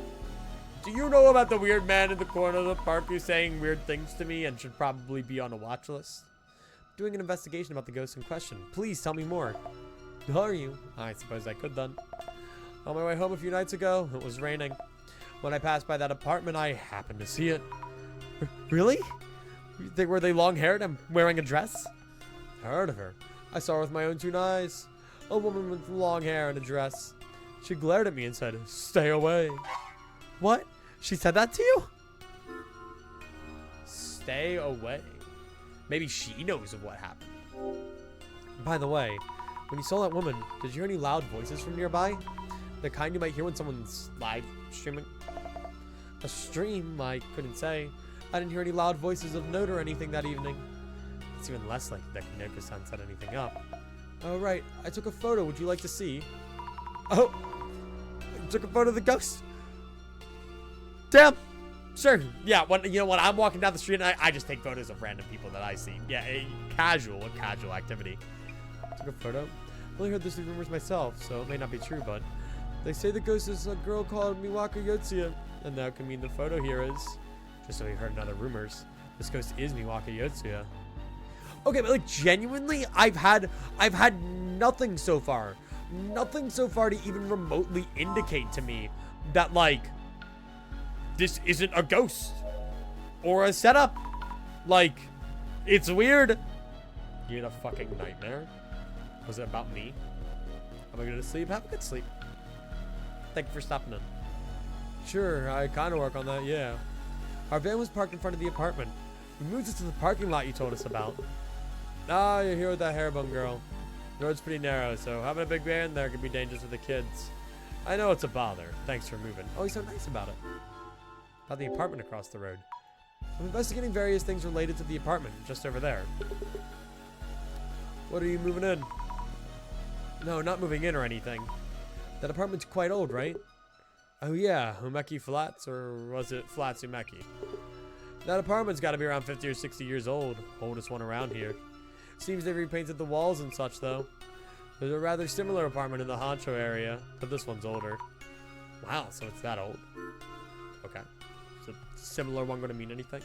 Do you know about the weird man in the corner of the park who's saying weird things to me and should probably be on a watch list? Doing an investigation about the ghost in question. Please tell me more. Who are you? I suppose I could then. On my way home a few nights ago, it was raining. When I passed by that apartment, I happened to see it. Really? Were they long-haired and wearing a dress? I heard of her. I saw her with my own two eyes. A woman with long hair and a dress. She glared at me and said, "Stay away." What? She said that to you? Stay away. Maybe she knows of what happened. By the way, when you saw that woman, did you hear any loud voices from nearby? The kind you might hear when someone's live streaming? A stream? I couldn't say. I didn't hear any loud voices of note or anything that evening. It's even less likely that Kaneko-san set anything up. Oh, right. I took a photo. Would you like to see? Oh, I took a photo of the ghost. Damn. Sure. Yeah, you know what? I'm walking down the street and I just take photos of random people that I see. Yeah, a casual activity. Took a photo. I've only heard this through rumors myself, so it may not be true, but they say the ghost is a girl called Miwaka Yotsuya. And that could mean the photo here is, just so we heard in other rumors, this ghost is Miwaka Yotsuya. Okay, but like genuinely, I've had nothing so far. Nothing so far to even remotely indicate to me that like this isn't a ghost or a setup. Like, it's weird. You had a fucking nightmare? Was it about me? Am I gonna sleep? Have a good sleep. Thank you for stopping in. Sure, I kind of work on that, yeah. Our van was parked in front of the apartment. We moved it to the parking lot you told us about. Ah, you're here with that hairbun girl. The road's pretty narrow, so having a big van there could be dangerous for the kids. I know it's a bother. Thanks for moving. Oh, he's so nice about it. About the apartment across the road. I'm investigating various things related to the apartment, just over there. What are you moving in? No, not moving in or anything. That apartment's quite old, right? Oh yeah, Umeki Flats, or was it Flats Umeki? That apartment's gotta be around 50 or 60 years old. Oldest one around here. Seems they've repainted the walls and such though. There's a rather similar apartment in the Honcho area, but this one's older. Wow, so it's that old. Okay. Is a similar one gonna mean anything?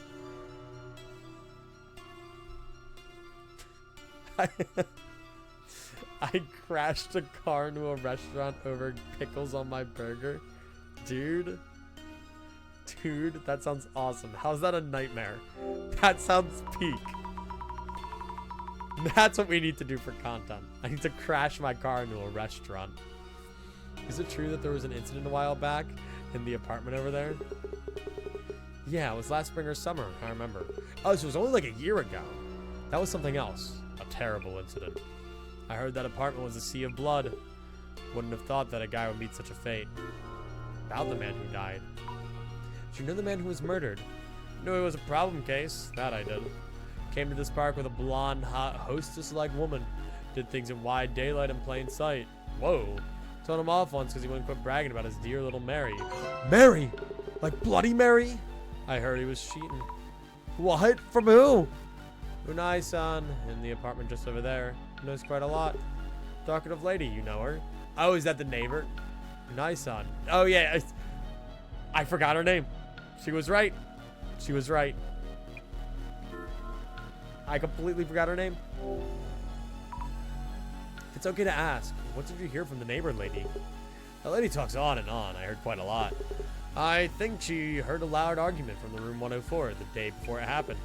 I crashed a car into a restaurant over pickles on my burger. Dude, that sounds awesome. How's that a nightmare? That sounds peak. That's what we need to do for content. I need to crash my car into a restaurant. Is it true that there was an incident a while back in the apartment over there? Yeah, it was last spring or summer, I remember. Oh, so it was only like a year ago. That was something else. A terrible incident. I heard that apartment was a sea of blood. Wouldn't have thought that a guy would meet such a fate. About the man who died. Did you know the man who was murdered? No, it was a problem case. That I did. Came to this park with a blonde, hot, hostess-like woman. Did things in wide daylight in plain sight. Whoa. Told him off once because he wouldn't quit bragging about his dear little Mary. Mary? Like Bloody Mary? I heard he was cheating. What? From who? Unai-san, in the apartment just over there. Knows quite a lot. Talkative lady, you know her. Oh, is that the neighbor? Unai-san. Oh, yeah. I forgot her name. She was right. She was right. I completely forgot her name. It's okay to ask. What did you hear from the neighbor lady? The lady talks on and on. I heard quite a lot. I think she heard a loud argument from the room 104 the day before it happened.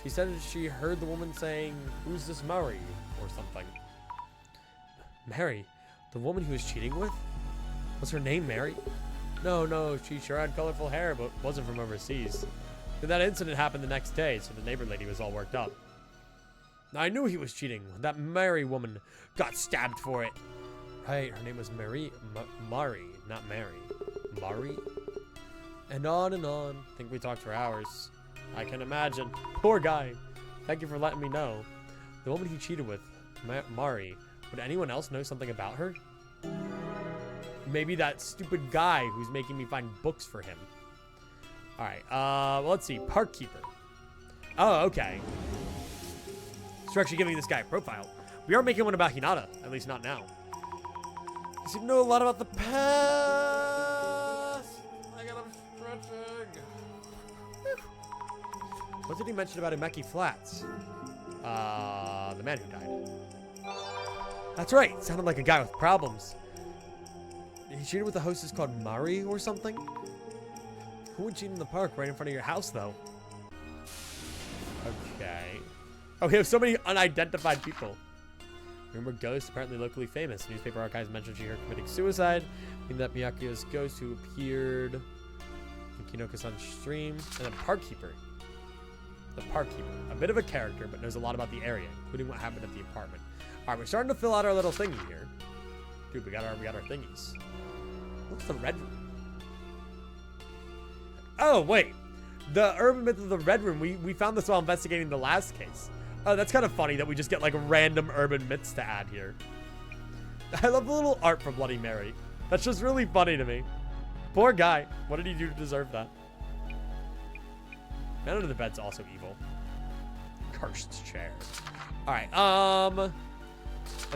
She said she heard the woman saying, "Who's this Murray?" or something. Mary? The woman he was cheating with? Was her name Mary? No, she sure had colorful hair, but wasn't from overseas. And that incident happened the next day, so the neighbor lady was all worked up. I knew he was cheating. That Mary woman got stabbed for it. Right, her name was Mary, Mari, not Mary. Mari? And on and on. Think we talked for hours. I can imagine. Poor guy. Thank you for letting me know. The woman he cheated with, Mari, would anyone else know something about her? Maybe that stupid guy who's making me find books for him. Alright, well, let's see. Park keeper. Oh, okay. So we're actually giving this guy a profile. We aren't making one about Hinata, at least not now. You seem to know a lot about the past. I got him stretching. What did he mention about Umeki Flats? The man who died. That's right. Sounded like a guy with problems. He cheated with a hostess called Mari or something? Who would cheat in the park right in front of your house, though? Okay. Oh, we have so many unidentified people. Rumor ghost, apparently locally famous. Newspaper archives mentioned she heard committing suicide. Meaning that Miyaku's ghost who appeared in Kinoko-san's stream. And then park keeper. The park keeper. A bit of a character, but knows a lot about the area, including what happened at the apartment. Alright, we're starting to fill out our little thingy here. Dude, we got our thingies. What's the red room? Oh, wait. The urban myth of the red room, we found this while investigating the last case. Oh, that's kind of funny that we just get like random urban myths to add here. I love the little art from Bloody Mary. That's just really funny to me. Poor guy. What did he do to deserve that? Man under the bed's also evil. Cursed chair. Alright, and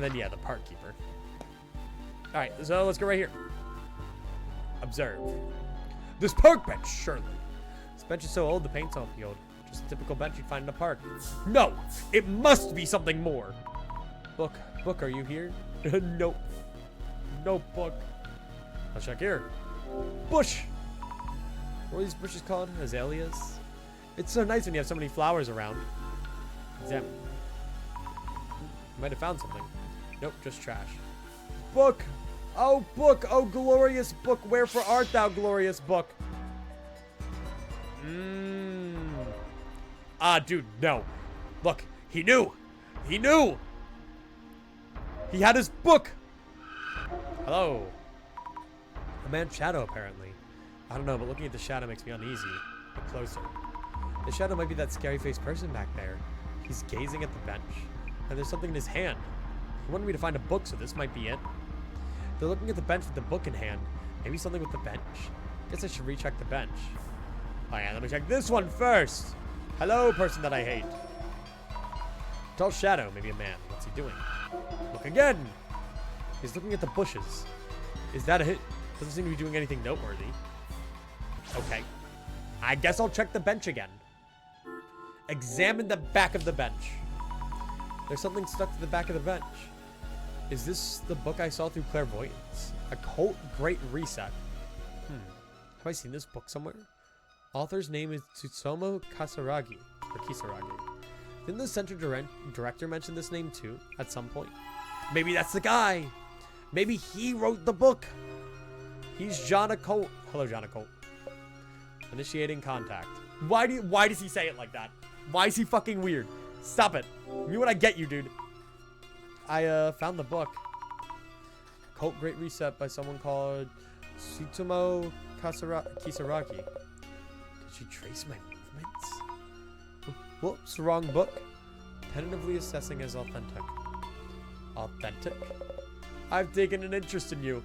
then, yeah, the park keeper. Alright, so let's go right here. Observe. This park bench, surely. This bench is so old, the paint's all peeled. Just a typical bench you'd find in a park. No! It must be something more! Book. Book, are you here? Nope. No book. I'll check here. Bush! What are these bushes called? Azaleas? It's so nice when you have so many flowers around. Examine. Might have found something. Nope, just trash. Book! Oh, book! Oh, glorious book! Wherefore art thou, glorious book? Ah, dude, no. Look, he knew! He knew! He had his book! Hello. A man's shadow, apparently. I don't know, but looking at the shadow makes me uneasy. Look closer. The shadow might be that scary-faced person back there. He's gazing at the bench. And there's something in his hand. He wanted me to find a book, so this might be it. They're looking at the bench with the book in hand. Maybe something with the bench. Guess I should recheck the bench. Oh yeah, let me check this one first. Hello, person that I hate. Tall shadow, maybe a man. What's he doing? Look again. He's looking at the bushes. Is that a hit? Doesn't seem to be doing anything noteworthy. Okay. I guess I'll check the bench again. Examine the back of the bench. There's something stuck to the back of the bench. Is this the book I saw through clairvoyance? Occult Great Reset. Have I seen this book somewhere? Author's name is Tsutomu Kasaragi. Or Kisaragi. Didn't the center director mention this name too at some point? Maybe that's the guy. Maybe he wrote the book. He's John Occult. Hello, John Occult. Initiating contact. Why does he say it like that? Why is he fucking weird? Stop it. You what I get you, dude. I found the book. Cult Great Reset by someone called Tsutomu Kisaragi. Did she trace my movements? Whoops, wrong book. Tentatively assessing as authentic. Authentic? I've taken an interest in you.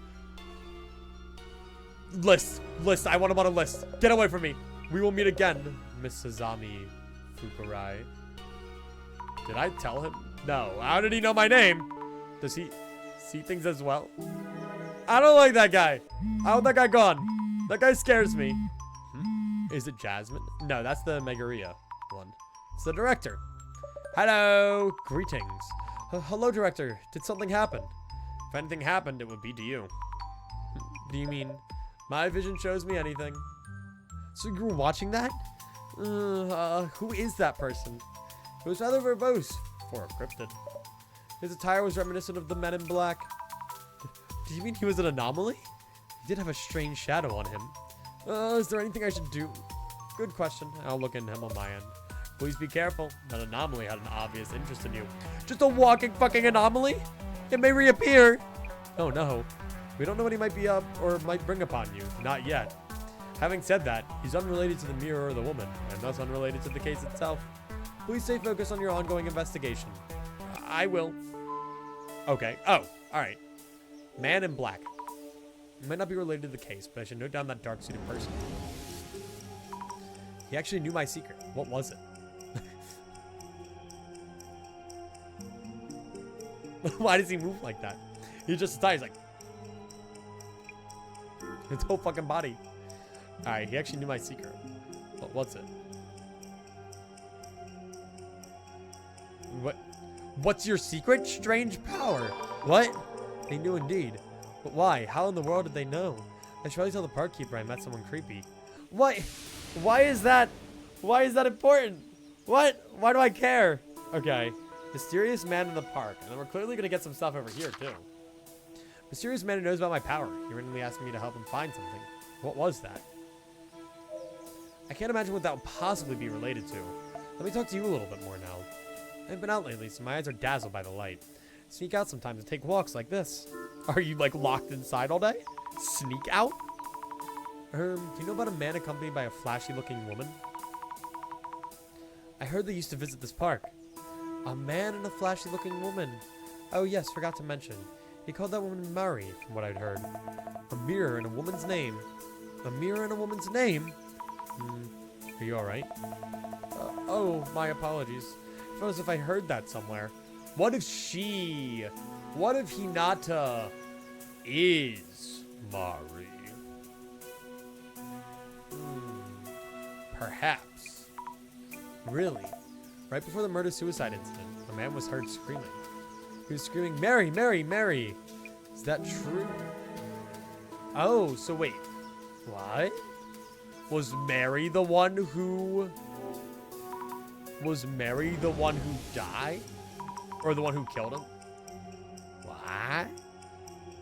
List. I want him on a list. Get away from me. We will meet again, Miss Sazami Fukurai. Did I tell him? No. How did he know my name? Does he see things as well? I don't like that guy. I want that guy gone. That guy scares me. Is it Jasmine? No, that's the Megaria one. It's the director. Hello. Greetings. Hello, director. Did something happen? If anything happened, it would be to you. Do you mean my vision shows me anything? So you were watching that? Who is that person? It was rather verbose for a cryptid. His attire was reminiscent of the Men in Black. Do you mean he was an anomaly? He did have a strange shadow on him. Is there anything I should do? Good question. I'll look into him on my end. Please be careful. That anomaly had an obvious interest in you. Just a walking fucking anomaly? It may reappear. Oh no. We don't know what he might be up or might bring upon you. Not yet. Having said that, he's unrelated to the mirror or the woman, and thus unrelated to the case itself. Please stay focused on your ongoing investigation. I will. Okay. Oh, alright. Man in Black. He might not be related to the case, but I should note down that dark-suited person. He actually knew my secret. What was it? Why does he move like that? He just dies like his whole fucking body. Alright, he actually knew my secret. What's it? What's your secret? Strange power. What? They knew indeed. But why? How in the world did they know? I should probably tell the park keeper I met someone creepy. What? Why is that? Why is that important? What? Why do I care? Okay. Mysterious man in the park. And then we're clearly going to get some stuff over here, too. Mysterious man who knows about my power. He randomly asked me to help him find something. What was that? I can't imagine what that would possibly be related to. Let me talk to you a little bit more now. I haven't been out lately, so my eyes are dazzled by the light. Sneak out sometimes and take walks like this. Are you, like, locked inside all day? Sneak out? Do you know about a man accompanied by a flashy-looking woman? I heard they used to visit this park. A man and a flashy-looking woman. Oh yes, forgot to mention. He called that woman Murray, from what I'd heard. A mirror and a woman's name. A mirror and a woman's name? Are you alright? Oh, my apologies. I felt as if I heard that somewhere. What if Hinata is Mari? Perhaps. Really? Right before the murder-suicide incident, a man was heard screaming. He was screaming, Mary, Mary, Mary! Is that true? Oh, so wait. What? Was Mary the one who... Was Mary the one who died? Or the one who killed him? What?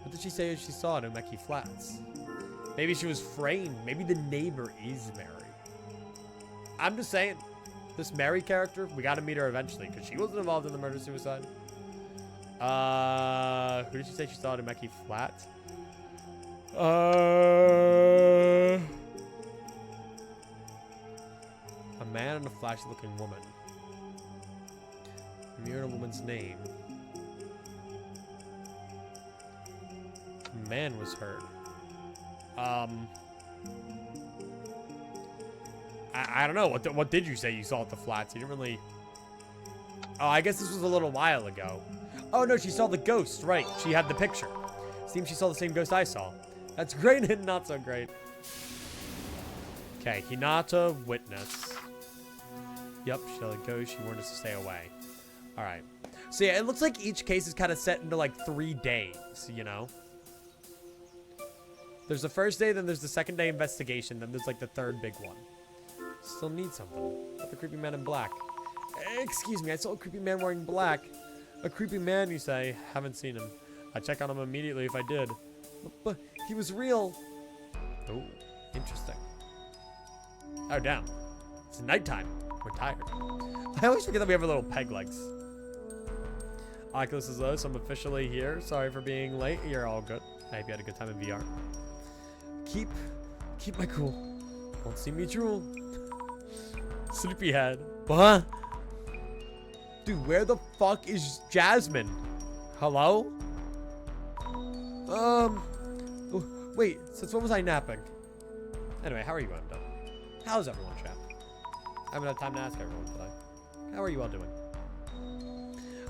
What did she say she saw at Umeki Flats? Maybe she was framed. Maybe the neighbor is Mary. I'm just saying, this Mary character, we gotta meet her eventually, because she wasn't involved in the murder-suicide. Who did she say she saw at Umeki Flats? A man and a flashy-looking woman. Mirror and a woman's name. A man was heard. I don't know. What did you say you saw at the flats? You didn't really... Oh, I guess this was a little while ago. Oh, no, she saw the ghost. Right. She had the picture. Seems she saw the same ghost I saw. That's great and not so great. Okay, Hinata, witness. Yep, she saw the ghost. She warned us to stay away. All right. So, yeah, it looks like each case is kind of set into, like, 3 days, you know? There's the first day, then there's the second day investigation, then there's, like, the third big one. Still need something. But the creepy man in black. Excuse me, I saw a creepy man wearing black. A creepy man, you say? Haven't seen him. I'd check on him immediately if I did. But he was real. Oh, interesting. Oh, damn. It's nighttime. We're tired. I always forget that we have our little peg legs. Oculus is low, so I'm officially here. Sorry for being late. You're all good. I hope you had a good time in VR. Keep my cool. Won't see me drool. Sleepyhead. What? Dude, where the fuck is Jasmine? Hello? Wait, since when was I napping? Anyway, how are you, Emda? How's everyone, chat? I haven't had time to ask everyone today. How are you all doing?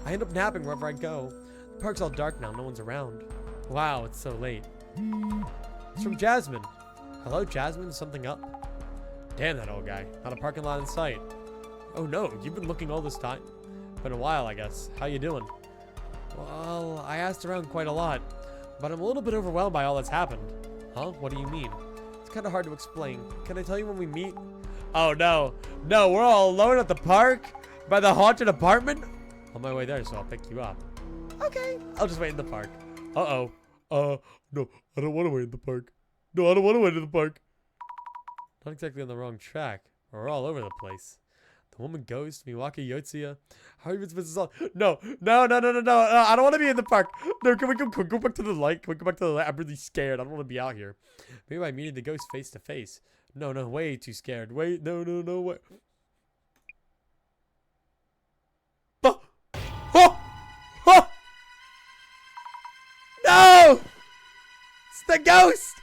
I end up napping wherever I go. The park's all dark now, no one's around. Wow, it's so late. It's from Jasmine. Hello, Jasmine, something up? Damn that old guy. Not a parking lot in sight. Oh no, you've been looking all this time. Been a while, I guess. How you doing? Well, I asked around quite a lot, but I'm a little bit overwhelmed by all that's happened. Huh? What do you mean? It's kind of hard to explain. Can I tell you when we meet? Oh no. No, we're all alone at the park? By the haunted apartment? On my way there, so I'll pick you up. Okay. I'll just wait in the park. Uh-oh. No, I don't want to wait in the park. No, I don't want to wait in the park. Not exactly on the wrong track. We're all over the place. The woman ghost, Miwaki Yotsuya. How are you supposed to solve? No. I don't want to be in the park. No, can we go back to the light? Can we go back to the light? I'm really scared. I don't want to be out here. Maybe I meeting the ghost face to face. No, way too scared. Wait, no, wait. No! It's the ghost!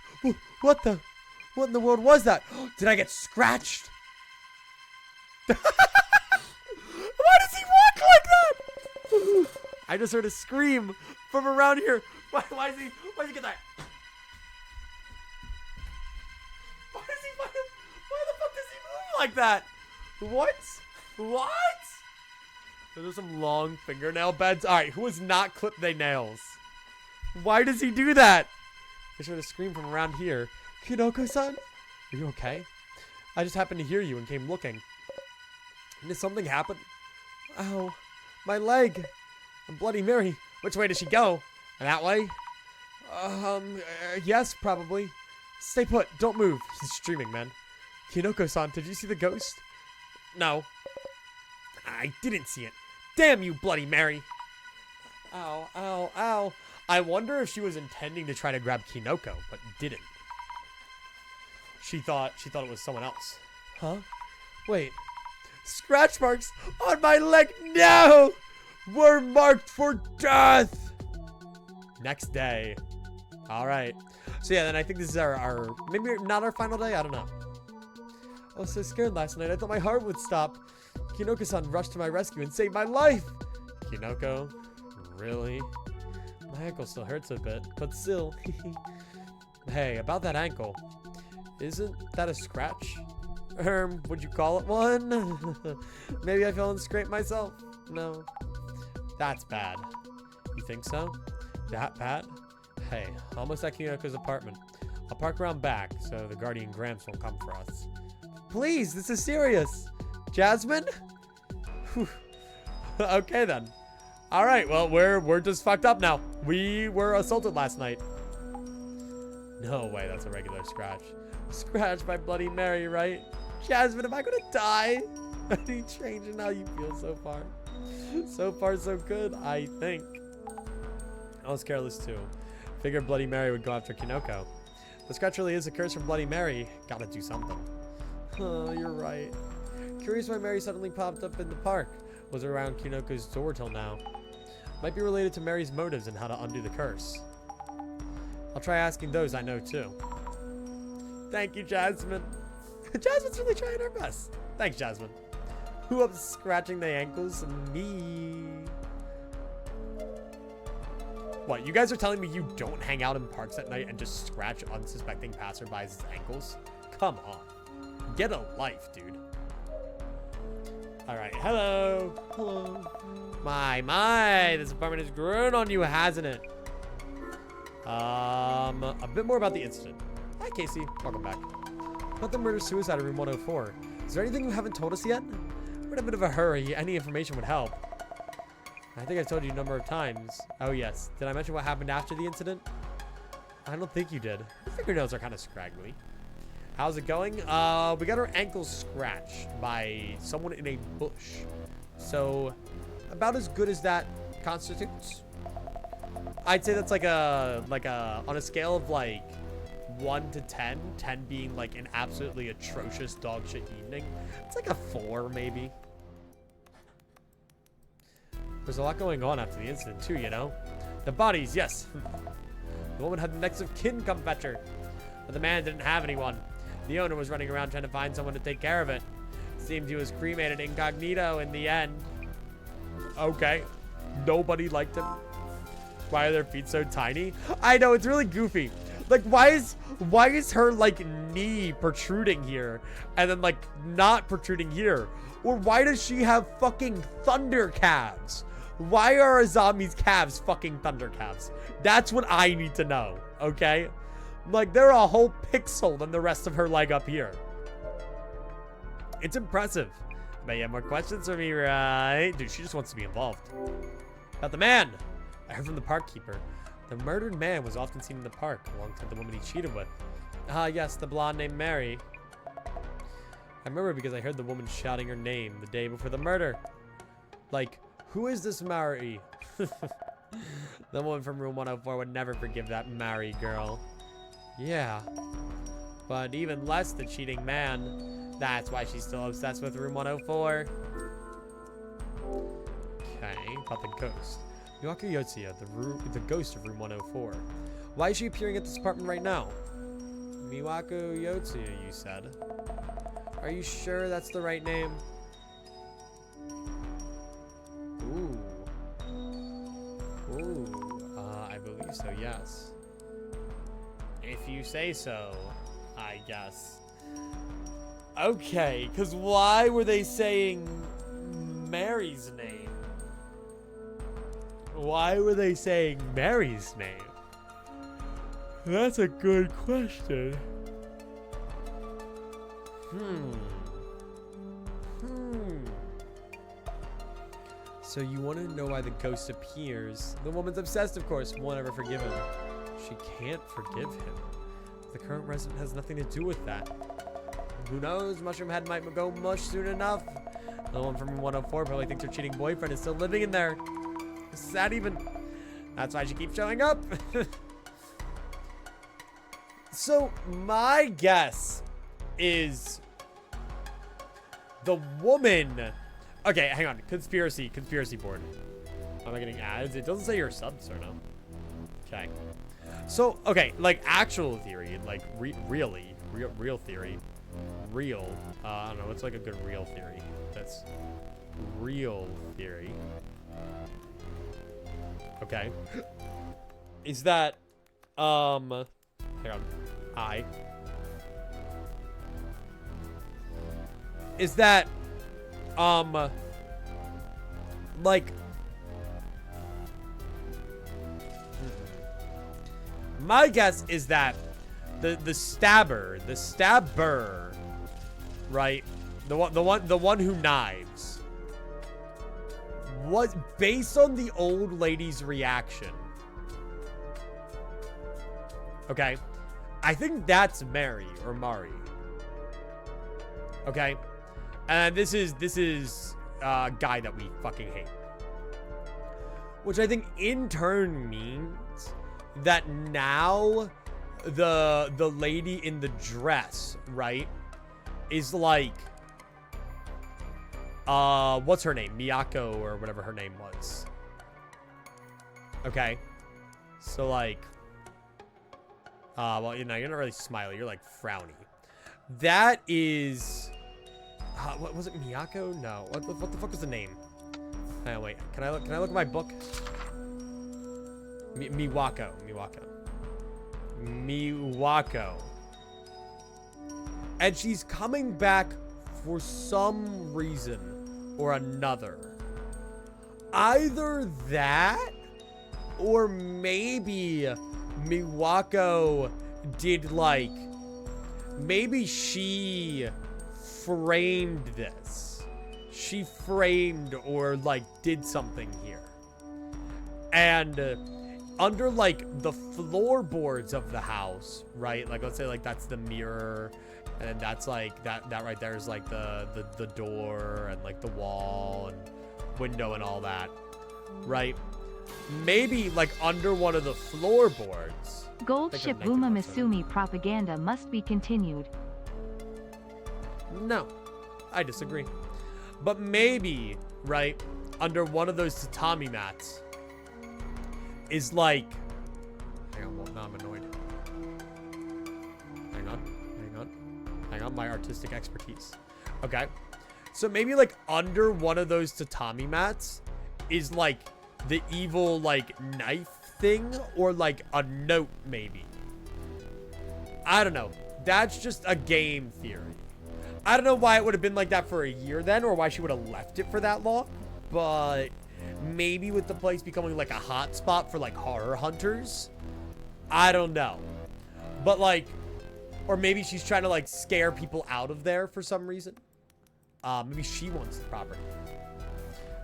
What in the world was that? Did I get scratched? Why does he walk like that? I just heard a scream from around here. Why does he get that? Why the fuck does he move like that? What? There's some long fingernail beds. Alright, who has not clipped their nails? Why does he do that? I just heard a scream from around here. Kinoko-san? Are you okay? I just happened to hear you and came looking. Did something happen? Ow. My leg. And Bloody Mary. Which way does she go? That way? Yes, probably. Stay put. Don't move. He's streaming, man. Kinoko-san, did you see the ghost? No. I didn't see it. Damn you, Bloody Mary. Ow. I wonder if she was intending to try to grab Kinoko, but didn't. She thought it was someone else. Huh? Wait. Scratch marks on my leg. No! We're marked for death. Next day. All right. So yeah, then I think this is our maybe not our final day. I don't know. I was so scared last night. I thought my heart would stop. Kinoko-san rushed to my rescue and saved my life. Kinoko? Really? My ankle still hurts a bit, but still. Hey, about that ankle. Isn't that a scratch? Would you call it one? Maybe I fell and scraped myself. No. That's bad. You think so? That bad? Hey, almost at Kinoko's apartment. I'll park around back so the guardian Gramps won't come for us. Please, this is serious. Jasmine? Okay then. All right, well, we're just fucked up now. We were assaulted last night. No way, that's a regular scratch. Scratch by Bloody Mary, right? Jasmine, am I gonna die? Any change in how you feel so far? So far, so good, I think. I was careless too. Figured Bloody Mary would go after Kinoko. The scratch really is a curse from Bloody Mary. Gotta do something. Oh, you're right. Curious why Mary suddenly popped up in the park. Was around Kinoko's door till now. Might be related to Mary's motives and how to undo the curse. I'll try asking those I know too. Thank you, Jasmine. Jasmine's really trying her best. Thanks, Jasmine. Who up scratching the ankles? Me. What, you guys are telling me you don't hang out in parks at night and just scratch unsuspecting passerbys' ankles? Come on. Get a life, dude. Alright, hello. Hello. My, this apartment has grown on you, hasn't it? A bit more about the incident. Hi, Casey. Welcome back. About the murder-suicide in room 104. Is there anything you haven't told us yet? We're in a bit of a hurry. Any information would help. I think I told you a number of times. Oh, yes. Did I mention what happened after the incident? I don't think you did. Your fingernails are kind of scraggly. How's it going? We got our ankles scratched by someone in a bush. So, about as good as that constitutes. I'd say that's like a on a scale of like 1 to 10, 10 being like an absolutely atrocious dog shit evening. It's like a 4 maybe. There's a lot going on after the incident too, you know? The bodies, yes. The woman had the next of kin come fetch her. But the man didn't have anyone. The owner was running around trying to find someone to take care of it. Seemed he was cremated incognito in the end. Okay. Nobody liked him. Why are their feet so tiny? I know, it's really goofy. Like, why is her, like, knee protruding here and then, like, not protruding here? Or why does she have fucking thunder calves? Why are Azami's calves fucking thunder calves? That's what I need to know, okay? Like, they're a whole pixel than the rest of her leg up here. It's impressive. But you have more questions for me, right? Dude, she just wants to be involved. About the man. I heard from the park keeper. The murdered man was often seen in the park alongside the woman he cheated with. Ah, yes, the blonde named Mary. I remember because I heard the woman shouting her name the day before the murder. Like, who is this Mary? The woman from room 104 would never forgive that Mary girl. Yeah. But even less the cheating man. That's why she's still obsessed with room 104. Okay, about the ghost. Miwako Yotsuya, the ghost of room 104. Why is she appearing at this apartment right now? Miwako Yotsuya, you said. Are you sure that's the right name? Ooh. Ooh. I believe so, yes. If you say so, I guess. Okay, because why were they saying Mary's name? Why were they saying Mary's name? That's a good question. So you want to know why the ghost appears? The woman's obsessed, of course. Won't ever forgive him. She can't forgive him. The current resident has nothing to do with that. Who knows? Mushroom Head might go mush soon enough. The one from 104 probably thinks her cheating boyfriend is still living in there. Is that even? That's why she keeps showing up. So my guess is the woman. Okay, hang on. Conspiracy board. Am I getting ads? It doesn't say your subs or no. Okay. So, okay, like actual theory, like real theory. Real. I don't know, what's like a good real theory? That's real theory. Okay. Is that, hang on. Is that, like, my guess is that the stabber, right? The one who knives was based on the old lady's reaction. Okay, I think that's Mary or Mari. Okay, and this is a guy that we fucking hate, which I think in turn means that now the lady in the dress, right, is like what's her name? Miyako or whatever her name was. Okay. So like well, you know, you're not really smiley, you're like frowny. That is what was it, Miyako? No. What the fuck was the name? Hang on, wait. Can I look at my book? Miwako. And she's coming back for some reason or another. Either that, or maybe Miwako did like, maybe she framed this. She framed or like did something here. And under like the floorboards of the house, right? Like let's say like that's the mirror, and then that's like that right there is like the door and like the wall and window and all that, right? Maybe like under one of the floorboards. Gold ship Buma Misumi propaganda must be continued. No, I disagree. But maybe, right, under one of those tatami mats is like, hang on, well, now I'm annoyed. Hang on, my artistic expertise. Okay, so maybe like under one of those tatami mats is like the evil like knife thing, or like a note maybe. I don't know. That's just a game theory. I don't know why it would have been like that for a year then, or why she would have left it for that long, but maybe with the place becoming like a hot spot for like horror hunters, I don't know. But like, or maybe she's trying to like scare people out of there for some reason. Maybe she wants the property.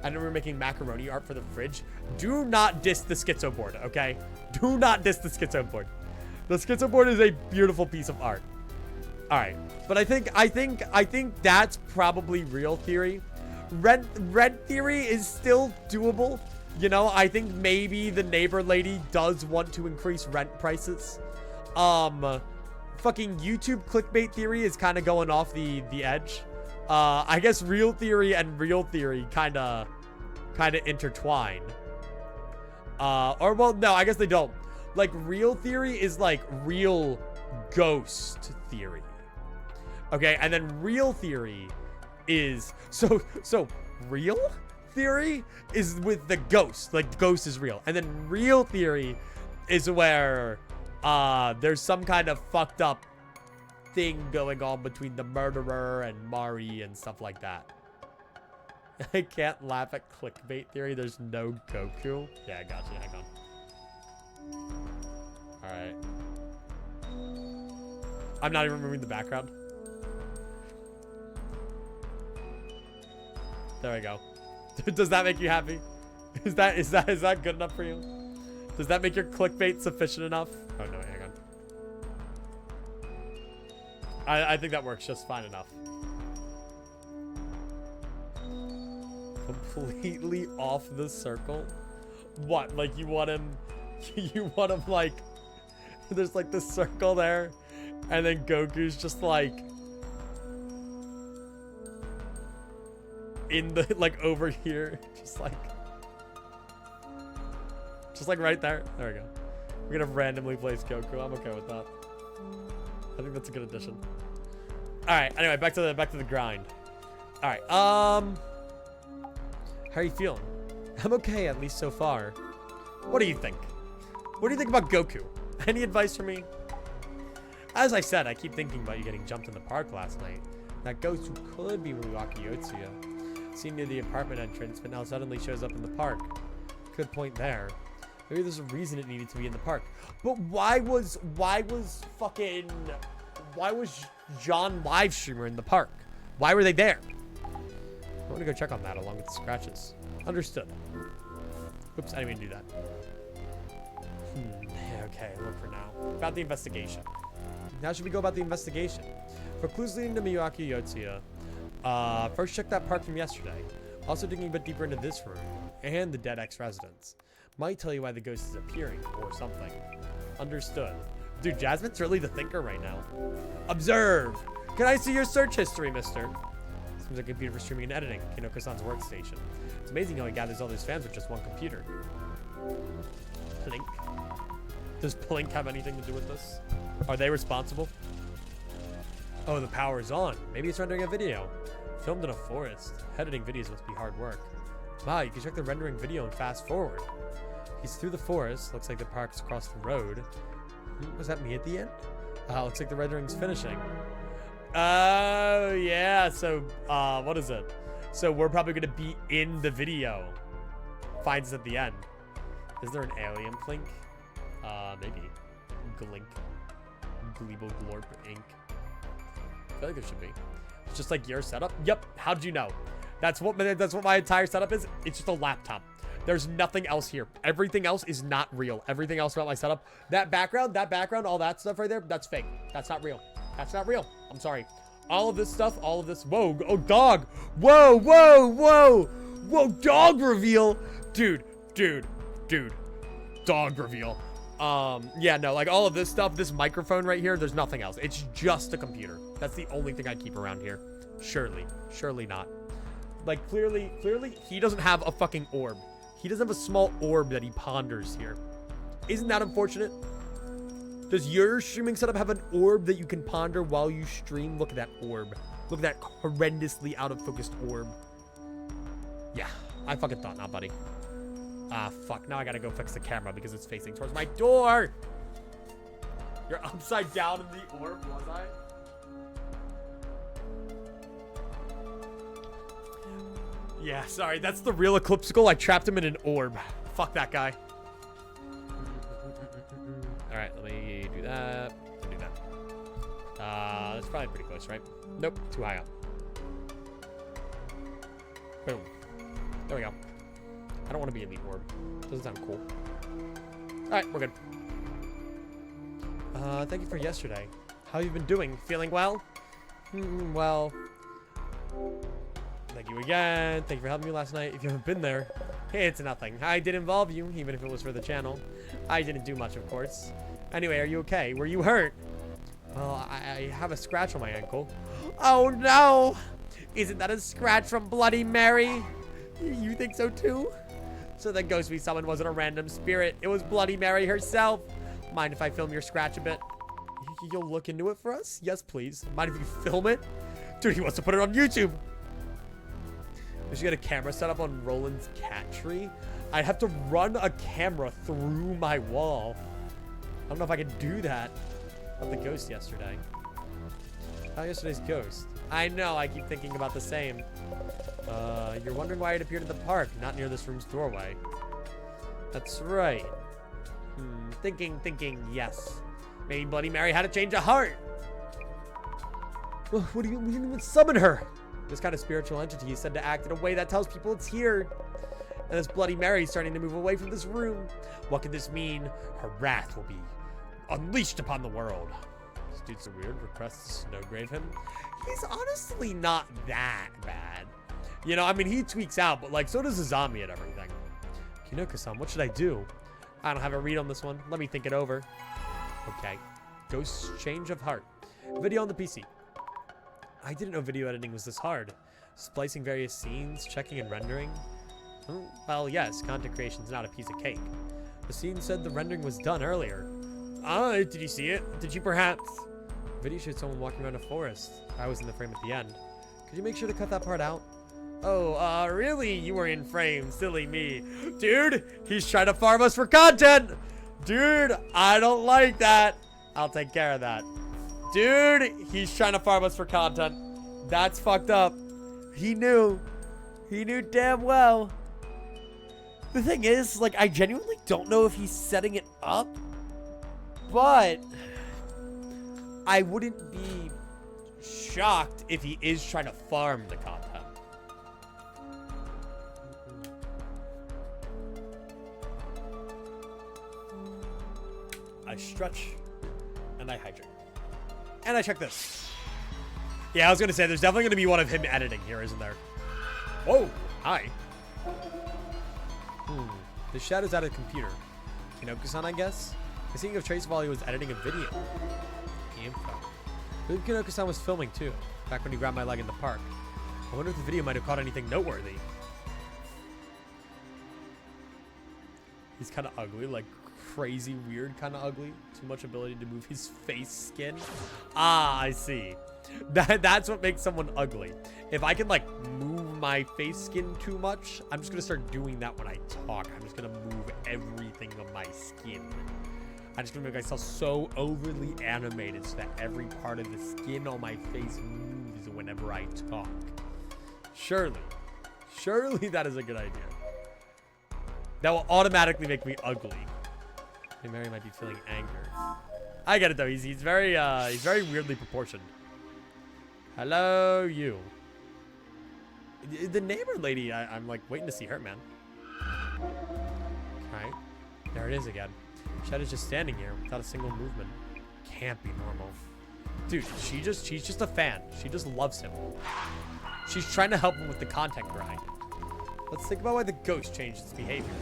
I know we're making macaroni art for the fridge. Do not diss the schizo board, okay? Do not diss the schizo board. The schizo board is a beautiful piece of art. All right, but I think that's probably real theory. Rent theory is still doable. You know, I think maybe the neighbor lady does want to increase rent prices. Fucking YouTube clickbait theory is kind of going off the edge. I guess real theory and real theory kind of intertwine. Or well, no, I guess they don't. Like real theory is like real ghost theory. Okay, and then real theory is so real theory is with the ghost, like the ghost is real, and then real theory is where there's some kind of fucked up thing going on between the murderer and Mari and stuff like that. I can't laugh at clickbait theory. There's no Goku. Yeah, I got you. Hang on. All right. I'm not even removing the background. There we go. Does that make you happy? Is that good enough for you? Does that make your clickbait sufficient enough? Oh no, hang on. I think that works just fine enough. Completely off the circle? What? Like you want him like, there's like this circle there, and then Goku's just like in the, like over here, just like, Just like right there. There we go. We're gonna randomly place Goku. I'm okay with that. I think that's a good addition. All right. Anyway, back to the grind. All right. How are you feeling? I'm okay, at least so far. What do you think? What do you think about Goku? Any advice for me? As I said, I keep thinking about you getting jumped in the park last night. That ghost who could be Miyaki Yotsuya. Seen near the apartment entrance, but now suddenly shows up in the park. Good point there. Maybe there's a reason it needed to be in the park. But why was John live streamer in the park? Why were they there? I want to go check on that along with the scratches. Understood. Oops, I didn't mean to do that. Okay, look for now. About the investigation. How should we go about the investigation? For clues leading to Miyaki Yotsuya, first check that park from yesterday. Also digging a bit deeper into this room and the dead ex-residence. Might tell you why the ghost is appearing or something. Understood. Dude, Jasmine's really the thinker right now. Observe! Can I see your search history, mister? Seems like a computer for streaming and editing. Kinoko-san's workstation. It's amazing how he gathers all those fans with just one computer. Plink. Does Plink have anything to do with this? Are they responsible? Oh, the power's on. Maybe it's rendering a video. Filmed in a forest. Editing videos must be hard work. Wow, you can check the rendering video and fast forward. He's through the forest. Looks like the park's across the road. Was that me at the end? Looks like the rendering's finishing. Oh, yeah. So, what is it? So we're probably going to be in the video. Finds us at the end. Is there an alien Plink? Maybe. Glink. Gleeble Glorp Inc. I feel like there should be. It's just like your setup. Yep. How did you know? That's what my entire setup is. It's just a laptop. There's nothing else here. Everything else is not real. Everything else about my setup. That background, all that stuff right there, that's fake. That's not real. That's not real. I'm sorry. All of this stuff, all of this. Whoa. Oh, dog. Whoa, whoa, whoa. Whoa, dog reveal. Dude. Dog reveal. Yeah, no, like all of this stuff, this microphone right here, there's nothing else. It's just a computer. That's the only thing I keep around here. Surely not. Like, clearly, he doesn't have a fucking orb. He doesn't have a small orb that he ponders here. Isn't that unfortunate? Does your streaming setup have an orb that you can ponder while you stream? Look at that orb. Look at that horrendously out of focused orb. Yeah, I fucking thought not, buddy. Ah, fuck. Now I gotta go fix the camera because it's facing towards my door. You're upside down in the orb, was I? Yeah, sorry. That's the real Eclipsical. I trapped him in an orb. Fuck that guy. All right, let me do that. Do that. That's probably pretty close, right? Nope, too high up. Boom. There we go. I don't want to be in the orb. Doesn't sound cool. All right, we're good. Thank you for yesterday. How have you been doing? Feeling well? Well. Thank you again. Thank you for helping me last night. If you haven't been there, hey, it's nothing. I did involve you, even if it was for the channel. I didn't do much, of course. Anyway, are you okay? Were you hurt? Well, I have a scratch on my ankle. Oh, no! Isn't that a scratch from Bloody Mary? You think so, too? So the ghost we summoned wasn't a random spirit. It was Bloody Mary herself. Mind if I film your scratch a bit? You'll look into it for us? Yes, please. Mind if you film it? Dude, he wants to put it on YouTube. We should get a camera set up on Roland's cat tree. I'd have to run a camera through my wall. I don't know if I could do that. Of the ghost yesterday. Oh, yesterday's ghost. I know, I keep thinking about the same. You're wondering why it appeared in the park, not near this room's doorway. That's right. Thinking, yes. Maybe Bloody Mary had a change of heart. Well, what do you mean? We didn't even summon her. This kind of spiritual entity is said to act in a way that tells people it's here. And this Bloody Mary is starting to move away from this room. What could this mean? Her wrath will be unleashed upon the world. This dude's so weird. Requests to snowgrave him. He's honestly not that bad. You know, I mean, he tweaks out, but like, so does the zombie and everything. Kinoko-san, what should I do? I don't have a read on this one. Let me think it over. Okay. Ghost change of heart. Video on the PC. I didn't know video editing was this hard. Splicing various scenes, checking and rendering. Well, yes, content creation's not a piece of cake. The scene said the rendering was done earlier. Did you see it? Did you perhaps? The video showed someone walking around a forest. I was in the frame at the end. Could you make sure to cut that part out? Oh, really? You were in frame. Silly me. Dude, he's trying to farm us for content. Dude, I don't like that. I'll take care of that. Dude, he's trying to farm us for content. That's fucked up. He knew. He knew damn well. The thing is, like, I genuinely don't know if he's setting it up, but I wouldn't be shocked if he is trying to farm the content. I stretch, and I hydrate. And I check this. Yeah, I was gonna say, there's definitely gonna be one of him editing here, isn't there? Whoa, hi. The shadow's out of the computer. Kinoko-san, I guess? I think of Trace while he was editing a video. Info. I believe Kinoko-san was filming too, back when he grabbed my leg in the park. I wonder if the video might have caught anything noteworthy. He's kind of ugly, like crazy weird kind of ugly. Too much ability to move his face skin. Ah, I see. That's what makes someone ugly. If I can like move my face skin too much, I'm just gonna start doing that when I talk. I'm just gonna move everything of my skin. I'm just gonna make myself so overly animated so that every part of the skin on my face moves whenever I talk. Surely that is a good idea. That will automatically make me ugly. And Mary might be feeling anger. I get it though. He's very weirdly proportioned. Hello, you. The neighbor lady. I'm like waiting to see her, man. Okay, there it is again. Shadow's just standing here without a single movement. Can't be normal. Dude, she's just a fan. She just loves him. She's trying to help him with the content grind. Let's think about why the ghost changed its behavior.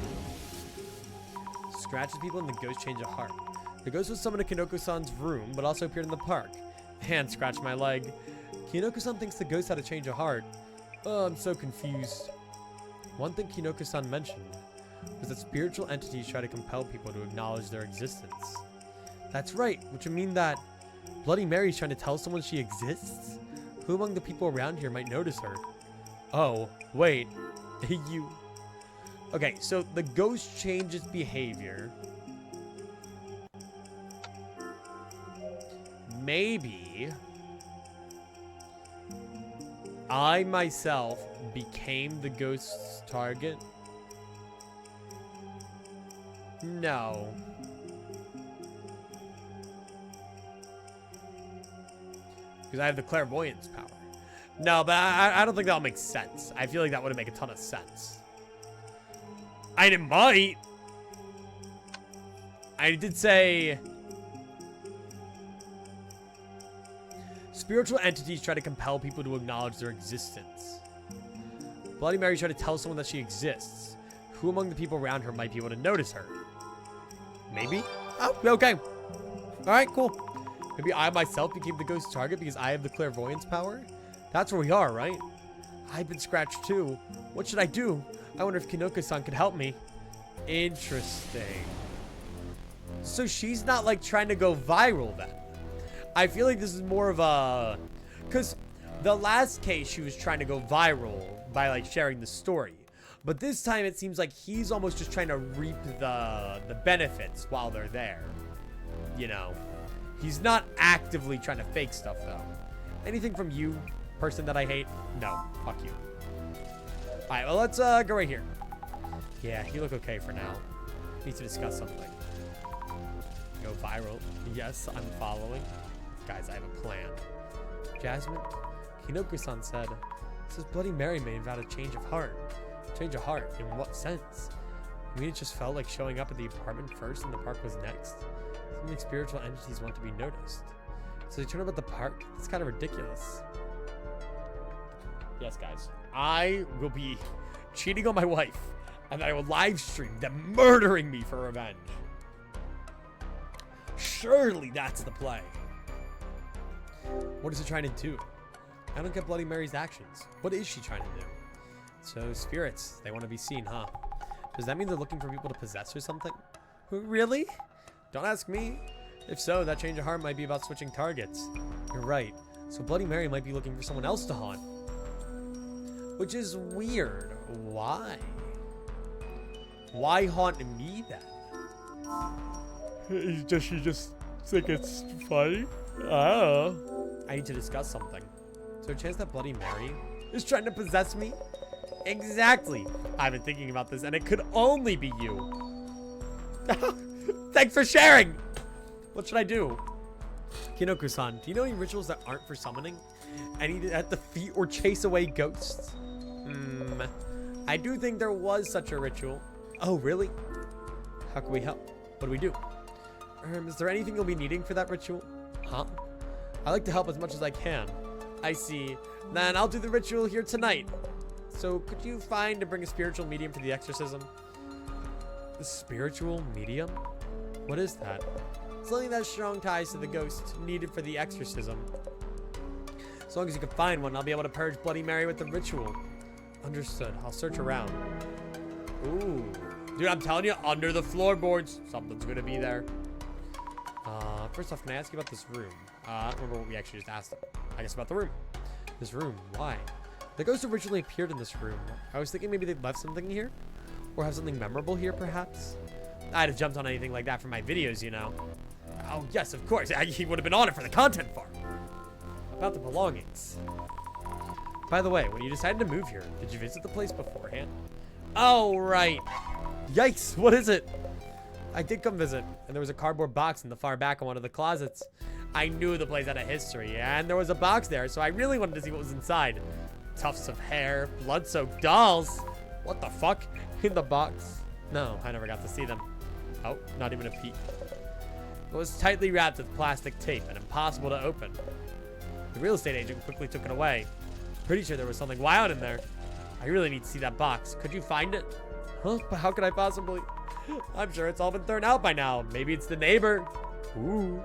Scratches people and the ghost changed a heart. The ghost was summoned to Kinoko-san's room, but also appeared in the park. And scratched my leg. Kinoko-san thinks the ghost had to change a heart. Oh, I'm so confused. One thing Kinoko-san mentioned was that spiritual entities try to compel people to acknowledge their existence. That's right, which would mean that Bloody Mary's trying to tell someone she exists? Who among the people around here might notice her? Oh, wait. You. Okay, so the ghost changes behavior. Maybe I myself became the ghost's target. No. Because I have the clairvoyance power. No, but I don't think that'll make sense. I feel like that would make a ton of sense. It might. I did say spiritual entities try to compel people to acknowledge their existence. Bloody Mary tried to tell someone that she exists. Who among the people around her might be able to notice her? Maybe? Oh, okay. Alright, cool. Maybe I myself became the ghost's target because I have the clairvoyance power? That's where we are, right? I've been scratched too. What should I do? I wonder if Kinoko-san could help me. Interesting. So she's not like trying to go viral then. I feel like this is more of a... Because the last case she was trying to go viral by like sharing the story. But this time it seems like he's almost just trying to reap the benefits while they're there. You know. He's not actively trying to fake stuff though. Anything from you, person that I hate? No. Fuck you. Alright, well let's go right here. Yeah, you look okay for now. Need to discuss something. Go viral. Yes, I'm following. Guys, I have a plan. Jasmine, Kinoko-san said, "Says Bloody Mary may have had a change of heart." Change of heart? In what sense? I mean, it just felt like showing up at the apartment first and the park was next. Some like spiritual entities want to be noticed. So they turn up at the park? It's kind of ridiculous. Yes, guys. I will be cheating on my wife, and I will live stream them murdering me for revenge. Surely that's the play. What is it trying to do? I don't get Bloody Mary's actions. What is she trying to do? So spirits, they want to be seen, huh? Does that mean they're looking for people to possess or something? Really? Don't ask me. If so, that change of heart might be about switching targets. You're right. So Bloody Mary might be looking for someone else to haunt. Which is weird. Why? Why haunt me then? Does she just think it's funny? Oh. I need to discuss something. Is there a chance that Bloody Mary is trying to possess me? Exactly. I've been thinking about this, and it could only be you. Thanks for sharing. What should I do? Kinoko-san, do you know any rituals that aren't for summoning? Any that defeat or chase away ghosts? I do think there was such a ritual. Oh, really? How can we help? What do we do? Is there anything you'll be needing for that ritual? Huh? I like to help as much as I can. I see. Then I'll do the ritual here tonight. So could you find and bring a spiritual medium for the exorcism? The spiritual medium? What is that? Something that has strong ties to the ghost needed for the exorcism. As long as you can find one, I'll be able to purge Bloody Mary with the ritual. Understood. I'll search around. Ooh. Dude, I'm telling you, under the floorboards, something's gonna be there. First off, can I ask you about this room? I don't remember what we actually just asked. I guess about the room. This room, why? The ghost originally appeared in this room. I was thinking maybe they left something here? Or have something memorable here, perhaps? I'd have jumped on anything like that for my videos, you know. Oh, yes, of course. He would have been on it for the content farm. About the belongings. By the way, when you decided to move here, did you visit the place beforehand? Oh, right. Yikes, what is it? I did come visit, and there was a cardboard box in the far back of one of the closets. I knew the place had a history, and there was a box there, so I really wanted to see what was inside. Tufts of hair, blood-soaked dolls. What the fuck? In the box? No, I never got to see them. Oh, not even a peek. It was tightly wrapped with plastic tape and impossible to open. The real estate agent quickly took it away. Pretty sure there was something wild in there. I really need to see that box. Could you find it? Huh? But how could I possibly? I'm sure it's all been thrown out by now. Maybe it's the neighbor. Ooh.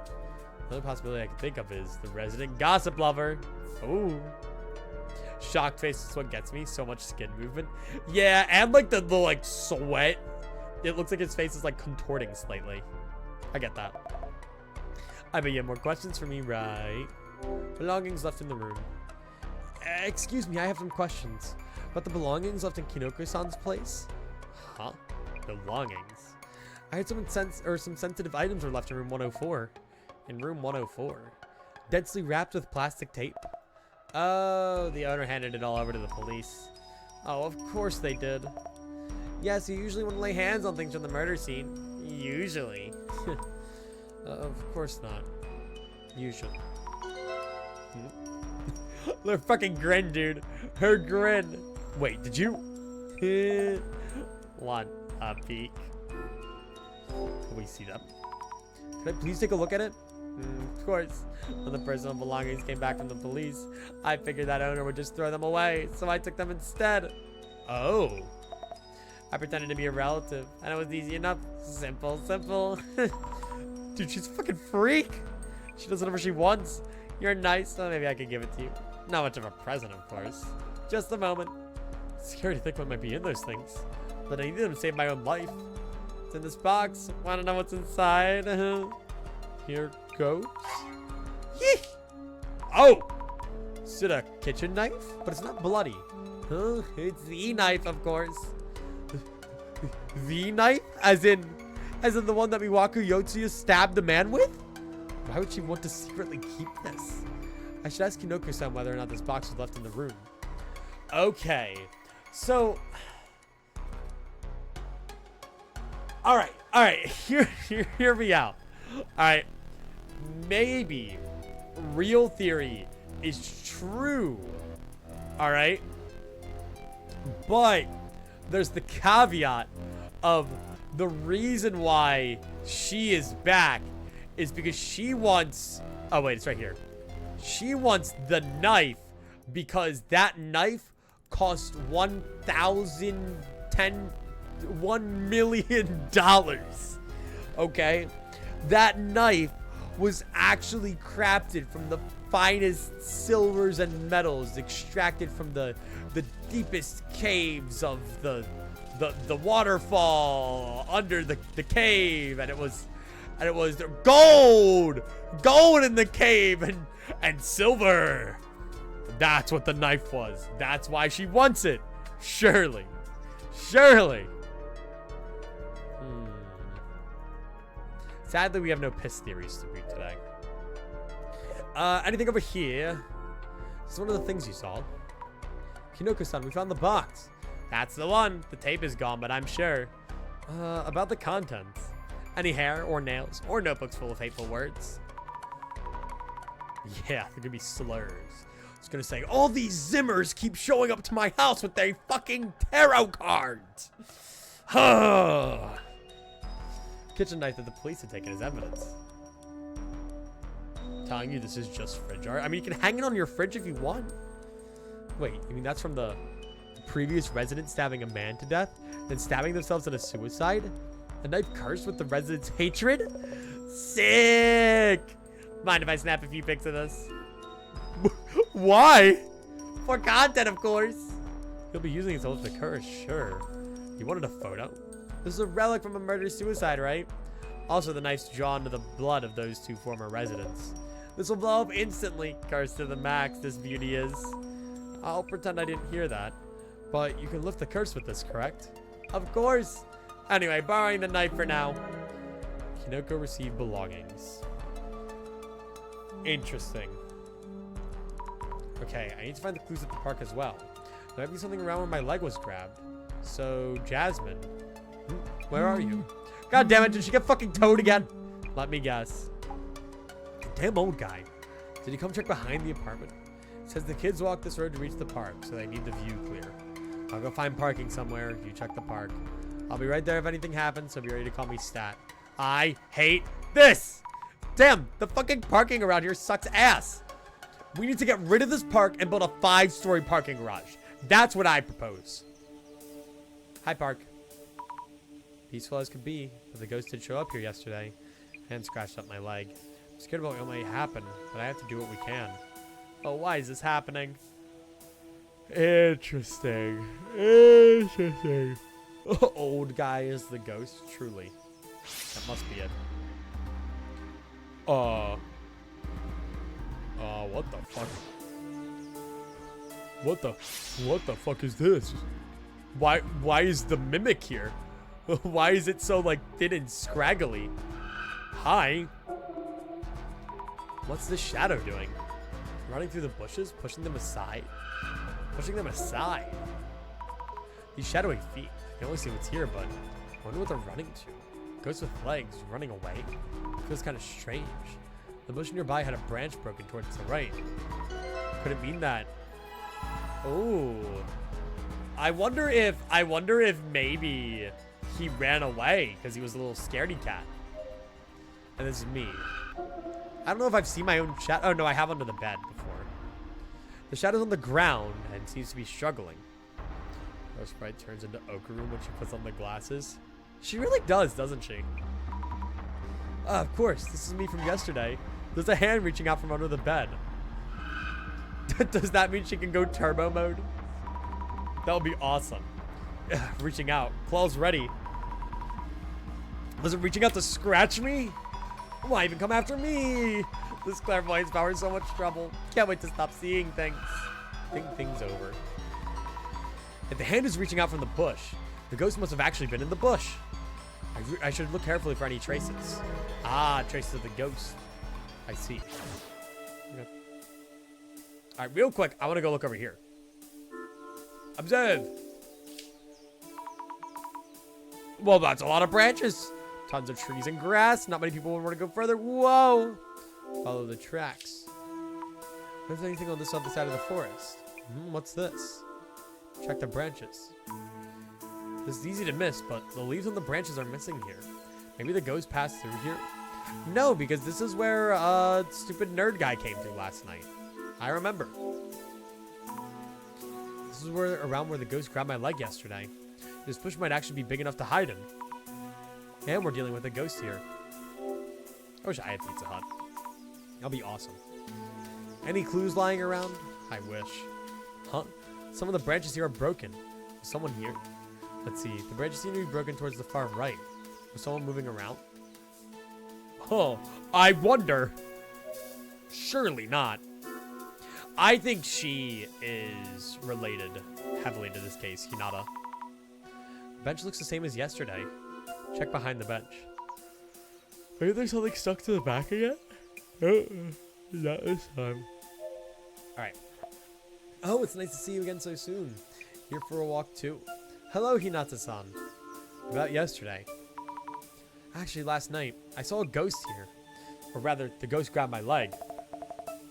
Another possibility I can think of is the resident gossip lover. Ooh. Shocked face is what gets me. So much skin movement. Yeah, and like the like sweat. It looks like his face is like contorting slightly. I get that. I bet you have more questions for me, right? Belongings left in the room. Excuse me, I have some questions. About the belongings left in Kinoko-san's place? Huh? Belongings? I heard some sensitive items were left in room 104. In room 104. Densely wrapped with plastic tape. Oh, the owner handed it all over to the police. Oh, of course they did. Yes, you usually wouldn't lay hands on things from the murder scene. Usually. Of course not. Usually. Her fucking grin, dude. Her grin. Wait, did you? Want a peek? Can we see them? Could I please take a look at it? Of course. When the personal belongings came back from the police, I figured that owner would just throw them away, so I took them instead. Oh. I pretended to be a relative, and it was easy enough. Simple, simple. Dude, she's a fucking freak. She does whatever she wants. You're nice, so maybe I could give it to you. Not much of a present, of course. Just a moment. It's scary to think what might be in those things. But I need them to save my own life. It's in this box. Want to know what's inside? Here goes. Yee! Oh! Is it a kitchen knife? But it's not bloody. Huh? It's the knife, of course. The knife? As in the one that Miwaku Yotsuya stabbed the man with? Why would she want to secretly keep this? I should ask Kinoko-san whether or not this box was left in the room. Okay. So... Alright. Hear me out. Alright. Maybe real theory is true. Alright? But there's the caveat of the reason why she is back is because she wants... Oh, wait, it's right here. She wants the knife because that knife cost $1 million. Okay? That knife was actually crafted from the finest silvers and metals extracted from the deepest caves of the the waterfall under the cave, and it was gold in the cave, and silver. That's what the knife was. That's why she wants it. Surely. Sadly, we have no piss theories to read today. Anything over here? This is one of the things you saw. Kinoko-san, we found the box. That's the one. The tape is gone, but I'm sure. About the contents. Any hair or nails or notebooks full of hateful words? Yeah, they're gonna be slurs. It's gonna say, all these Zimmers keep showing up to my house with their fucking tarot cards. Kitchen knife that the police had taken as evidence. Telling you this is just fridge art. I mean, you can hang it on your fridge if you want. Wait, you mean that's from the previous resident stabbing a man to death, then stabbing themselves in a suicide? The knife cursed with the resident's hatred? Sick! Mind if I snap a few pics of this? Why? For content, of course. He'll be using his oath to curse, sure. You wanted a photo? This is a relic from a murder-suicide, right? Also, the knife's drawn to the blood of those two former residents. This will blow up instantly. Curse to the max, this beauty is. I'll pretend I didn't hear that. But you can lift the curse with this, correct? Of course. Anyway, borrowing the knife for now. Kinoko received belongings. Interesting. Okay, I need to find the clues at the park as well. There might be something around where my leg was grabbed. So, Jasmine. Where are you? God damn it, did she get fucking towed again? Let me guess. Damn old guy. Did he come check behind the apartment? It says the kids walk this road to reach the park, so they need the view clear. I'll go find parking somewhere. You check the park. I'll be right there if anything happens, so be ready to call me Stat. I hate this! Damn, the fucking parking around here sucks ass. We need to get rid of this park and build a 5-story parking garage. That's what I propose. Hi, park. Peaceful as could be, but the ghost did show up here yesterday and scratched up my leg. I'm scared about what might happen, but I have to do what we can. Oh, why is this happening? Interesting. Old guy is the ghost, truly. That must be it. What the fuck? What the fuck is this? Why is the mimic here? Why is it so, like, thin and scraggly? Hi. What's this shadow doing? Running through the bushes, pushing them aside. Pushing them aside. These shadowy feet. You can only see what's here, but I wonder what they're running to. Ghosts with legs running away. Feels kind of strange. The bush nearby had a branch broken towards the right. Could it mean that? Oh. I wonder if maybe he ran away because he was a little scaredy cat. And this is me. I don't know if I've seen my own shadow. Oh, no, I have under the bed before. The shadow's on the ground and seems to be struggling. Rose Sprite turns into Okaru when she puts on the glasses. She really does, doesn't she? Of course, this is me from yesterday. There's a hand reaching out from under the bed. Does that mean she can go turbo mode? That would be awesome. Reaching out. Claws ready. Was it reaching out to scratch me? Why even come after me? This clairvoyance power is so much trouble. Can't wait to stop seeing things. Think things over. If the hand is reaching out from the bush, the ghost must have actually been in the bush. I should look carefully for any traces. Ah, traces of the ghost. I see. Okay. All right, real quick, I want to go look over here. Observe. Well, that's a lot of branches. Tons of trees and grass. Not many people would want to go further. Whoa. Follow the tracks. What if there's anything on this other side of the forest? What's this? Check the branches. This is easy to miss, but the leaves on the branches are missing here. Maybe the ghost passed through here? No, because this is where stupid nerd guy came through last night. I remember. This is around where the ghost grabbed my leg yesterday. This bush might actually be big enough to hide him. And we're dealing with a ghost here. I wish I had Pizza Hut. That'll be awesome. Any clues lying around? I wish. Huh? Some of the branches here are broken. Is someone here? Let's see. The branches seem to be broken towards the far right. Was someone moving around? Oh, I wonder. Surely not. I think she is related heavily to this case, Hinata. The bench looks the same as yesterday. Check behind the bench. Maybe there's something stuck to the back again? Not this time. Alright. Oh, it's nice to see you again so soon. Here for a walk too. Hello, Hinata-san. About yesterday. Actually, last night, I saw a ghost here. Or rather, the ghost grabbed my leg.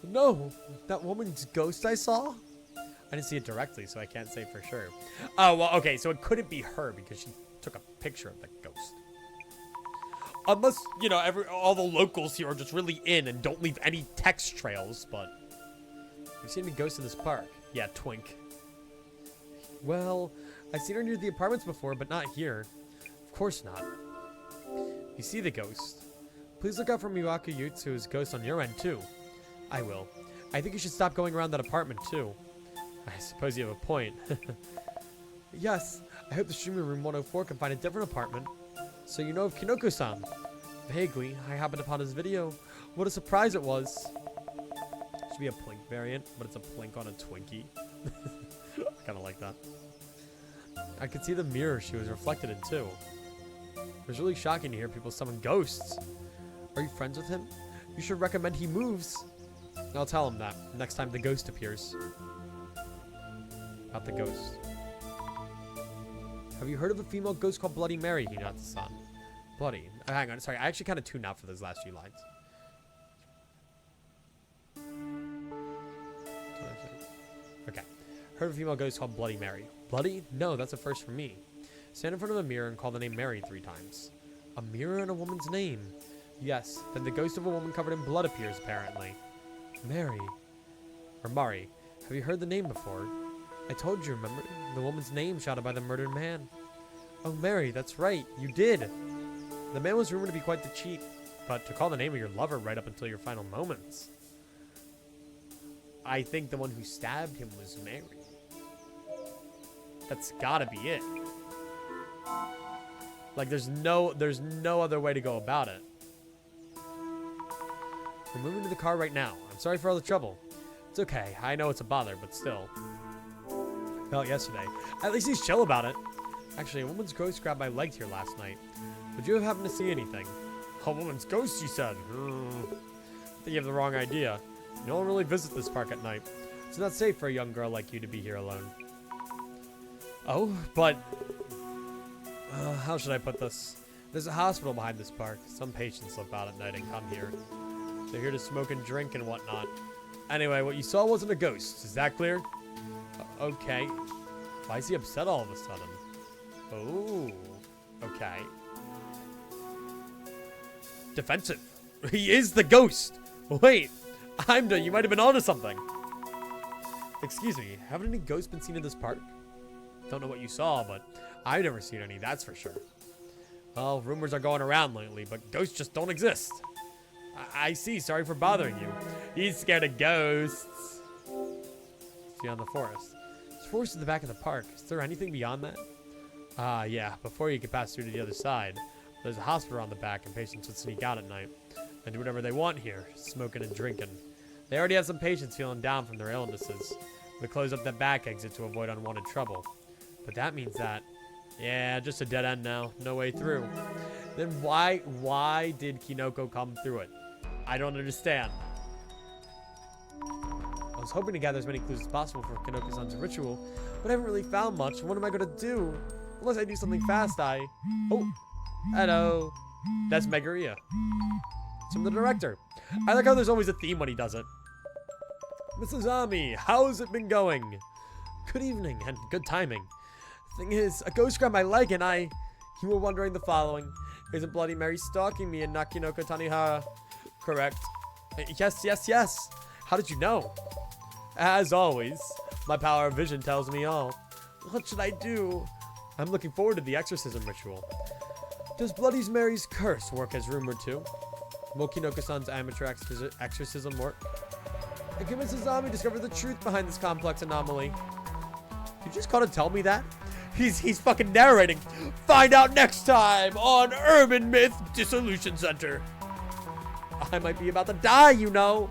No, that woman's ghost I saw? I didn't see it directly, so I can't say for sure. Oh, well, okay, so it couldn't be her because she took a picture of the ghost. Unless, you know, all the locals here are just really in and don't leave any text trails, but... Have you seen any ghosts in this park? Yeah, twink. Well, I've seen her near the apartments before, but not here. Of course not. You see the ghost. Please look out for Miwaka Yutsu's ghost on your end, too. I will. I think you should stop going around that apartment, too. I suppose you have a point. Yes, I hope the streamer room 104 can find a different apartment. So you know of Kinoko-san? Vaguely, I happened upon his video. What a surprise it was. Should be a Plink variant, but it's a Plink on a Twinkie. I kind of like that. I could see the mirror she was reflected in, too. It was really shocking to hear people summon ghosts. Are you friends with him? You should recommend he moves. I'll tell him that next time the ghost appears. About the ghost. Have you heard of a female ghost called Bloody Mary, Hinata-san? Bloody. Hang on, sorry. I actually kind of tuned out for those last few lines. Okay. Heard of a female ghost called Bloody Mary. Bloody? No, that's a first for me. Stand in front of a mirror and call the name Mary 3 times. A mirror and a woman's name. Yes, then the ghost of a woman covered in blood appears, apparently. Mary. Or Mari. Have you heard the name before? I told you, remember? The woman's name shouted by the murdered man. Oh, Mary, that's right. You did. The man was rumored to be quite the cheat, but to call the name of your lover right up until your final moments. I think the one who stabbed him was Mary. That's gotta be it. Like, there's no other way to go about it. We're moving to the car right now. I'm sorry for all the trouble. It's okay. I know it's a bother, but still. Felt yesterday. At least he's chill about it. Actually, a woman's ghost grabbed my legs here last night. Would you have happened to see anything? A woman's ghost, you said. I think you have the wrong idea. No one really visits this park at night. It's not safe for a young girl like you to be here alone. Oh, but... how should I put this? There's a hospital behind this park. Some patients slip out at night and come here. They're here to smoke and drink and whatnot. Anyway, what you saw wasn't a ghost. Is that clear? Okay. Why is he upset all of a sudden? Oh, okay. Defensive. He is the ghost. Wait, you might have been onto something. Excuse me, haven't any ghosts been seen in this park? Don't know what you saw, but I've never seen any, that's for sure. Well, rumors are going around lately, but ghosts just don't exist. I see, sorry for bothering you. He's scared of ghosts. Beyond the forest. This forest is the back of the park. Is there anything beyond that? Yeah, before you can pass through to the other side. There's a hospital on the back, and patients would sneak out at night and do whatever they want here, smoking and drinking. They already have some patients feeling down from their illnesses. We close up that back exit to avoid unwanted trouble. But that means that, yeah, just a dead end now. No way through. Then why did Kinoko come through it? I don't understand. I was hoping to gather as many clues as possible for Kinoko-san's ritual, but I haven't really found much. What am I going to do? Unless I do something fast, Oh, hello. That's Megaria. It's from the director. I like how there's always a theme when he does it. Mrs. Ami, how's it been going? Good evening, and good timing. Thing is, a ghost grabbed my leg and You were wondering the following. Isn't Bloody Mary stalking me in Nakinoko Tanihara? Correct. Yes. How did you know? As always, my power of vision tells me all. What should I do? I'm looking forward to the exorcism ritual. Does Bloody Mary's curse work as rumored too? Will Kinoko-san's amateur exorcism work? And can Mrs. Ami discover the truth behind this complex anomaly? You just gotta tell me that? He's fucking narrating. Find out next time on Urban Myth Dissolution Center. I might be about to die, you know.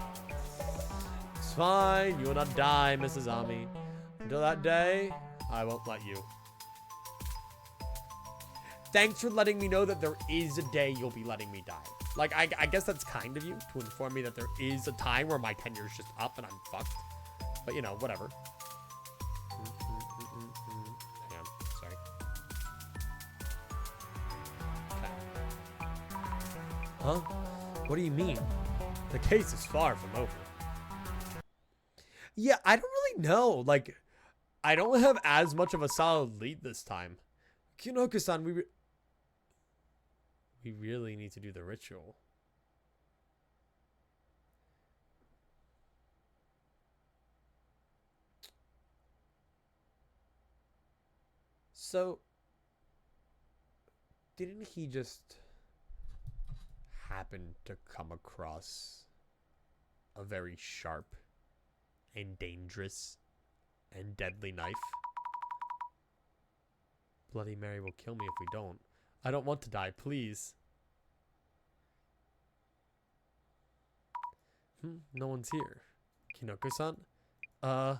It's fine. You will not die, Mrs. Ami. Until that day, I won't let you. Thanks for letting me know that there is a day you'll be letting me die. Like, I guess that's kind of you to inform me that there is a time where my tenure's just up and I'm fucked. But, you know, whatever. Hang on. Sorry. Okay. Huh? What do you mean? The case is far from over. Yeah, I don't really know. Like, I don't have as much of a solid lead this time. Kinoko-san, we really need to do the ritual. So, didn't he just happen to come across a very sharp and dangerous and deadly knife? Bloody Mary will kill me if we don't. I don't want to die, please. No one's here. Kinoko-san? Oh,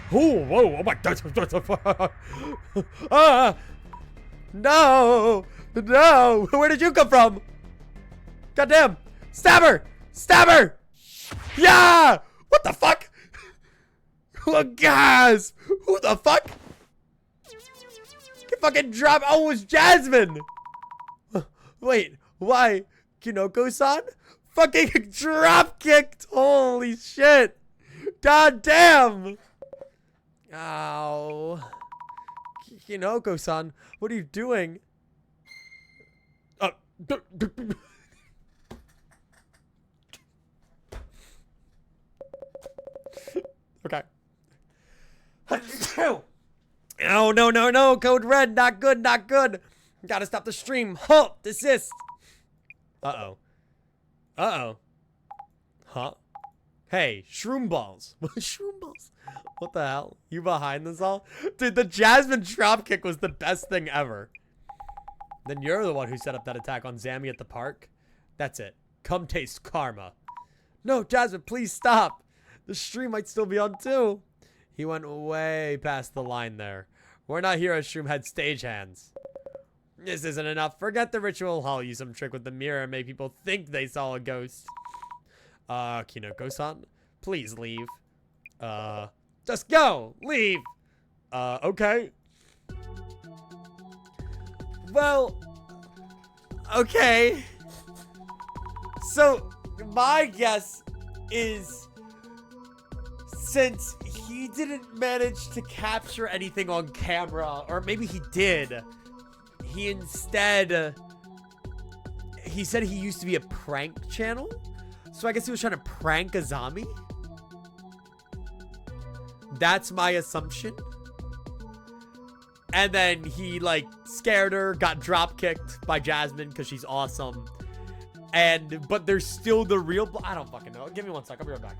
whoa, oh my god. No! No! Where did you come from? Goddamn! Stab her! Stab her! Yeah! What the fuck? Oh, gasp! Who the fuck? You fucking drop. Oh, it was Jasmine. Wait, why? Kinoko-san? Fucking drop kicked. Holy shit. God damn. Ow. Kinoko-san, what are you doing? Okay. Oh, no, no, no. Code red. Not good, not good. Gotta stop the stream. Halt. Desist. Uh-oh. Uh-oh. Huh? Hey, shroom balls. Shroom balls. What the hell? You behind this all? Dude, the Jasmine dropkick was the best thing ever. Then you're the one who set up that attack on Zammy at the park. That's it. Come taste karma. No, Jasmine, please stop. The stream might still be on too. He went way past the line there. We're not here as Shroom had stagehands. This isn't enough. Forget the ritual. I'll use some trick with the mirror and make people think they saw a ghost. Kinoko-san, please leave. Just go. Leave. Okay. Well, okay. So, my guess is since he didn't manage to capture anything on camera, or maybe he did, he instead, he said he used to be a prank channel. So I guess he was trying to prank Azami. That's my assumption. And then he, like, scared her, got drop kicked by Jasmine because she's awesome. But there's still the real, I don't fucking know. Give me one sec. I'll be right back.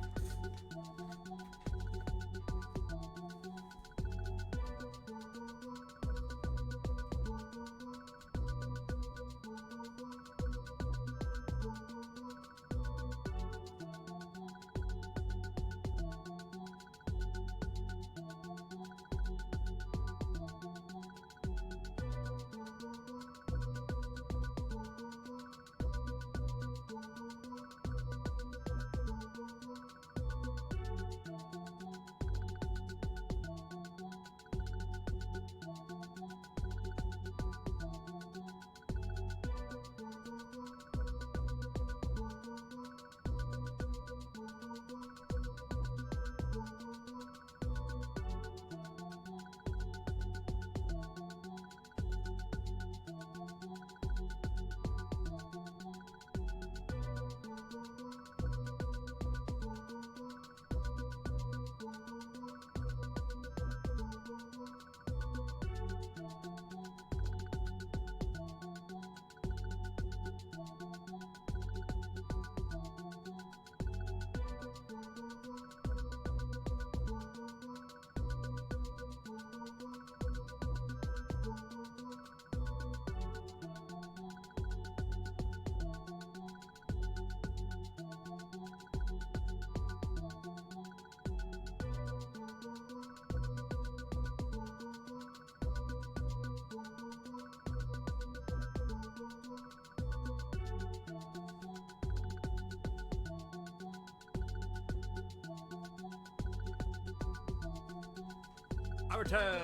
I return.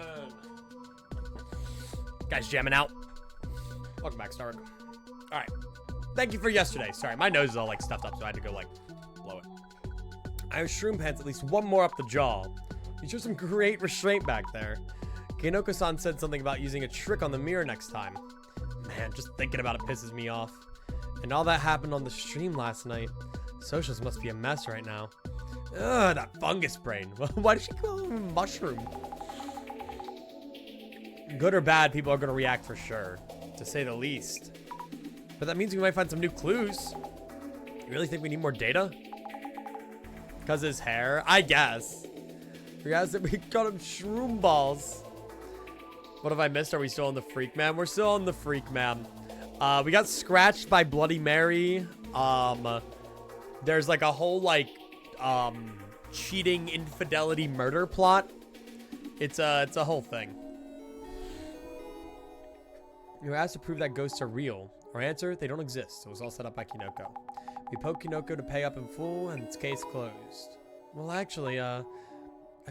Guys jamming out. Welcome back, Stark. All right. Thank you for yesterday. Sorry, my nose is all like stuffed up, so I had to go like blow it. I have shroom pants at least one more up the jaw. You showed some great restraint back there. Kinoko-san said something about using a trick on the mirror next time. Man, just thinking about it pisses me off. And all that happened on the stream last night. Socials must be a mess right now. Ugh, that fungus brain. Why did she call him mushroom? Good or bad, people are going to react for sure, to say the least. But that means we might find some new clues. You really think we need more data? Because his hair? I guess. We got him shroom balls. What have I missed? Are we still on the Freak Man? We're still on the Freak Man. We got scratched by Bloody Mary. There's like a whole like cheating infidelity murder plot. It's a whole thing. You were asked to prove that ghosts are real. Our answer, they don't exist. It was all set up by Kinoko. We poked Kinoko to pay up in full, and its case closed. Well, actually, I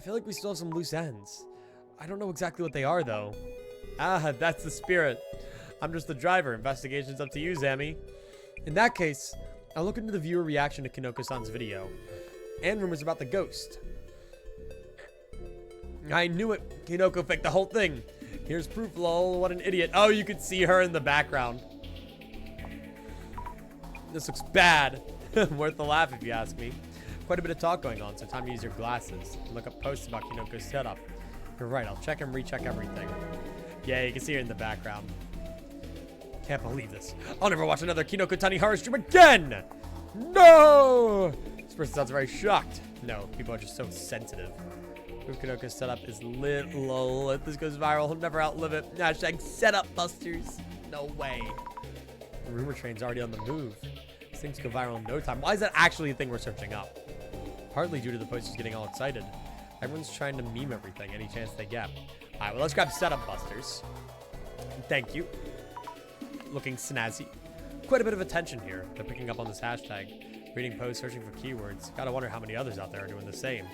feel like we still have some loose ends. I don't know exactly what they are, though. Ah, that's the spirit. I'm just the driver. Investigation's up to you, Zammy. In that case, I'll look into the viewer reaction to Kinoko-san's video. And rumors about the ghost. I knew it. Kinoko faked the whole thing. Here's proof, lol. What an idiot. Oh, you could see her in the background. This looks bad. Worth a laugh if you ask me. Quite a bit of talk going on, so time to use your glasses. And look up posts about Kinoko's setup. You're right, I'll check and recheck everything. Yeah, you can see her in the background. Can't believe this. I'll never watch another Kinoko Tani horror stream again! No! This person sounds very shocked. No, people are just so sensitive. Proof Kinoko's setup is lit, lol. If this goes viral, he'll never outlive it. Hashtag setup busters. No way. The rumor train's already on the move. These things go viral in no time. Why is that actually a thing we're searching up? Partly due to the posters getting all excited. Everyone's trying to meme everything any chance they get. Alright, well, let's grab setup busters. Thank you. Looking snazzy. Quite a bit of attention here. They're picking up on this hashtag. Reading posts, searching for keywords. Gotta wonder how many others out there are doing the same.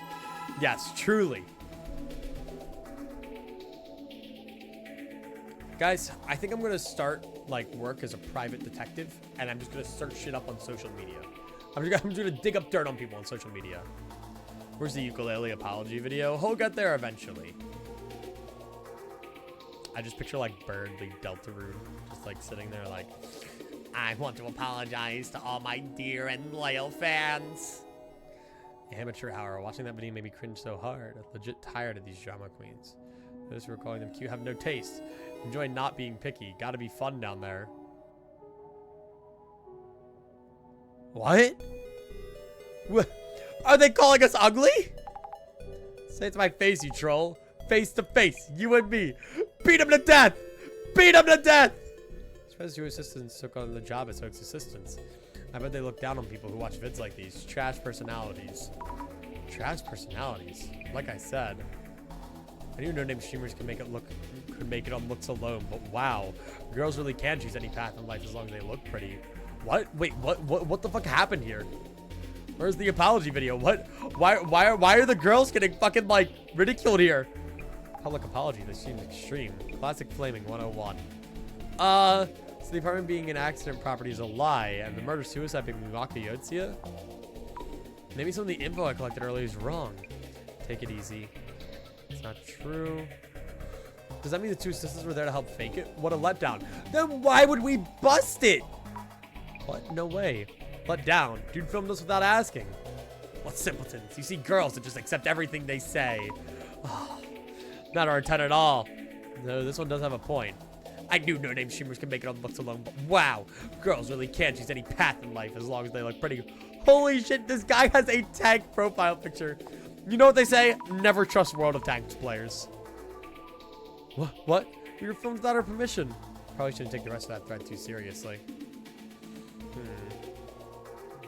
Yes, truly. Guys, I think I'm gonna start like work as a private detective, and I'm just gonna search shit up on social media. I'm just gonna dig up dirt on people on social media. Where's the ukulele apology video? He'll get there eventually. I just picture like Birdly Deltarune just like sitting there like, I want to apologize to all my dear and loyal fans. Amateur hour. Watching that video made me cringe so hard. I'm legit tired of these drama queens. Those who are calling them cute have no taste. Enjoy not being picky. Gotta be fun down there. What? What? Are they calling us ugly? Say it to my face, you troll. Face to face. You and me. Beat him to death. Beat him to death. Surprised your assistants took on the job as Hoax assistants. I bet they look down on people who watch vids like these. Trash personalities. Trash personalities. Like I said. I knew no-name streamers could make it on looks alone, but wow. Girls really can choose any path in life as long as they look pretty. What? Wait, what the fuck happened here? Where's the apology video? What? Why are the girls getting fucking like ridiculed here? Public apology, this seems extreme. Classic flaming 101. So the apartment being an accident property is a lie, and the murder-suicide being Mimaka Yotsuya? Maybe some of the info I collected earlier is wrong. Take it easy. It's not true. Does that mean the two sisters were there to help fake it? What a letdown. Then why would we bust it? What? No way. Let down. Dude filmed us without asking. What simpletons. You see girls that just accept everything they say. Oh, not our intent at all. No, this one does have a point. I knew no-name streamers can make it on looks alone, but wow. Girls really can choose any path in life as long as they look pretty. Holy shit, this guy has a tank profile picture. You know what they say? Never trust World of Tanks players. What? We were filmed without our permission. Probably shouldn't take the rest of that thread too seriously.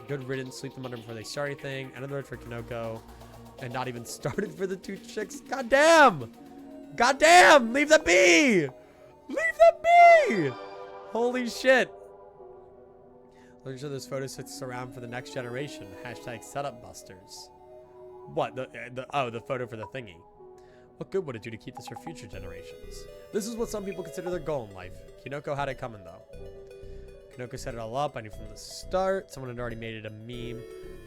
Good riddance. Sleep them under before they start anything. Another word for Kinoko. And not even started for the two chicks. God damn! God damn! Leave them be! Leave them be! Holy shit. Look sure those photos sits around for the next generation. Hashtag setup busters. What? The photo for the thingy. What good would it do to keep this for future generations? This is what some people consider their goal in life. Kinoko had it coming, though. Kinoko set it all up. I knew from the start. Someone had already made it a meme.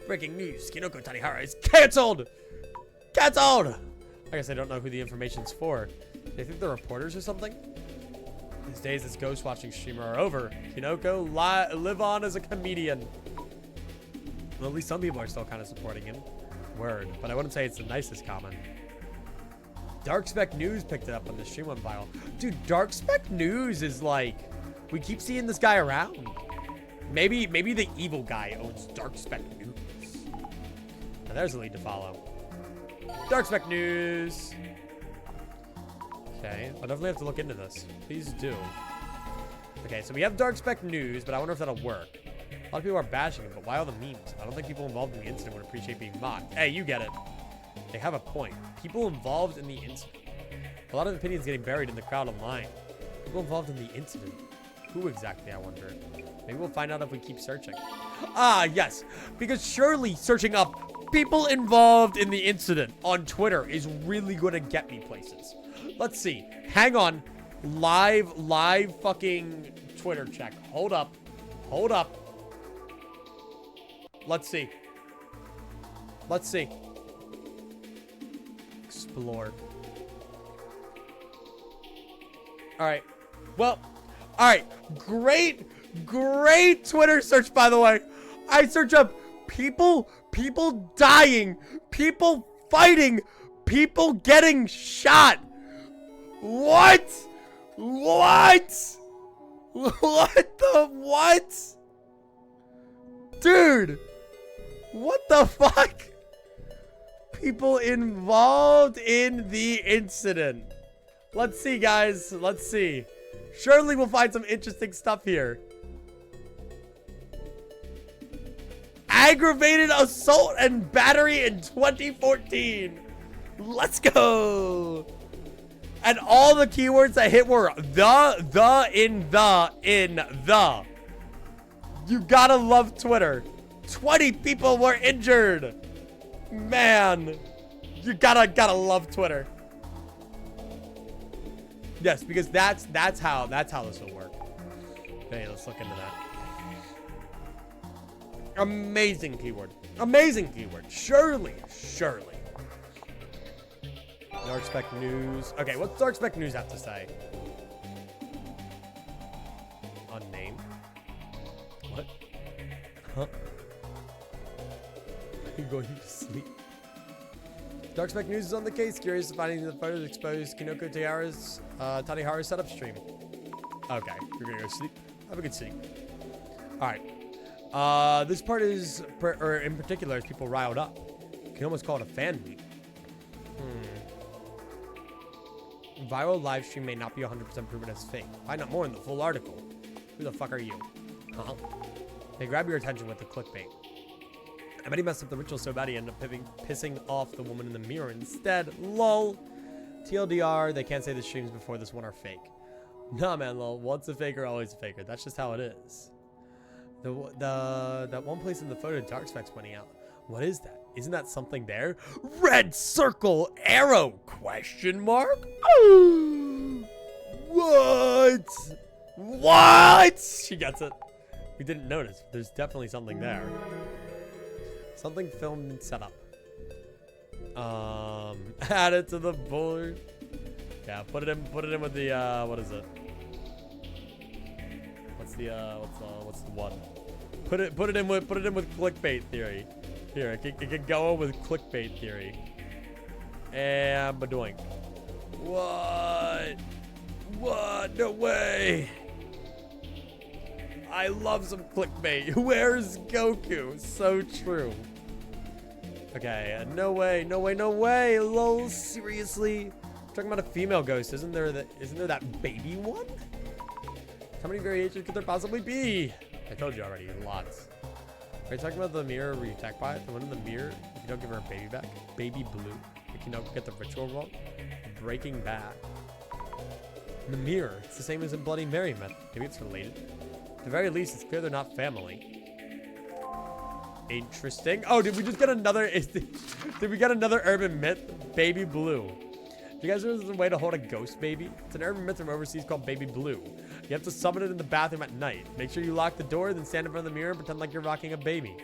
Breaking news. Kinoko Tanihara is cancelled! Cancelled! I guess I don't know who the information's for. They think they're reporters or something? His days as ghost watching streamer are over. Kinoko, live on as a comedian. Well, at least some people are still kind of supporting him. Word. But I wouldn't say it's the nicest comment. Dark Spec News picked it up when the stream went viral. Dude, Dark Spec News is like... We keep seeing this guy around. Maybe the evil guy owns Dark Spec News. Now there's a lead to follow. Dark Spec News. Okay, I'll definitely have to look into this. Please do. Okay, so we have Dark Spec News, but I wonder if that'll work. A lot of people are bashing it, but why all the memes? I don't think people involved in the incident would appreciate being mocked. Hey, you get it. They have a point. People involved in the incident. A lot of opinions getting buried in the crowd online. People involved in the incident. Who exactly, I wonder? Maybe we'll find out if we keep searching. Ah, yes. Because surely searching up people involved in the incident on Twitter is really going to get me places. Let's see. Hang on. Live fucking Twitter check. Hold up. Hold up. Let's see. Let's see. Explore. All right. Well, all right. Great Twitter search, by the way. I search up people dying, people fighting, people getting shot. What? What? What the what? Dude. What the fuck? People involved in the incident. Let's see, guys. Let's see. Surely we'll find some interesting stuff here. Aggravated assault and battery in 2014. Let's go. And all the keywords that hit were the. You gotta love Twitter. 20 people were injured. Man, you gotta love Twitter. Yes, because that's how this will work. Okay, let's look into that. Amazing keyword. Amazing keyword. Surely. Dark Spec News. Okay, what's Dark Spec News have to say? Unnamed. What? Huh? Are you going to sleep? Dark Spec News is on the case. Curious if finding the photos exposed Kinoko Tanihara's setup stream. Okay, you're gonna go sleep. Have a good sleep. All right. This part is, in particular, is people riled up. You can almost call it a fan meet. Viral live stream may not be 100% proven as fake. Find out more in the full article. Who the fuck are you? Huh? They grab your attention with the clickbait. I bet he messed up the ritual so bad he ended up pissing off the woman in the mirror instead. Lol. TLDR, they can't say the streams before this one are fake. Nah, man, lol. Once a faker, always a faker. That's just how it is. That one place in the photo Dark Spec's pointing out. What is that? Isn't that something there? Red circle arrow? Question mark? What? What? She gets it. We didn't notice. There's definitely something there. Something filmed and set up. Add it to the board. Yeah, put it in with the what is it? What's the one? Put it in with clickbait theory. Here, it can go with clickbait theory. And badoink. What? What? No way. I love some clickbait. Where's Goku? So true. Okay, no way. Lol, seriously? Talking about a female ghost, isn't there that baby one? How many variations could there possibly be? I told you already, lots. Are you talking about the mirror where you tech buy it? The one in the mirror, if you don't give her a baby back? Baby blue. If you don't get the ritual wrong? Breaking Bad. The mirror, it's the same as in Bloody Mary myth. Maybe it's related. At the very least, it's clear they're not family. Interesting. Oh, did we just get another... Did we get another urban myth? Baby blue. Do you guys know there's a way to hold a ghost baby? It's an urban myth from overseas called Baby Blue. You have to summon it in the bathroom at night. Make sure you lock the door, then stand in front of the mirror and pretend like you're rocking a baby.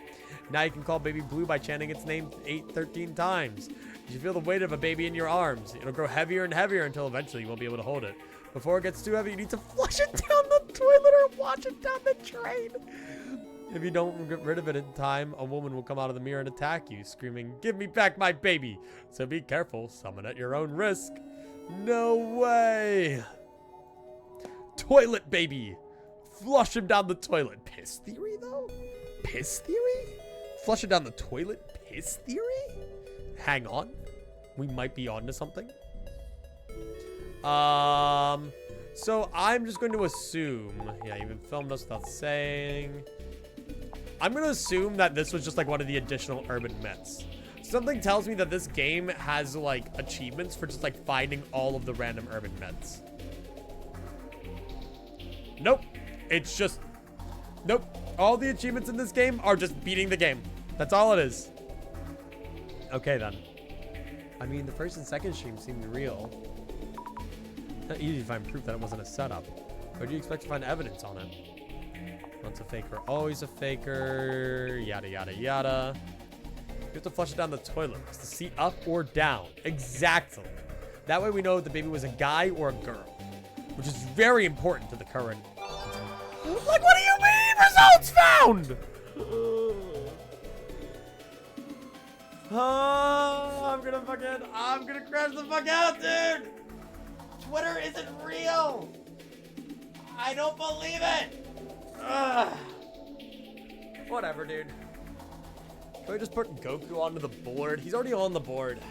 Now you can call Baby Blue by chanting its name 13 times. You feel the weight of a baby in your arms. It'll grow heavier and heavier until eventually you won't be able to hold it. Before it gets too heavy, you need to flush it down the toilet or wash it down the drain. If you don't get rid of it in time, a woman will come out of the mirror and attack you, screaming, "Give me back my baby!" So be careful, summon at your own risk. No way! Toilet baby! Flush him down the toilet. Piss theory, though? Piss theory? Flush it down the toilet? Piss theory? Hang on. We might be onto something. So I'm just going to assume... Yeah, you even filmed us without saying... I'm going to assume that this was just like one of the additional urban myths. Something tells me that this game has like achievements for just like finding all of the random urban myths. Nope. It's just... Nope. All the achievements in this game are just beating the game. That's all it is. Okay, then. I mean, the first and second stream seemed real. Not easy to find proof that it wasn't a setup. Or do you expect to find evidence on it? Once a faker, always a faker. Yada, yada, yada. You have to flush it down the toilet. Is the seat up or down? Exactly. That way we know if the baby was a guy or a girl. Which is very important to the current. Like, what do you mean? Results found! Oh, I'm gonna crash the fuck out, dude! Twitter isn't real! I don't believe it! Ugh. Whatever, dude. Can we just put Goku onto the board? He's already on the board.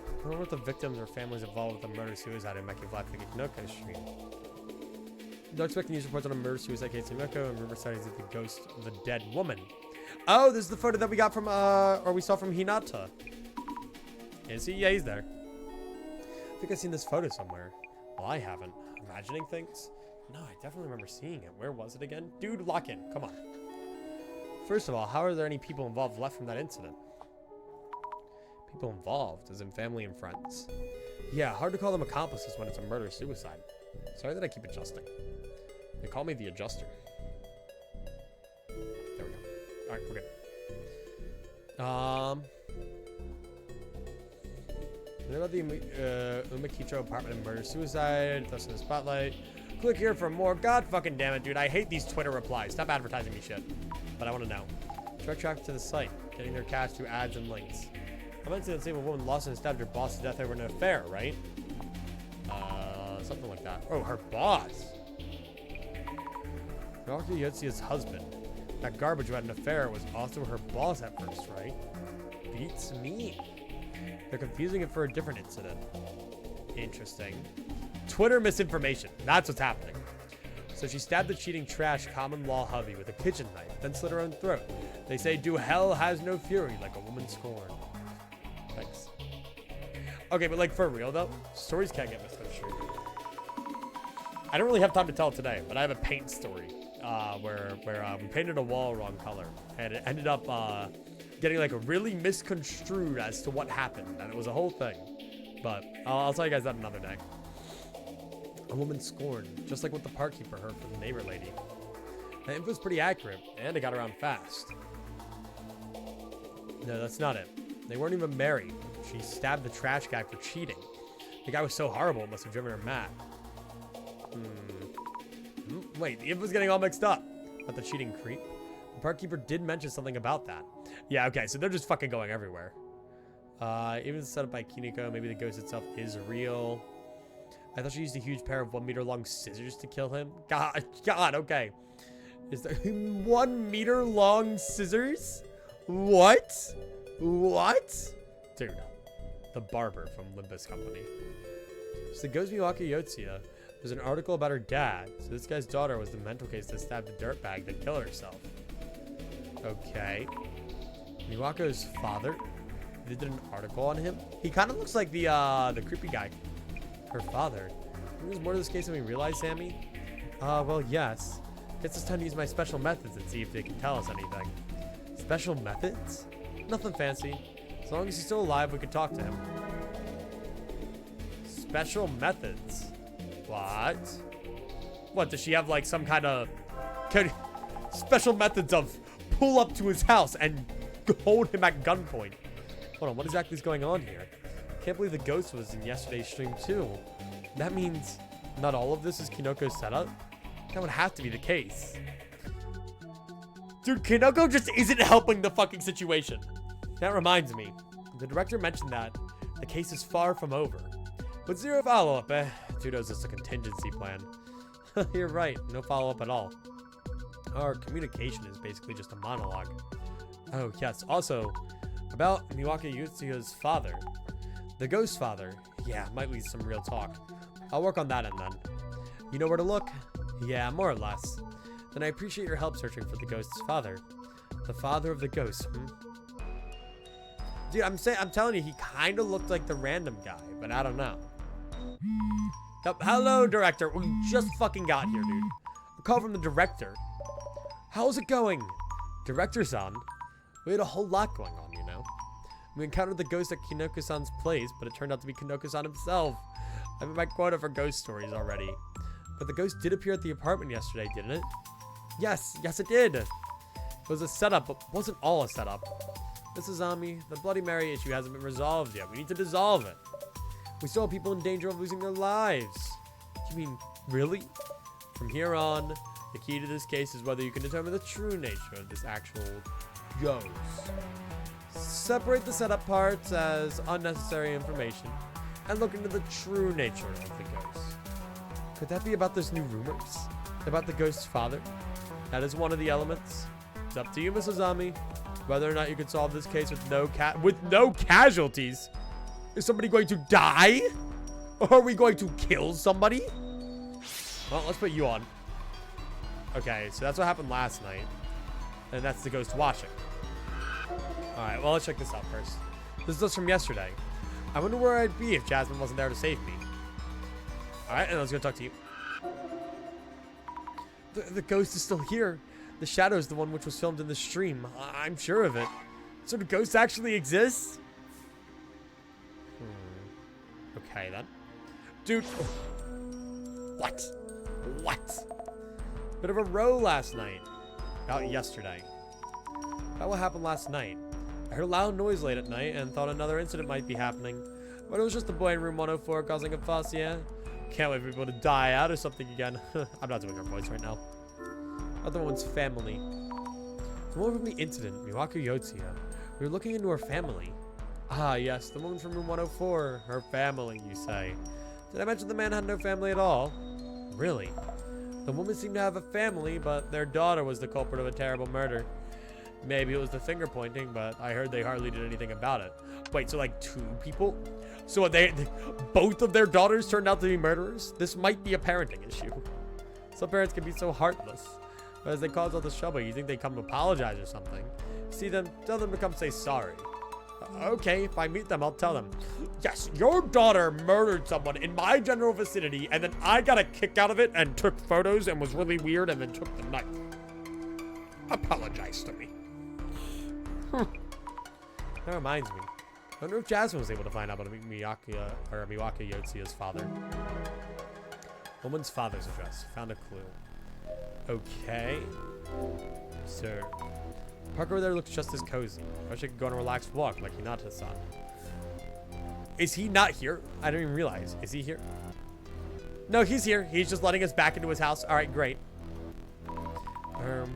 I wonder what the victims or families involved with the murder-suicide in Meki Vlad Noko stream. Don't expect news reports on a murder-suicide case in Noko and rumor sightings of the ghost of a dead woman. Oh, this is the photo that we got from, or we saw from Hinata. Is he? Yeah, he's there. I think I've seen this photo somewhere. Well, I haven't. Imagining things? No, I definitely remember seeing it. Where was it again? Dude, lock in. Come on. First of all, how are there any people involved left from that incident? People involved, as in family and friends. Yeah, hard to call them accomplices when it's a murder-suicide. Sorry that I keep adjusting. They call me the adjuster. There we go. Alright, we're good. What about the Umakicho apartment and murder-suicide? Thus in the spotlight. Click here for more. God fucking damn it, dude. I hate these Twitter replies. Stop advertising me shit. But I want to know. Direct traffic to the site. Getting their cash through ads and links. I meant to say a woman lost and stabbed her boss to death over an affair, right? Something like that. Oh, her boss. Naoki Yotsuya's husband. That garbage who had an affair was also her boss at first, right? Beats me. They're confusing it for a different incident. Interesting. Twitter misinformation. That's what's happening. So she stabbed the cheating trash common law hubby with a kitchen knife, then slit her own throat. They say, do hell has no fury like a woman scorned. Thanks. Okay, but like for real though, stories can't get misconstrued. I don't really have time to tell it today, but I have a paint story where we painted a wall wrong color, and it ended up getting like really misconstrued as to what happened, and it was a whole thing. But I'll tell you guys that another day. A woman scorned, just like what the park keeper heard from the neighbor lady. The info's pretty accurate, and it got around fast. No, that's not it. They weren't even married. She stabbed the trash guy for cheating. The guy was so horrible, it must have driven her mad. Wait, the info's getting all mixed up. About the cheating creep. The park keeper did mention something about that. Yeah, okay, so they're just fucking going everywhere. Even set up by Kiniko, maybe the ghost itself is real. I thought she used a huge pair of 1 meter long scissors to kill him. God, okay. Is there 1 meter long scissors? What? Dude, the barber from Olympus Company. So the ghost Miwaka Yotsuya. There's an article about her dad. So this guy's daughter was the mental case that stabbed the dirtbag that killed herself. Okay. Miwako's father. They did an article on him. He kind of looks like the creepy guy. Her father. There's more to this case than we realize, Sammy. Well, yes. Guess it's time to use my special methods and see if they can tell us anything. Special methods? Nothing fancy. As long as he's still alive, we could talk to him. Special methods. What? What, does she have like some kind of special methods of pull up to his house and hold him at gunpoint? Hold on, what exactly is going on here? Can't believe the ghost was in yesterday's stream too. That means not all of this is Kinoko's setup? That would have to be the case. Dude, Kinoko just isn't helping the fucking situation. That reminds me. The director mentioned that the case is far from over. But zero follow-up, eh? Dude knows it's a contingency plan. You're right, no follow-up at all. Our communication is basically just a monologue. Oh, yes. Also, about Miwaka Yutsuya's father. The ghost father. Yeah, might lead some real talk. I'll work on that end then. You know where to look? Yeah, more or less. Then I appreciate your help searching for the ghost's father. The father of the ghost, Dude, I'm telling you, he kind of looked like the random guy, but I don't know. Yep. Hello, director. We just fucking got here, dude. A call from the director. How's it going? Director-san? We had a whole lot going on, you know. We encountered the ghost at Kinoko-san's place, but it turned out to be Kinoko-san himself. I have my quota for ghost stories already. But the ghost did appear at the apartment yesterday, didn't it? Yes, it did. It was a setup, but wasn't all a setup. Mrs. Ami, the Bloody Mary issue hasn't been resolved yet. We need to dissolve it. We still have people in danger of losing their lives. You mean, really? From here on, the key to this case is whether you can determine the true nature of this actual ghost. Separate the setup parts as unnecessary information and look into the true nature of the ghost. Could that be about those new rumors? About the ghost's father? That is one of the elements. It's up to you, Mrs. Ami, whether or not you can solve this case with no casualties. Is somebody going to die? Or are we going to kill somebody? Well, let's put you on. Okay, so that's what happened last night. And that's the ghost watching. Alright, well, let's check this out first. This is just from yesterday. I wonder where I'd be if Jasmine wasn't there to save me. Alright, and let's go talk to you. The ghost is still here. The shadow is the one which was filmed in the stream. I'm sure of it. So the ghost actually exists? Okay, then. Dude. What? Bit of a row last night. Yesterday. About what happened last night. I heard a loud noise late at night and thought another incident might be happening. But it was just the boy in room 104 causing a fuss, yeah? Can't wait for people to die out or something again. I'm not doing her voice right now. About the woman's family. The woman from the incident, Miwaka Yotsuya. We were looking into her family. Ah, yes, the woman from room 104. Her family, you say. Did I mention the man had no family at all? Really? The woman seemed to have a family, but their daughter was the culprit of a terrible murder. Maybe it was the finger pointing, but I heard they hardly did anything about it. Wait, so like 2 people? So both of their daughters turned out to be murderers? This might be a parenting issue. Some parents can be so heartless. But as they cause all this trouble, you think they come to apologize or something. See them, tell them to come say sorry. Okay, if I meet them, I'll tell them. Yes, your daughter murdered someone in my general vicinity, and then I got a kick out of it and took photos and was really weird and then took the knife. Apologize to me. That reminds me. I wonder if Jasmine was able to find out about Miwaka Yotsuya's father. Woman's father's address. Found a clue. Okay. Sir. Park over there looks just as cozy. I wish I could go on a relaxed walk like Hinata-san. Is he not here? I didn't even realize. Is he here? No, he's here. He's just letting us back into his house. All right, great.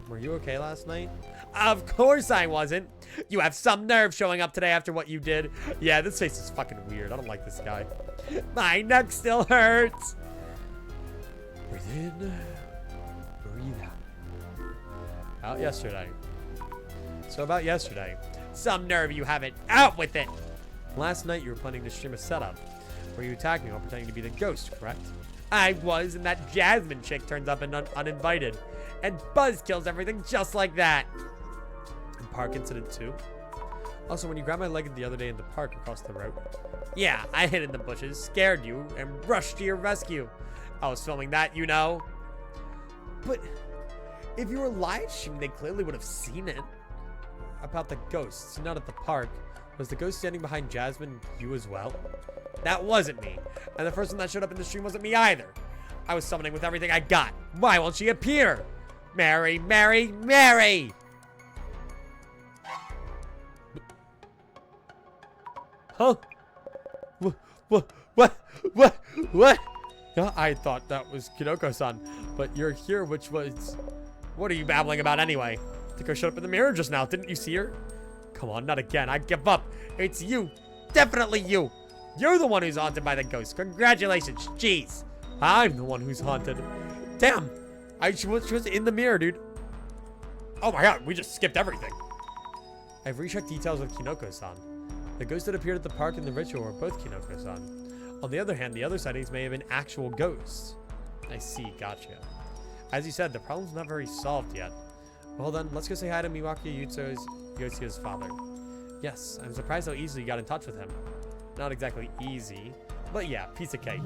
Were you okay last night? Of course I wasn't. You have some nerve showing up today after what you did. Yeah, this face is fucking weird. I don't like this guy. My neck still hurts. Breathe in. Breathe out. Out yesterday. So about yesterday. Some nerve you haven't. Out with it. Last night you were planning to stream a setup where you attacked me while pretending to be the ghost, correct? I was, and that Jasmine chick turns up and uninvited. And Buzz kills everything just like that. And park incident too. Also, when you grabbed my leg the other day in the park across the road. Yeah, I hid in the bushes, scared you, and rushed to your rescue. I was filming that, you know. But if you were live streaming, they clearly would have seen it. About the ghosts, not at the park. Was the ghost standing behind Jasmine you as well? That wasn't me. And the first one that showed up in the stream wasn't me either. I was summoning with everything I got. Why won't she appear? Mary, Mary, Mary! Huh? What? Yeah, I thought that was Kinoko-san, but you're here, which was... What are you babbling about anyway? I think I showed up in the mirror just now. Didn't you see her? Come on, not again. I give up. It's you. Definitely you. You're the one who's haunted by the ghost. Congratulations. Jeez. I'm the one who's haunted. Damn. She was in the mirror, dude. Oh my god, we just skipped everything. I've rechecked details with Kinoko-san. The ghosts that appeared at the park and the ritual were both Kinoko-san. On the other hand, the other sightings may have been actual ghosts. I see, gotcha. As you said, the problem's not very solved yet. Well then, let's go say hi to Miwaki Yotsuya's father. Yes, I'm surprised how easily you got in touch with him. Not exactly easy, but yeah, piece of cake.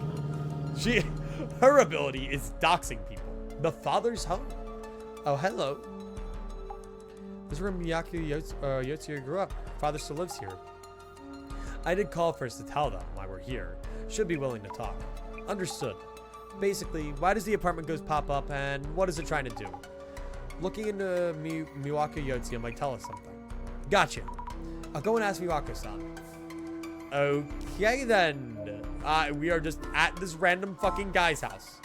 Her ability is doxing people. The father's home. Oh, hello. This is where Miyaki Yotsuya grew up. Father still lives here. I did call first to tell them why we're here. Should be willing to talk. Understood. Basically, why does the apartment ghost pop up and what is it trying to do? Looking into Miwaki Yotsuya might tell us something. Gotcha. I'll go and ask Miwako-san. Okay then. We are just at this random fucking guy's house.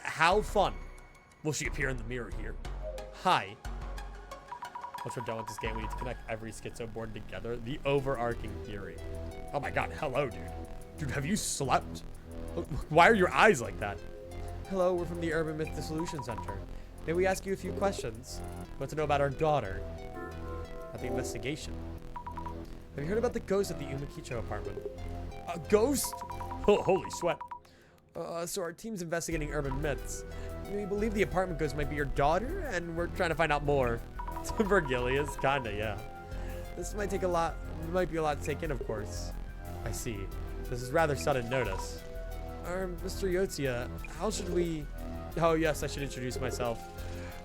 How fun. Will she appear in the mirror here? Hi. Once we're done with this game, we need to connect every schizo board together. The overarching theory. Oh my god, hello, dude. Dude, have you slept? Why are your eyes like that? Hello, we're from the Urban Myth Dissolution Center. May we ask you a few questions? Want to know about our daughter? About the investigation. Have you heard about the ghost at the Umakicho apartment? A ghost? Oh, holy sweat. So our team's investigating urban myths. We believe the apartment ghost might be your daughter, and we're trying to find out more. Vergilius, kinda, yeah. This might take a lot, might be a lot to take in, of course. I see. This is rather sudden notice. Mr. Yotsuya, how should we... Oh, yes, I should introduce myself.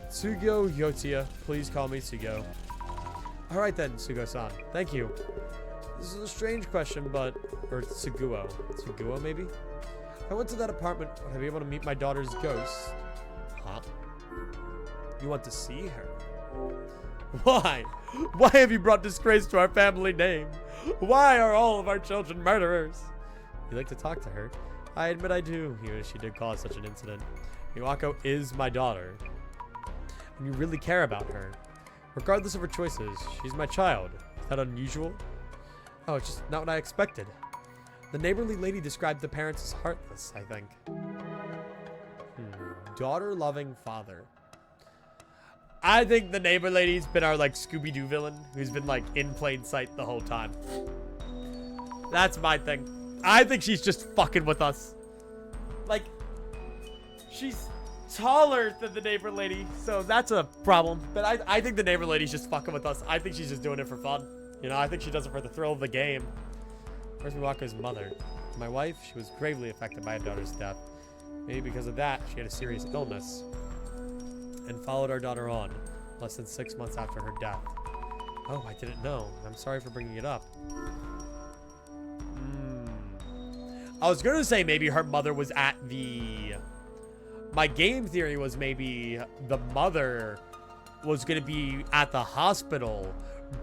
Tsugo Yotsuya. Please call me Tsugo. Alright then, Tsugo-san. Thank you. This is a strange question, but... Or Tsuguo. Tsuguo, maybe? If I went to that apartment, would I be able to meet my daughter's ghost? Huh? You want to see her? Why? Why have you brought disgrace to our family name? Why are all of our children murderers? You like to talk to her? I admit I do, even if she did cause such an incident. Miwako is my daughter. And you really care about her. Regardless of her choices, she's my child. Is that unusual? Oh, it's just not what I expected. The neighborly lady described the parents as heartless, I think. Daughter-loving father. I think the neighbor lady's been our, like, Scooby-Doo villain, who's been, like, in plain sight the whole time. That's my thing. I think she's just fucking with us. Like, she's taller than the neighbor lady, so that's a problem. But I think the neighbor lady's just fucking with us. I think she's just doing it for fun. You know, I think she does it for the thrill of the game. Where's Miwako's mother? My wife, she was gravely affected by her daughter's death. Maybe because of that, she had a serious illness. And followed our daughter on, less than 6 months after her death. Oh, I didn't know. I'm sorry for bringing it up. I was gonna say maybe her mother was at the... My game theory was maybe the mother was gonna be at the hospital,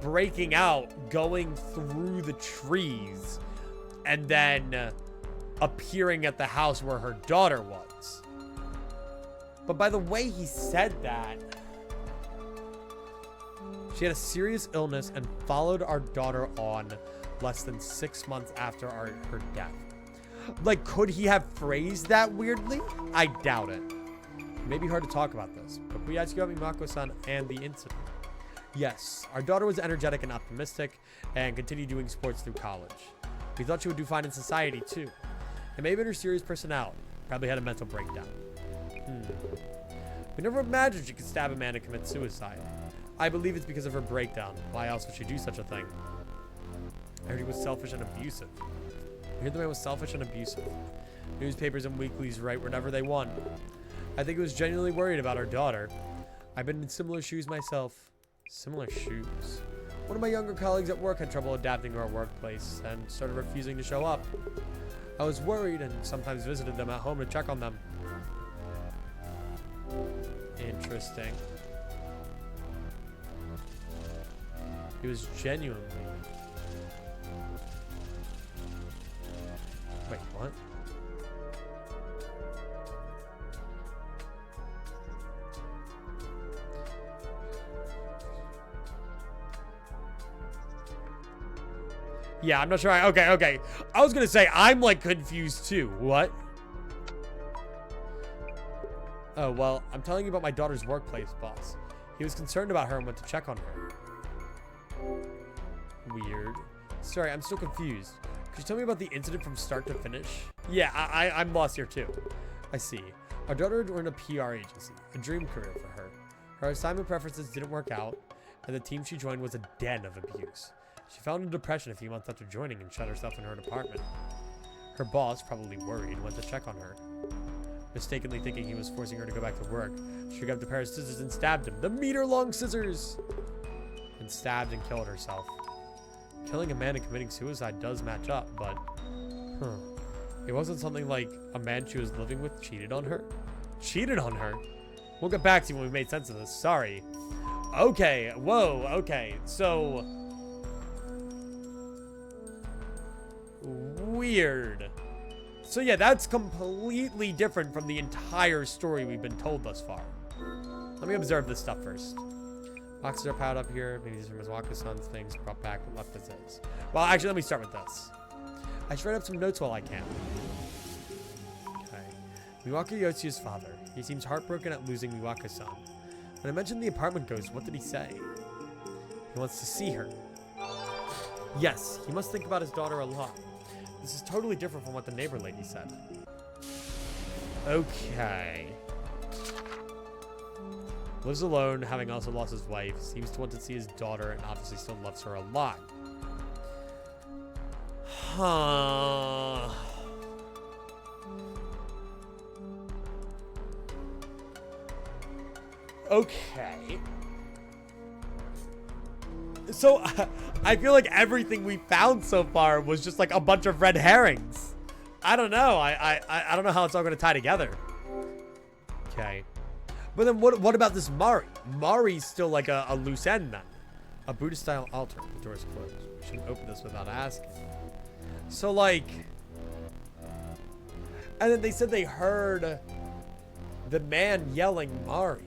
breaking out, going through the trees, and then appearing at the house where her daughter was. But by the way he said that, she had a serious illness and followed our daughter on less than 6 months after her death. Like, could he have phrased that weirdly? I doubt it. It may be hard to talk about this, but we ask you about Mimako-san and the incident. Yes, our daughter was energetic and optimistic and continued doing sports through college. We thought she would do fine in society too. It may have been her serious personality. Probably had a mental breakdown. We never imagined she could stab a man and commit suicide. I believe it's because of her breakdown. Why else would she do such a thing? I heard he was selfish and abusive. I heard the man was selfish and abusive. Newspapers and weeklies write whenever they want. I think he was genuinely worried about our daughter. I've been in similar shoes myself. Similar shoes? One of my younger colleagues at work had trouble adapting to our workplace and started refusing to show up. I was worried and sometimes visited them at home to check on them. Interesting. He was genuinely... Wait, what? Yeah, I'm not sure. Okay. I was gonna say, I'm like confused too. What? Oh, well, I'm telling you about my daughter's workplace boss. He was concerned about her and went to check on her. Weird. Sorry, I'm still confused. Could you tell me about the incident from start to finish? Yeah, I'm lost here too. I see. Our daughter joined a PR agency, a dream career for her. Her assignment preferences didn't work out, and the team she joined was a den of abuse. She fell into depression a few months after joining and shut herself in her apartment. Her boss, probably worried, went to check on her. Mistakenly thinking he was forcing her to go back to work, she grabbed a pair of scissors and stabbed him. The meter-long scissors! And stabbed and killed herself. Killing a man and committing suicide does match up, but... It wasn't something like a man she was living with cheated on her? Cheated on her? We'll get back to you when we made sense of this. Sorry. Okay. Whoa. Okay. So... Weird. So yeah, that's completely different from the entire story we've been told thus far. Let me observe this stuff first. Boxes are piled up here. Maybe these are Miwako-san's things brought back and left as is. Well, actually, let me start with this. I should write up some notes while I can. Okay. Miwako Yotsu's father. He seems heartbroken at losing Miwako-san. When I mentioned the apartment ghost, what did he say? He wants to see her. Yes, he must think about his daughter a lot. This is totally different from what the neighbor lady said. Okay. Lives alone, having also lost his wife. Seems to want to see his daughter and obviously still loves her a lot. Huh. Okay. So, I feel like everything we found so far was just like a bunch of red herrings. I don't know. I don't know how it's all going to tie together. Okay. But then what about this Mari? Mari's still like a loose end then. A Buddhist-style altar. The door is closed. We shouldn't open this without asking. So, like... And then they said they heard the man yelling Mari.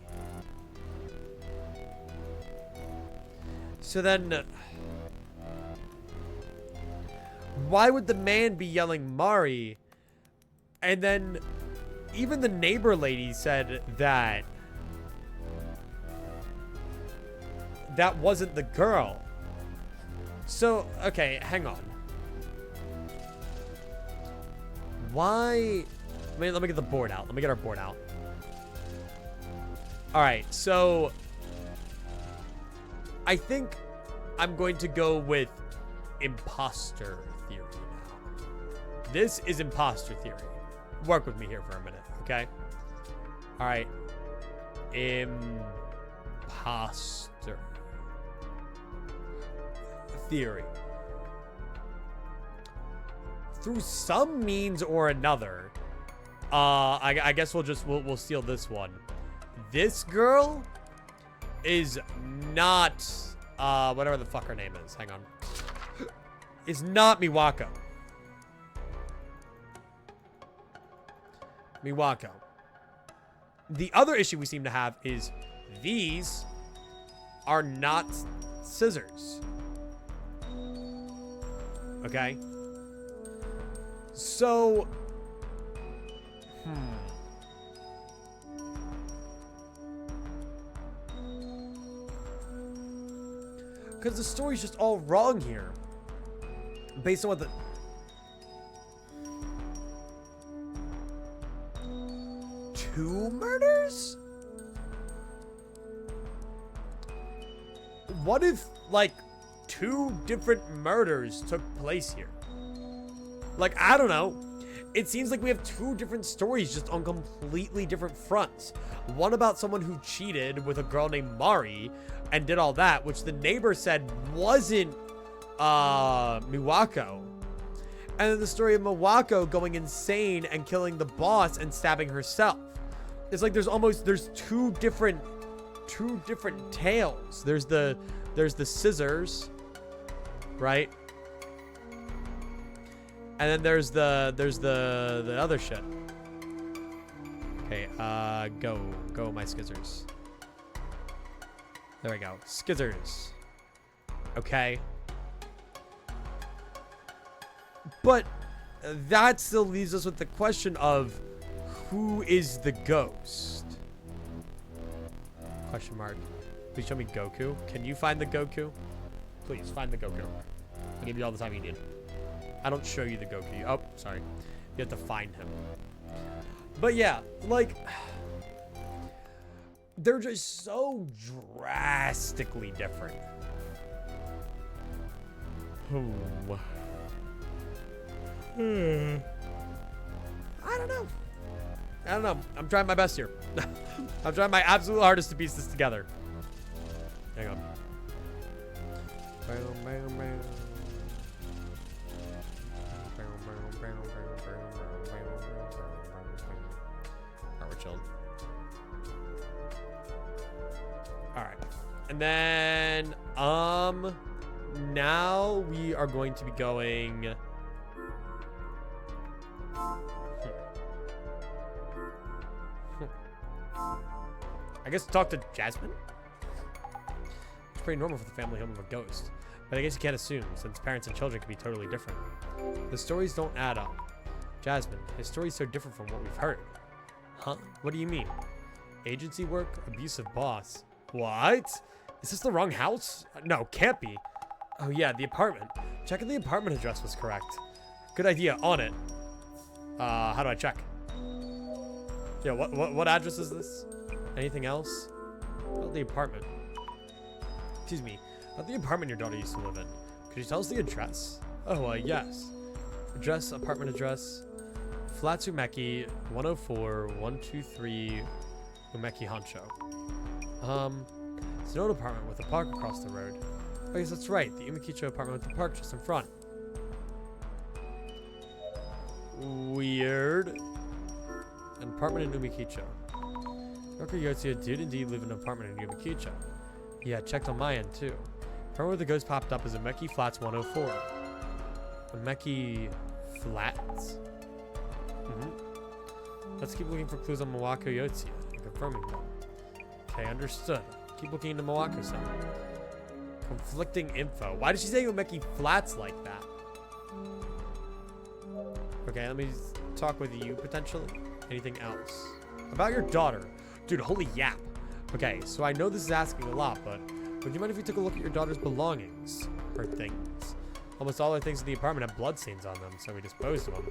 So then... Why would the man be yelling Mari? And then... Even the neighbor lady said that... That wasn't the girl. So, okay, hang on. Why... Let me get the board out. Let me get our board out. Alright, so... I think I'm going to go with imposter theory now. This is imposter theory. Work with me here for a minute, okay? Alright. Imposter theory. Through some means or another, I guess we'll steal this one. This girl is not whatever the fuck her name is. Hang on. Is not Miwako. Miwako. The other issue we seem to have is these are not scissors. Okay? So... Because the story's just all wrong here. Based on what the... Two murders? What if, like, two different murders took place here? Like, I don't know. it seems like we have two different stories just on completely different fronts. One about someone who cheated with a girl named Mari and did all that, which the neighbor said wasn't Miwako. And then the story of Miwako going insane and killing the boss and stabbing herself. It's like there's two different tales. There's the scissors, right? And then there's the other shit. Okay, go my skizzers. There we go. Skizzers. Okay. But that still leaves us with the question of who is the ghost? Question mark. Please show me Goku. Can you find the Goku? Please find the Goku. I'll give you all the time you need. I don't show you the Goku. Oh, sorry. You have to find him. But yeah, like, they're just so drastically different. Oh. I don't know. I'm trying my best here. I'm trying my absolute hardest to piece this together. Hang on. Alright, we're chilled. Alright. And then, now we are going to be going... I guess talk to Jasmine? It's pretty normal for the family home of a ghost. But I guess you can't assume, since parents and children can be totally different. The stories don't add up. Jasmine, his story's so different from what we've heard. Huh? What do you mean? Agency work? Abusive boss. What? Is this the wrong house? No, can't be. Oh yeah, the apartment. Check if the apartment address was correct. Good idea, on it. How do I check? Yeah, what address is this? Anything else? About the apartment. Excuse me. About the apartment your daughter used to live in. Could you tell us the address? Oh, yes. Address, apartment address. Flat Umeki, 104, 123, Umeki Honcho. It's an old apartment with a park across the road. Oh, yes, that's right. The Umekicho apartment with the park just in front. Weird. An apartment in Umekicho. Dr. Yotsuya did indeed live in an apartment in Umekicho. Yeah, checked on my end too. Apartment where the ghost popped up is Umeki Flats 104. Umeki Flats? Let's keep looking for clues on Miwako Yotsuya and confirming them. Okay, understood. Keep looking into Miwako-san. Conflicting info. Why did she say Umeki Flats like that? Okay, let me talk with you potentially. Anything else? About your daughter. Dude, holy yap. Okay, so I know this is asking a lot, but would you mind if we took a look at your daughter's belongings? Her things. Almost all her things in the apartment have bloodstains on them, so we disposed of them.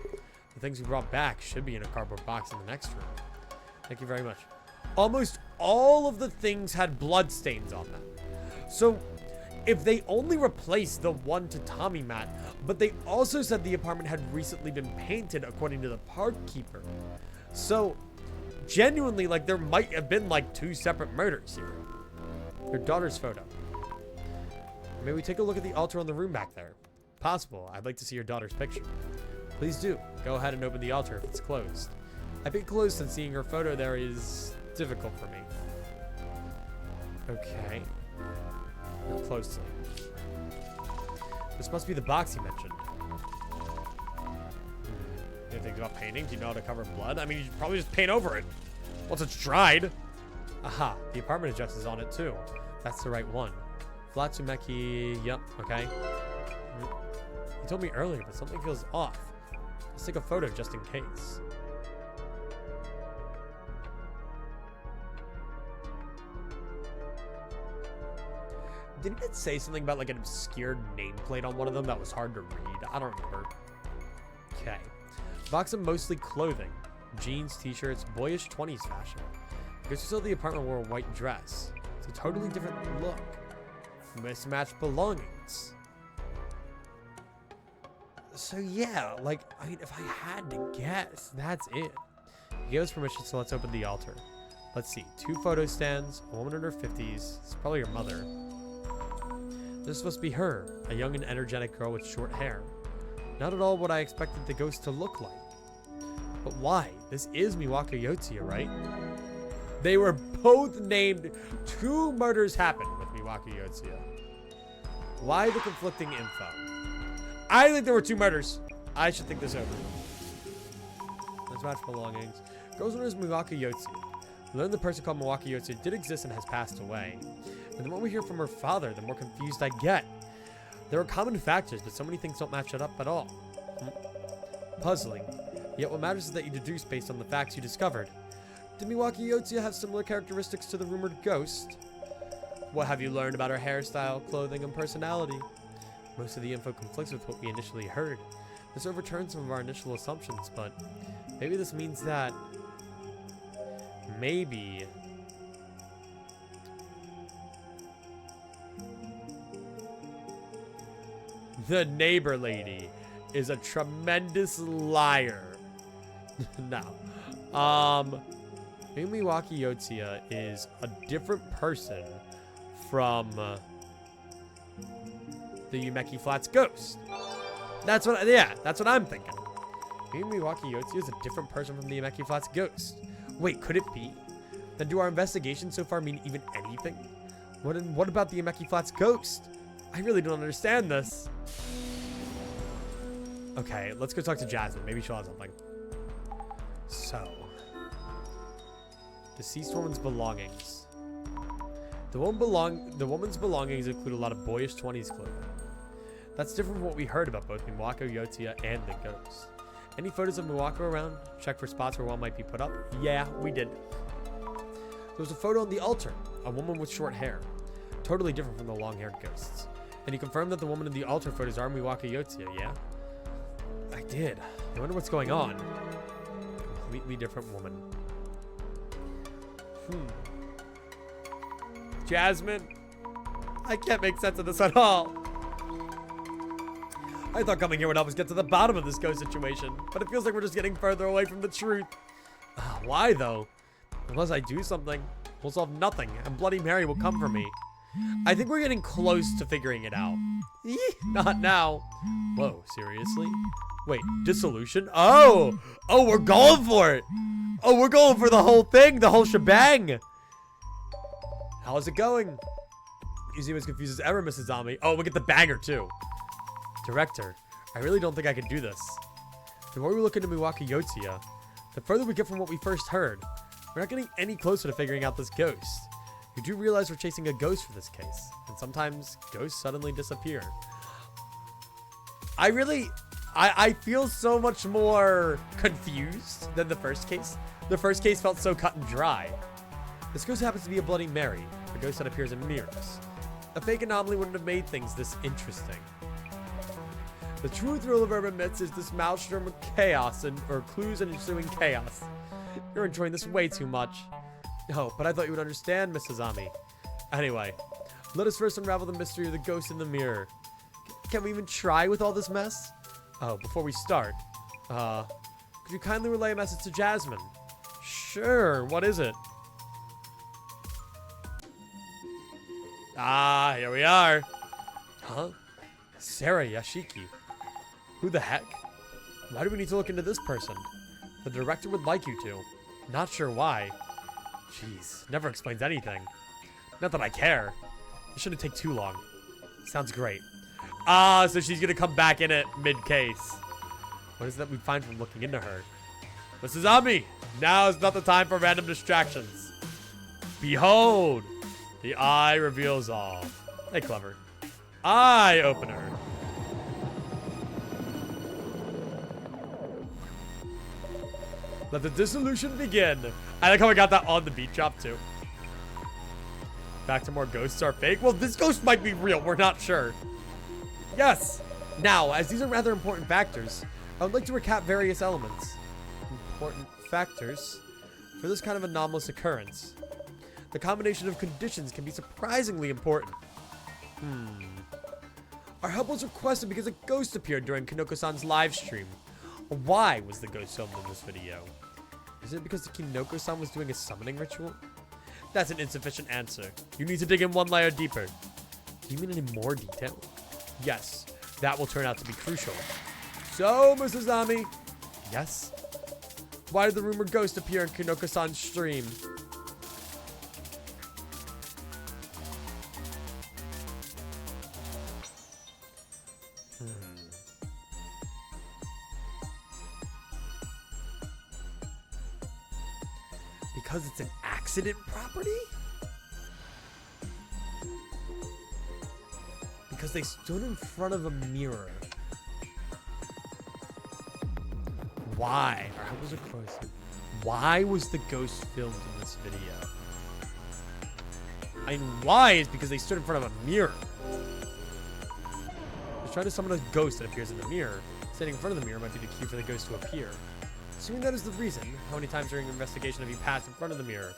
The things we brought back should be in a cardboard box in the next room. Thank you very much. Almost all of the things had bloodstains on them. So, if they only replaced the one tatami mat, but they also said the apartment had recently been painted according to the park keeper. So, genuinely, like, there might have been, like, two separate murders here. Your daughter's photo. Maybe we take a look at the altar on the room back there. Possible. I'd like to see your daughter's picture. Please do. Go ahead and open the altar if it's closed. I've been closed since seeing her photo there is difficult for me. Okay. We're close to it. This must be the box you mentioned. Anything about painting? Do you know how to cover blood? I mean, you should probably just paint over it. Once it's dried. Aha, the apartment address is on it too. That's the right one. Flatsumeki, yep, okay. You told me earlier, but something feels off. Let's take a photo just in case. Didn't it say something about like an obscure nameplate on one of them that was hard to read? I don't remember. Okay. Box of mostly clothing. Jeans, t-shirts, boyish 20s fashion. Guess still the apartment wore a white dress. It's a totally different look. Mismatched belongings. So yeah, like, I mean, if I had to guess, that's it. He gave us permission, so let's open the altar. Let's see, 2 photo stands, a woman in her 50s. It's probably your mother. This must be her, a young and energetic girl with short hair. Not at all what I expected the ghost to look like. But why? This is Miwako Yotsuya, right? They were both named. 2 murders happened with Miwako Yotsuya. Why the conflicting info? I think there were 2 murders. I should think this over. Let's match belongings. Girl's name is Miwako Yotsuya. We learned the person called Miwako Yotsuya did exist and has passed away. And the more we hear from her father, the more confused I get. There are common factors, but so many things don't match it up at all. Puzzling. Yet what matters is that you deduce based on the facts you discovered. Did Miwako Yotsuya have similar characteristics to the rumored ghost? What have you learned about her hairstyle, clothing, and personality? Most of the info conflicts with what we initially heard. This overturns some of our initial assumptions, but maybe this means that maybe the neighbor lady is a tremendous liar. No. Maybe Miwako Yotsuya is a different person from the Umeki Flats ghost. That's what I'm thinking. Maybe Miwako Yotsuya is a different person from the Umeki Flats ghost. Wait, could it be? Then do our investigations so far mean even anything? What about the Umeki Flats ghost? I really don't understand this. Okay, let's go talk to Jasmine. Maybe she'll have something. So, deceased woman's belongings. The woman's belongings include a lot of boyish 20s clothing. That's different from what we heard about both Miwako Yotsuya and the ghost. Any photos of Miwako around? Check for spots where one might be put up? Yeah, we did. There was a photo on the altar. A woman with short hair. Totally different from the long-haired ghosts. And you confirmed that the woman in the altar photos are Miwako Yotsuya, yeah? I did. I wonder what's going on. Completely different woman. Jasmine? I can't make sense of this at all. I thought coming here would help us get to the bottom of this ghost situation, but it feels like we're just getting further away from the truth. Why, though? Unless I do something, we'll solve nothing, and Bloody Mary will come for me. I think we're getting close to figuring it out. Not now. Whoa, seriously? Wait, dissolution? Oh, we're going for it. Oh, we're going for the whole thing, the whole shebang. How's it going? You seem as confused as ever, Mrs. Ami. Oh, we get the banger, too. Director, I really don't think I can do this. The more we look into Miwako Yotsuya, the further we get from what we first heard. We're not getting any closer to figuring out this ghost. You do realize we're chasing a ghost for this case, and sometimes ghosts suddenly disappear. I feel so much more confused than the first case. The first case felt so cut and dry. This ghost happens to be a Bloody Mary, a ghost that appears in mirrors. A fake anomaly wouldn't have made things this interesting. The true thrill of urban myths is this maelstrom of chaos or clues and ensuing chaos. You're enjoying this way too much. Oh, but I thought you would understand, Mrs. Ami. Anyway, let us first unravel the mystery of the ghost in the mirror. Can we even try with all this mess? Oh, before we start, could you kindly relay a message to Jasmine? Sure, what is it? Ah, here we are. Huh? Sarah Yashiki. Who the heck? Why do we need to look into this person? The director would like you to. Not sure why. Jeez, never explains anything. Not that I care. It shouldn't take too long. Sounds great. Ah, so she's gonna come back in it mid-case. What is that we find from looking into her? Mrs. Ami, now is not the time for random distractions. Behold, the eye reveals all. Hey, clever. Eye opener. Let the dissolution begin. I like how I got that on the beat drop too. Back to more ghosts are fake. Well, this ghost might be real. We're not sure. Yes. Now, as these are rather important factors, I would like to recap various elements. Important factors for this kind of anomalous occurrence. The combination of conditions can be surprisingly important. Our help was requested because a ghost appeared during Kinoko-san's live stream. Why was the ghost filmed in this video? Is it because the Kinoko-san was doing a summoning ritual? That's an insufficient answer. You need to dig in one layer deeper. Do you mean any more detail? Yes, that will turn out to be crucial. So, Mrs. Ami. Yes? Why did the rumored ghost appear in Kinoko-san's stream? Because it's an accident property? Because they stood in front of a mirror. Why? Or was it close? Why was the ghost filmed in this video? I mean, why is because they stood in front of a mirror. They're trying to summon a ghost that appears in the mirror. Standing in front of the mirror might be the cue for the ghost to appear. Assuming that is the reason, how many times during the investigation have you passed in front of the mirror?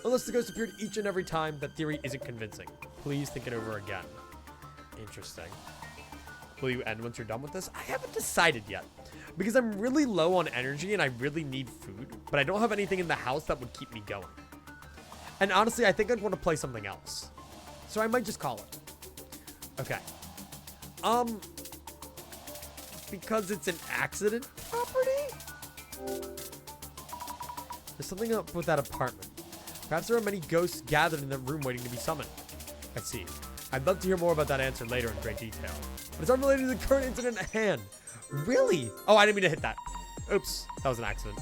Unless the ghost appeared each and every time, that theory isn't convincing. Please think it over again. Interesting. Will you end once you're done with this? I haven't decided yet. Because I'm really low on energy and I really need food, but I don't have anything in the house that would keep me going. And honestly, I think I'd want to play something else. So I might just call it. Okay. Because it's an accident property? There's something up with that apartment. Perhaps there are many ghosts gathered in the room waiting to be summoned. I see. I'd love to hear more about that answer later in great detail. But it's unrelated to the current incident at hand. Really? Oh, I didn't mean to hit that. Oops. That was an accident.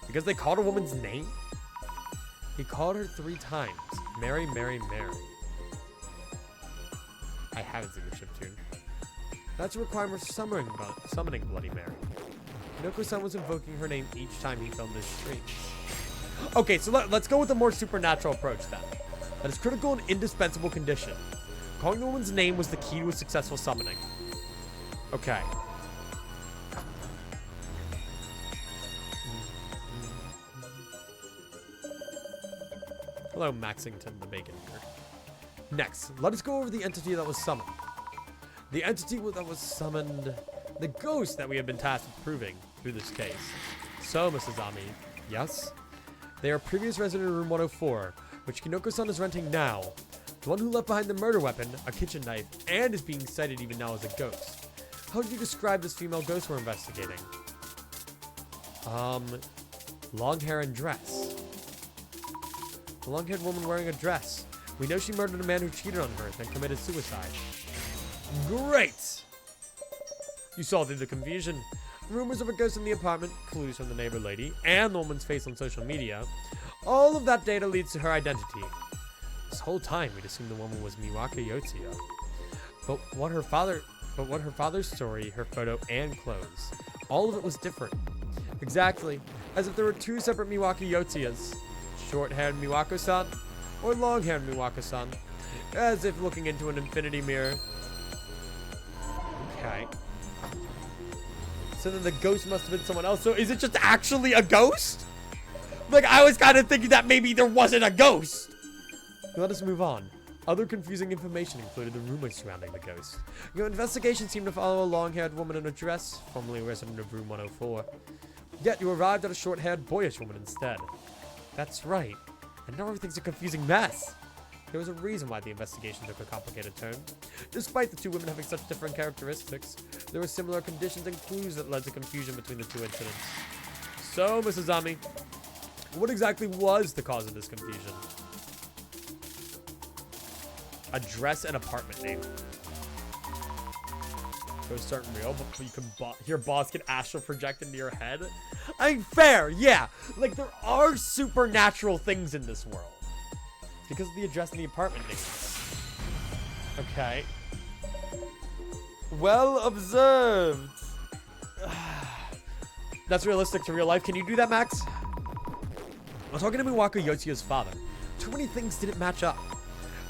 Because they called a woman's name? He called her 3 times. Mary, Mary, Mary. I haven't seen the chiptune. That's a requirement for summoning Bloody Mary. Kinoko-san was invoking her name each time he filmed his stream. Okay, so let's go with a more supernatural approach then. That is critical and indispensable condition. Calling the woman's name was the key to a successful summoning. Okay. Hello, Maxington the Bacon here. Next, let us go over the entity that was summoned. The entity that was summoned, the ghost that we have been tasked with proving through this case. So, Mrs. Ami, yes? They are previous resident of room 104, which Kinoko-san is renting now. The one who left behind the murder weapon, a kitchen knife, and is being cited even now as a ghost. How would you describe this female ghost we're investigating? Long hair and dress. A long-haired woman wearing a dress. We know she murdered a man who cheated on her, then committed suicide. Great! You saw through the confusion. Rumors of a ghost in the apartment, clues from the neighbor lady, and the woman's face on social media. All of that data leads to her identity. This whole time, we'd assumed the woman was Miwaka Yotsuya. But what her father's story, her photo, and clothes, all of it was different. Exactly, as if there were 2 separate Miwaka Yotsuyas. Short-haired Miwako-san, or long-haired Miwako-san. As if looking into an infinity mirror. Okay. So then the ghost must have been someone else. So is it just actually a ghost? Like, I was kind of thinking that maybe there wasn't a ghost. Let us move on. Other confusing information included the rumors surrounding the ghost. Your investigation seemed to follow a long-haired woman in a dress, formerly a resident of room 104. Yet you arrived at a short-haired, boyish woman instead. That's right. And now everything's a confusing mess. There was a reason why the investigation took a complicated turn. Despite the 2 women having such different characteristics, there were similar conditions and clues that led to confusion between the 2 incidents. So, Mrs. Ami, what exactly was the cause of this confusion? Address and apartment name. Ghosts aren't real, but you can your boss can astral project into your head. I mean, fair, yeah. Like, there are supernatural things in this world. It's because of the address and the apartment names. Okay. Well observed. That's realistic to real life. Can you do that, Max? I was talking to Miwaka Yotsuya's father. Too many things didn't match up.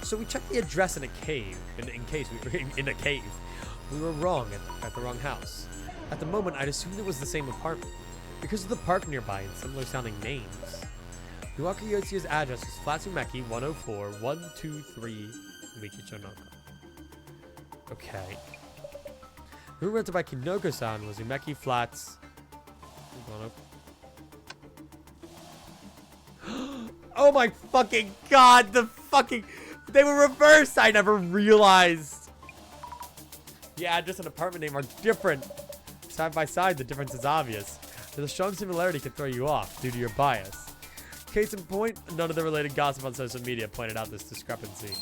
So we checked the address in a cave. In a cave. We were wrong at the wrong house. At the moment, I'd assumed it was the same apartment because of the park nearby and similar sounding names. Iwaka Yoshi's address was Flats Umeki 104 123 Mikichonoko. Okay. The room rented by Kinoko-san was Umeki Flats. Oh my fucking god! They were reversed! I never realized! The address and apartment name are different. Side by side, the difference is obvious. There's a strong similarity can throw you off due to your bias. Case in point, none of the related gossip on social media pointed out this discrepancy.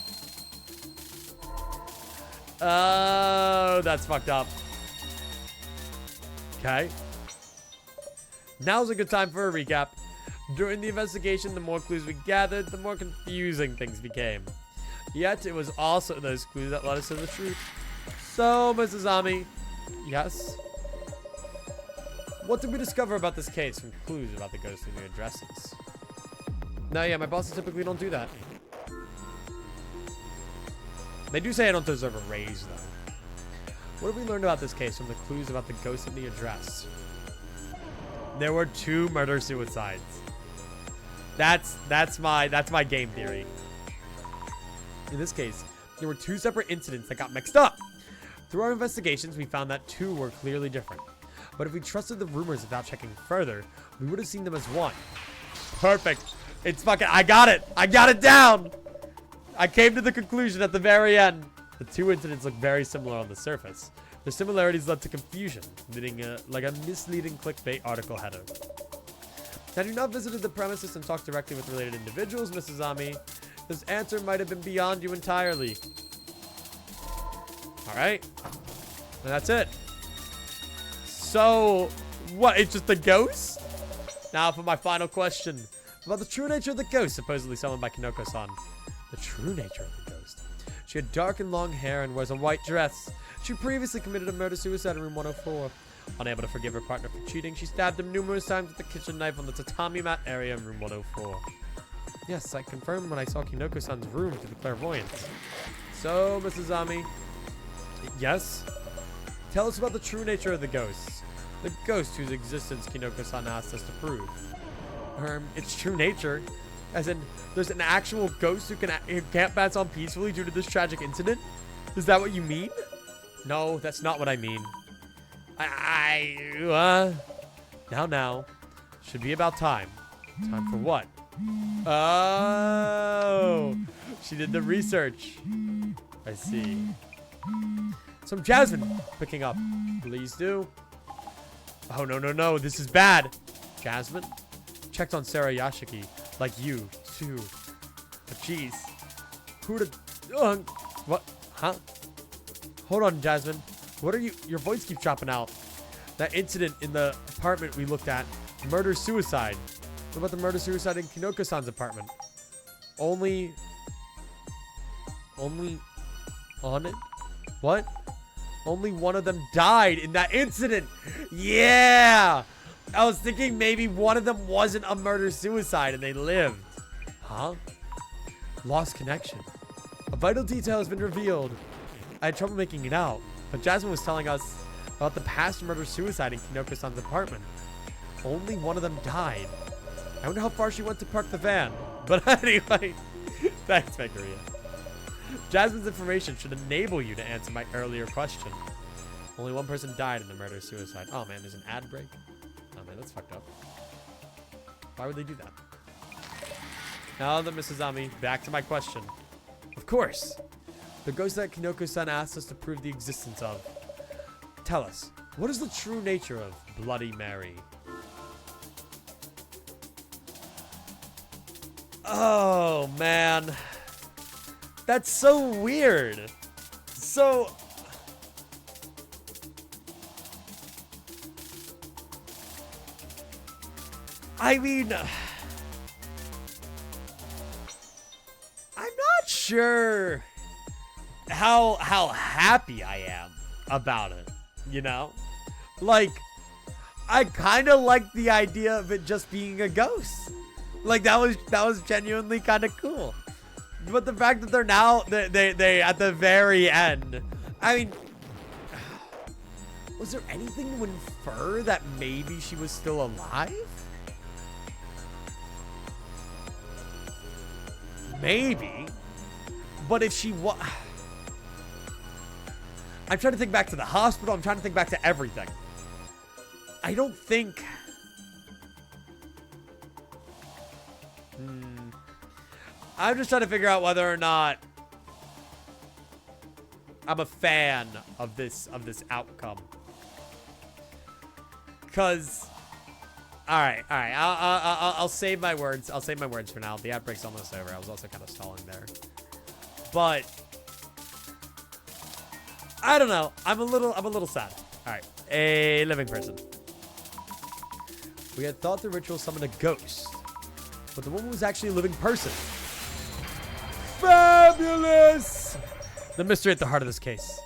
Oh, that's fucked up. Okay. Now's a good time for a recap. During the investigation, the more clues we gathered, the more confusing things became. Yet, it was also those clues that led us to the truth. So, Mrs. Ami, yes? What did we discover about this case from clues about the ghost in the addresses? No, yeah, my bosses typically don't do that. They do say I don't deserve a raise, though. What have we learned about this case from the clues about the ghost in the address? There were 2 murder-suicides. That's my game theory. In this case, there were 2 separate incidents that got mixed up. Through our investigations, we found that 2 were clearly different. But if we trusted the rumors without checking further, we would have seen them as one. Perfect. It's fucking... I got it. I got it down. I came to the conclusion at the very end. The 2 incidents look very similar on the surface. The similarities led to confusion, leading like a misleading clickbait article header. Had you not visited the premises and talked directly with related individuals, Mrs. Ami, this answer might have been beyond you entirely. Alright. And that's it. So, what? It's just a ghost? Now for my final question. About the true nature of the ghost, supposedly summoned by Kinoko-san. The true nature of the ghost. She had dark and long hair and wears a white dress. She previously committed a murder-suicide in room 104. Unable to forgive her partner for cheating, she stabbed him numerous times with a kitchen knife on the tatami mat area in room 104. Yes, I confirmed when I saw Kinoko-san's room through the clairvoyance. So, Mrs. Ami. Yes? Tell us about the true nature of the ghosts. The ghost whose existence Kinoko-san asked us to prove. Its true nature? As in, there's an actual ghost who can't pass on peacefully due to this tragic incident? Is that what you mean? No, that's not what I mean. Now. Should be about time. Time for what? Oh! She did the research. I see. Some Jasmine picking up. Please do. Oh, no. This is bad. Jasmine? Checked on Sarah Yashiki. Like you, too. But jeez. Who did... what? Huh? Hold on, Jasmine. What are you... Your voice keeps dropping out. That incident in the apartment we looked at. Murder-suicide. What about the murder-suicide in Kinoko-san's apartment? Only on it? What? Only one of them died in that incident. Yeah! I was thinking maybe one of them wasn't a murder-suicide and they lived. Huh? Lost connection. A vital detail has been revealed. I had trouble making it out, but Jasmine was telling us about the past murder-suicide in Kinoko-san's apartment. Only one of them died. I wonder how far she went to park the van. But anyway, thanks, Mekaria. Jasmine's information should enable you to answer my earlier question. Only one person died in the murder-suicide. Oh man, there's an ad break. Oh man, that's fucked up. Why would they do that? Now that Mrs. Ami, back to my question. Of course. The ghost that Kinoko-san asked us to prove the existence of. Tell us, what is the true nature of Bloody Mary? Oh, man. That's so weird. So... I mean... I'm not sure how happy I am about it, you know? Like, I kind of like the idea of it just being a ghost. Like, that was genuinely kind of cool. But the fact that they're now, they at the very end, I mean, was there anything to infer that maybe she was still alive? Maybe. But if she was... I'm trying to think back to the hospital. I'm trying to think back to everything. I don't think... I'm just trying to figure out whether or not I'm a fan of this outcome. Cause, all right. I'll save my words. I'll save my words for now. The outbreak's almost over. I was also kind of stalling there, but I don't know. I'm a little sad. All right, a living person. We had thought the ritual summoned a ghost, but the woman was actually a living person. Fabulous! The mystery at the heart of this case.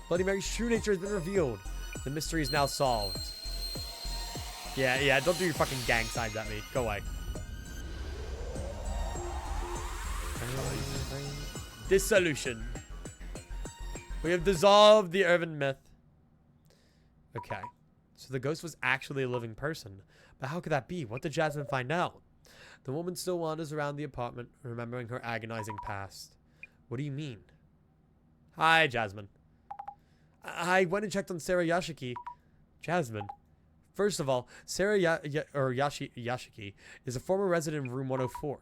Bloody Mary's true nature has been revealed. The mystery is now solved. Yeah, don't do your fucking gang signs at me. Go away. Dissolution. We have dissolved the urban myth. Okay. So the ghost was actually a living person. But how could that be? What did Jasmine find out? The woman still wanders around the apartment, remembering her agonizing past. What do you mean? Hi, Jasmine. I went and checked on Sarah Yashiki. Jasmine. First of all, Sarah Yashiki is a former resident of room 104.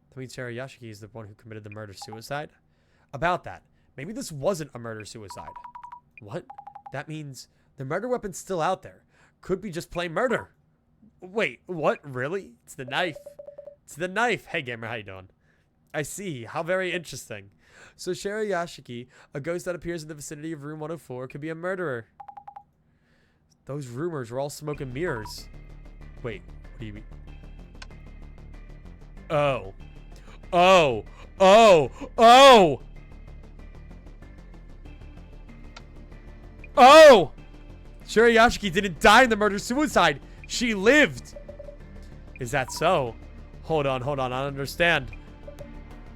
That means Sarah Yashiki is the one who committed the murder-suicide? About that, maybe this wasn't a murder-suicide. What? That means the murder weapon's still out there. Could be just plain murder. Wait, what? Really? It's the knife. It's the knife. Hey, gamer, how you doing? I see. How very interesting. So Sarah Yashiki, a ghost that appears in the vicinity of room 104, could be a murderer. Those rumors were all smoke and mirrors. Wait, what do you mean? Oh. Oh. Oh. Oh. Oh! Sarah Yashiki didn't die in the murder-suicide. She lived. Is that so? Hold on. I don't understand.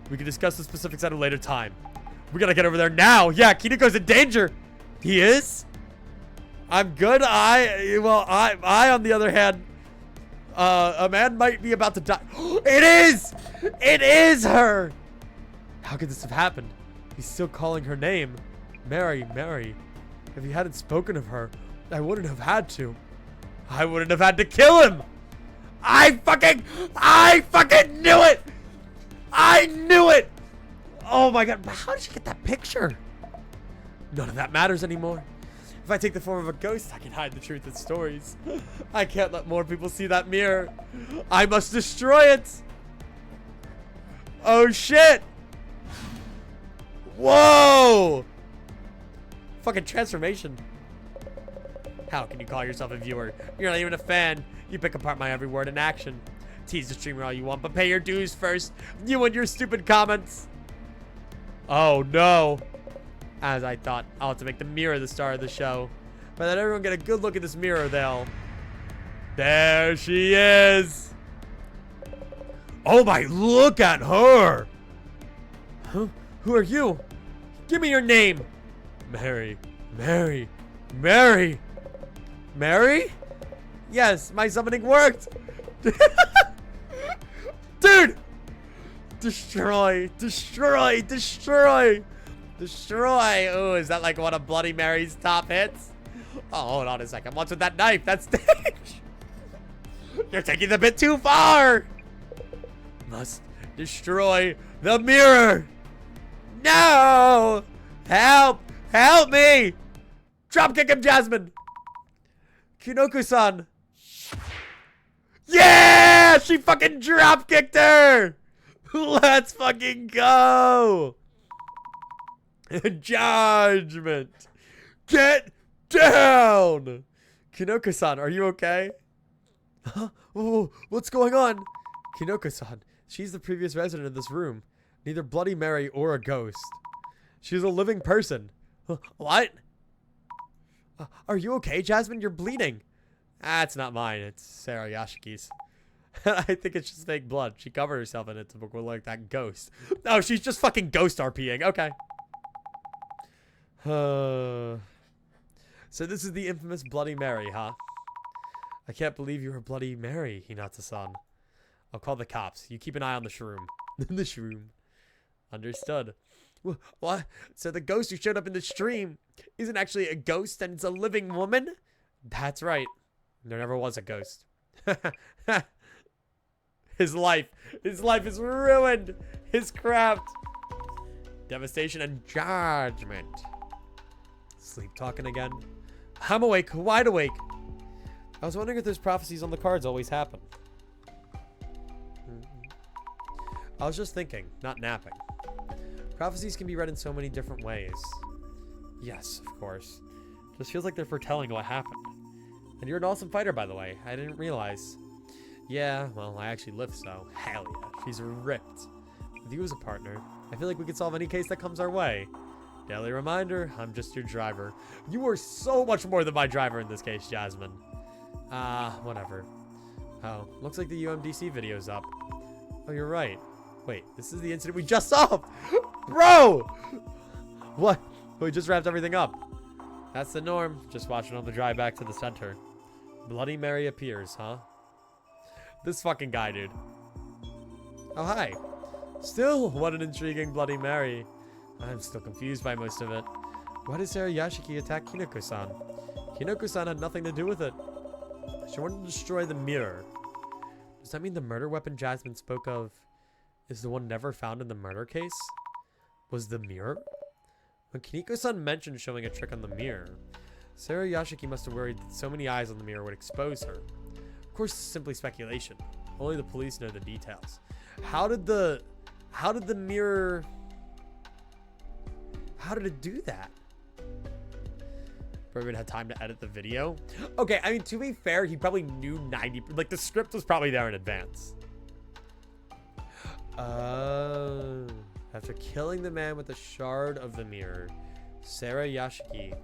We can discuss the specifics at a later time. We gotta get over there now. Yeah, Kinuko's in danger. He is? I'm good. I, on the other hand, a man might be about to die. It is! It is her! How could this have happened? He's still calling her name. Mary. If he hadn't spoken of her, I wouldn't have had to. I wouldn't have had to kill him! I fucking knew it! I knew it! Oh my god, how did she get that picture? None of that matters anymore. If I take the form of a ghost, I can hide the truth in stories. I can't let more people see that mirror. I must destroy it! Oh shit! Whoa! Fucking transformation. How can you call yourself a viewer? You're not even a fan. You pick apart my every word in action. Tease the streamer all you want, but pay your dues first. You and your stupid comments. Oh no. As I thought, I'll have to make the mirror the star of the show. But let everyone get a good look at this mirror, they'll... There she is. Oh my, look at her. Huh? Who are you? Give me your name. Mary. Yes, my summoning worked. Dude. Destroy. Oh, is that like one of Bloody Mary's top hits? Oh, hold on a second. What's with that knife? That's You're taking it a bit too far. Must destroy the mirror. No. Help me. Dropkick him, Jasmine. Kinoko-san. Yeah! She fucking dropkicked her. Let's fucking go. Judgment. Get down. Kinoko-san, are you okay? Huh? Oh, what's going on? Kinoko-san, she's the previous resident of this room. Neither Bloody Mary or a ghost. She's a living person. What? Are you okay, Jasmine? You're bleeding. That's not mine. It's Sarah Yashiki's. I think it's just fake blood. She covered herself in it to look like that ghost. Oh, she's just fucking ghost RPing. Okay. So this is the infamous Bloody Mary, huh? I can't believe you were Bloody Mary, Hinata-san. I'll call the cops. You keep an eye on the shroom. The shroom. Understood. What? So the ghost who showed up in the stream isn't actually a ghost and it's a living woman? That's right. There never was a ghost. His life is ruined. His craft. Devastation and judgment. Sleep talking again. I'm awake, wide awake. I was wondering if those prophecies on the cards always happen. I was just thinking, not napping. Prophecies can be read in so many different ways. Yes, of course. Just feels like they're foretelling what happened. And you're an awesome fighter, by the way. I didn't realize. Yeah, well, I actually lift, so hell yeah. She's ripped. With you as a partner, I feel like we could solve any case that comes our way. Daily reminder, I'm just your driver. You are so much more than my driver in this case, Jasmine. Whatever. Oh, looks like the UMDC video's up. Oh, you're right. Wait, this is the incident we just saw! Bro! What? We just wrapped everything up. That's the norm. Just watching on the drive back to the center. Bloody Mary appears, huh? This fucking guy, dude. Oh, hi. Still, what an intriguing Bloody Mary. I'm still confused by most of it. Why did Sarah Yashiki attack Kinoko-san? Kinoko-san had nothing to do with it. She wanted to destroy the mirror. Does that mean the murder weapon Jasmine spoke of is the one never found in the murder case? Was the mirror? When Kiniko-san mentioned showing a trick on the mirror, Sarah Yashiki must have worried that so many eyes on the mirror would expose her. Of course, it's simply speculation. Only the police know the details. How did the mirror... How did it do that? Bergman had time to edit the video. Okay, I mean, to be fair, he probably knew 90... Like, the script was probably there in advance. After killing the man with the shard of the mirror, Sarah Yashiki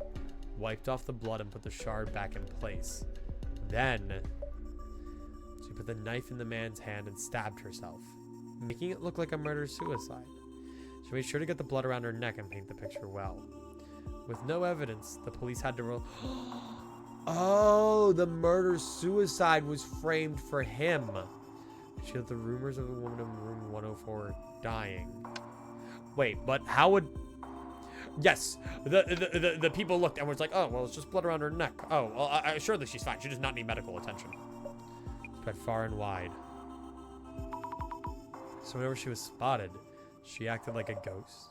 wiped off the blood and put the shard back in place. Then, she put the knife in the man's hand and stabbed herself, making it look like a murder-suicide. She made sure to get the blood around her neck and paint the picture well. With no evidence, the police had to roll... Oh, the murder-suicide was framed for him. She had the rumors of a woman in room 104 dying. Wait, but how would... Yes, the people looked and was like, oh, well, it's just blood around her neck. Oh, well, surely she's fine. She does not need medical attention. Spread far and wide. So whenever she was spotted, she acted like a ghost.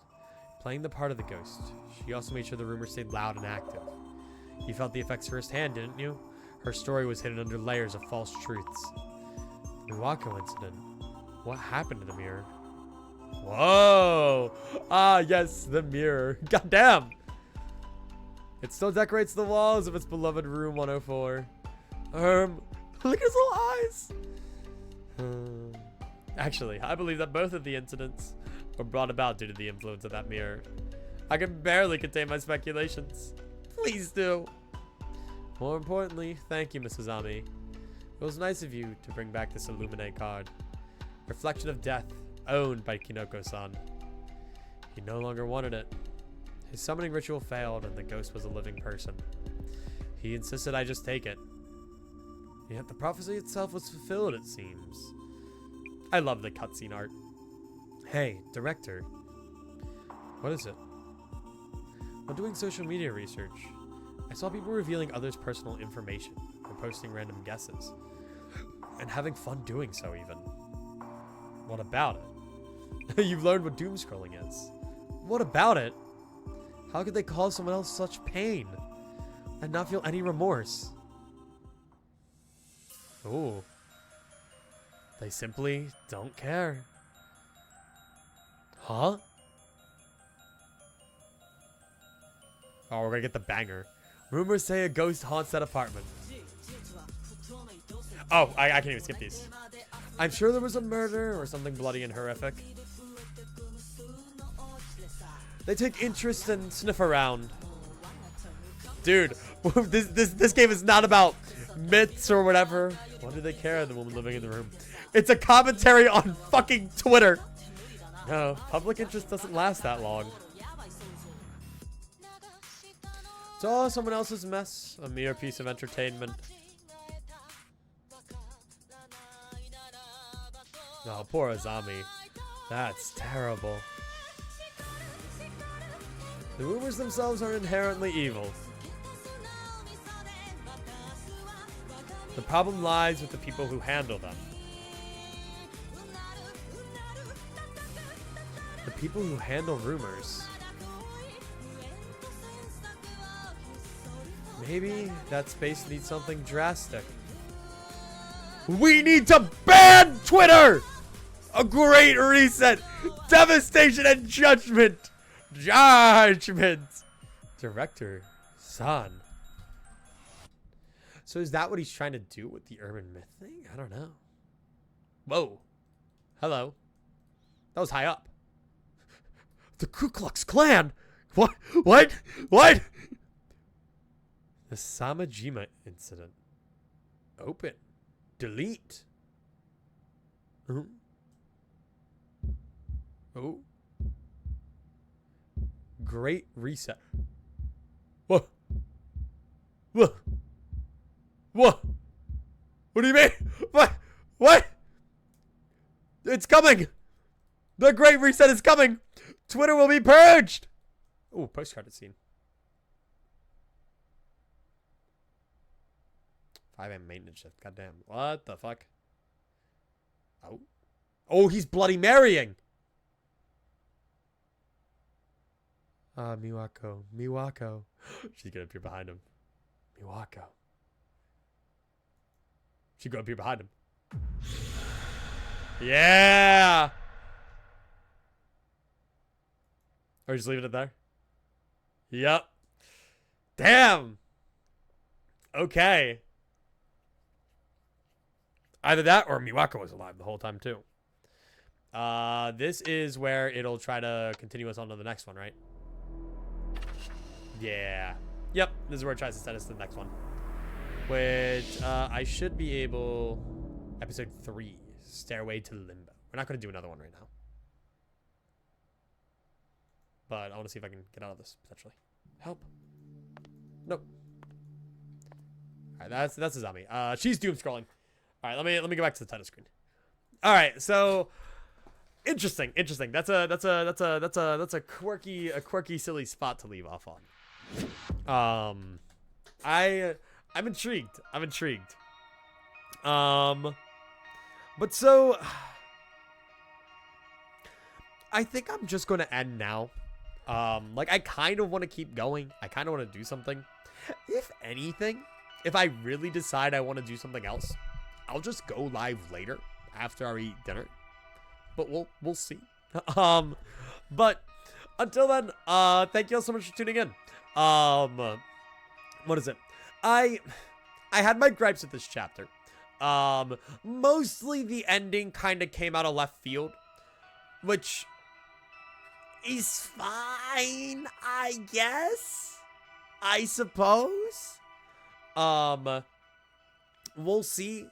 Playing the part of the ghost, she also made sure the rumors stayed loud and active. You felt the effects firsthand, didn't you? Her story was hidden under layers of false truths. The Wako incident. What happened to the mirror? Whoa! Ah, yes, the mirror. Goddamn! It still decorates the walls of its beloved room 104. Look at his little eyes! Actually, I believe that both of the incidents were brought about due to the influence of that mirror. I can barely contain my speculations. Please do. More importantly, thank you, Mrs. Ami. It was nice of you to bring back this Illuminate card. Reflection of death, owned by Kinoko-san. He no longer wanted it. His summoning ritual failed and the ghost was a living person. He insisted I just take it. Yet the prophecy itself was fulfilled, it seems. I love the cutscene art. Hey, director. What is it? While doing social media research, I saw people revealing others' personal information or posting random guesses. And having fun doing so, even. What about it? You've learned what doom scrolling is. What about it? How could they cause someone else such pain and not feel any remorse? Ooh. They simply don't care. Huh? Oh, we're gonna get the banger. Rumors say a ghost haunts that apartment. Oh, I can't even skip these. I'm sure there was a murder or something bloody and horrific. They take interest and sniff around. Dude, this game is not about myths or whatever. Why do they care, the woman living in the room? It's a commentary on fucking Twitter. No, public interest doesn't last that long. It's all someone else's mess. A mere piece of entertainment. Oh, poor Azami. That's terrible. The rumors themselves are inherently evil. The problem lies with the people who handle them. The people who handle rumors. Maybe that space needs something drastic. We need to ban Twitter! A great reset! Devastation and judgment! Judgment! Director San. So is that what he's trying to do with the urban myth thing? I don't know. Whoa. Hello. That was high up. The Ku Klux Klan? What? What? What? The Samajima incident. Open. Delete. Oh. Great reset. What? What? What? What do you mean? What? What? It's coming. The great reset is coming. Twitter will be purged. Oh, post-credit scene. 5 AM maintenance shift. Goddamn. What the fuck? Oh. Oh, he's Bloody Marying. Miwako. Miwako. She's gonna appear behind him. Miwako. She's gonna appear behind him. Yeah. Or just leaving it there? Yep. Damn. Okay. Either that or Miwako was alive the whole time too. This is where it'll try to continue us on to the next one, right? Yeah. Yep. This is where it tries to set us to the next one. Which, I should be able... Episode 3. Stairway to Limbo. We're not going to do another one right now. But I want to see if I can get out of this, potentially. Help. Nope. Alright, that's a zombie. She's doom scrolling. Alright, let me go back to the title screen. Alright, so... Interesting. That's a quirky, silly spot to leave off on. I'm intrigued. But so I think I'm just gonna end now. Like I kind of want to keep going. I kind of want to do something. If anything, if I really decide I want to do something else, I'll just go live later after I eat dinner. But we'll see. But until then, thank you all so much for tuning in. What is it? I had my gripes with this chapter. Mostly the ending kind of came out of left field, which is fine, I guess. I suppose. We'll see.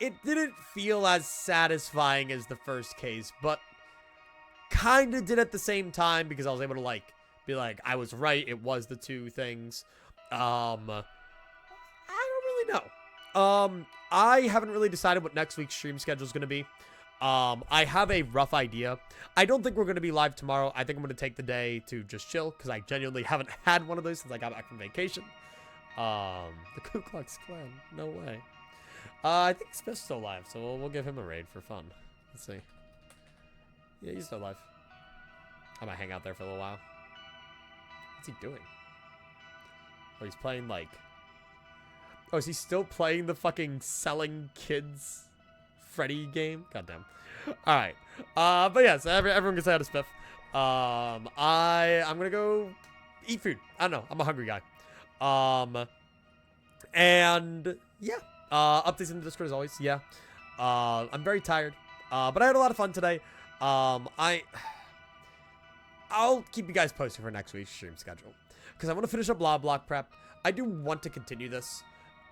It didn't feel as satisfying as the first case, but kind of did at the same time because I was able to like be like, I was right. It was the two things. I don't really know. I haven't really decided what next week's stream schedule is going to be. I have a rough idea. I don't think we're going to be live tomorrow. I think I'm going to take the day to just chill because I genuinely haven't had one of those since I got back from vacation. The Ku Klux Klan. No way. I think Smith's still alive, so we'll give him a raid for fun. Let's see. Yeah, he's still alive. I might hang out there for a little while. What's he doing? Oh, he's playing like... Oh, is he still playing the fucking selling kids Freddy game? Goddamn. Alright. But yeah, so everyone can say how to spiff. I'm gonna go eat food. I don't know. I'm a hungry guy. And yeah. Updates in the Discord as always. Yeah. I'm very tired. But I had a lot of fun today. I'll keep you guys posted for next week's stream schedule. Because I want to finish up Lava Block prep. I do want to continue this.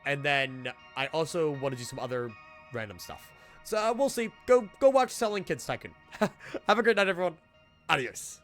And then I also want to do some other random stuff. So we'll see. Go watch Selling Kids Tycoon. Have a great night, everyone. Adios.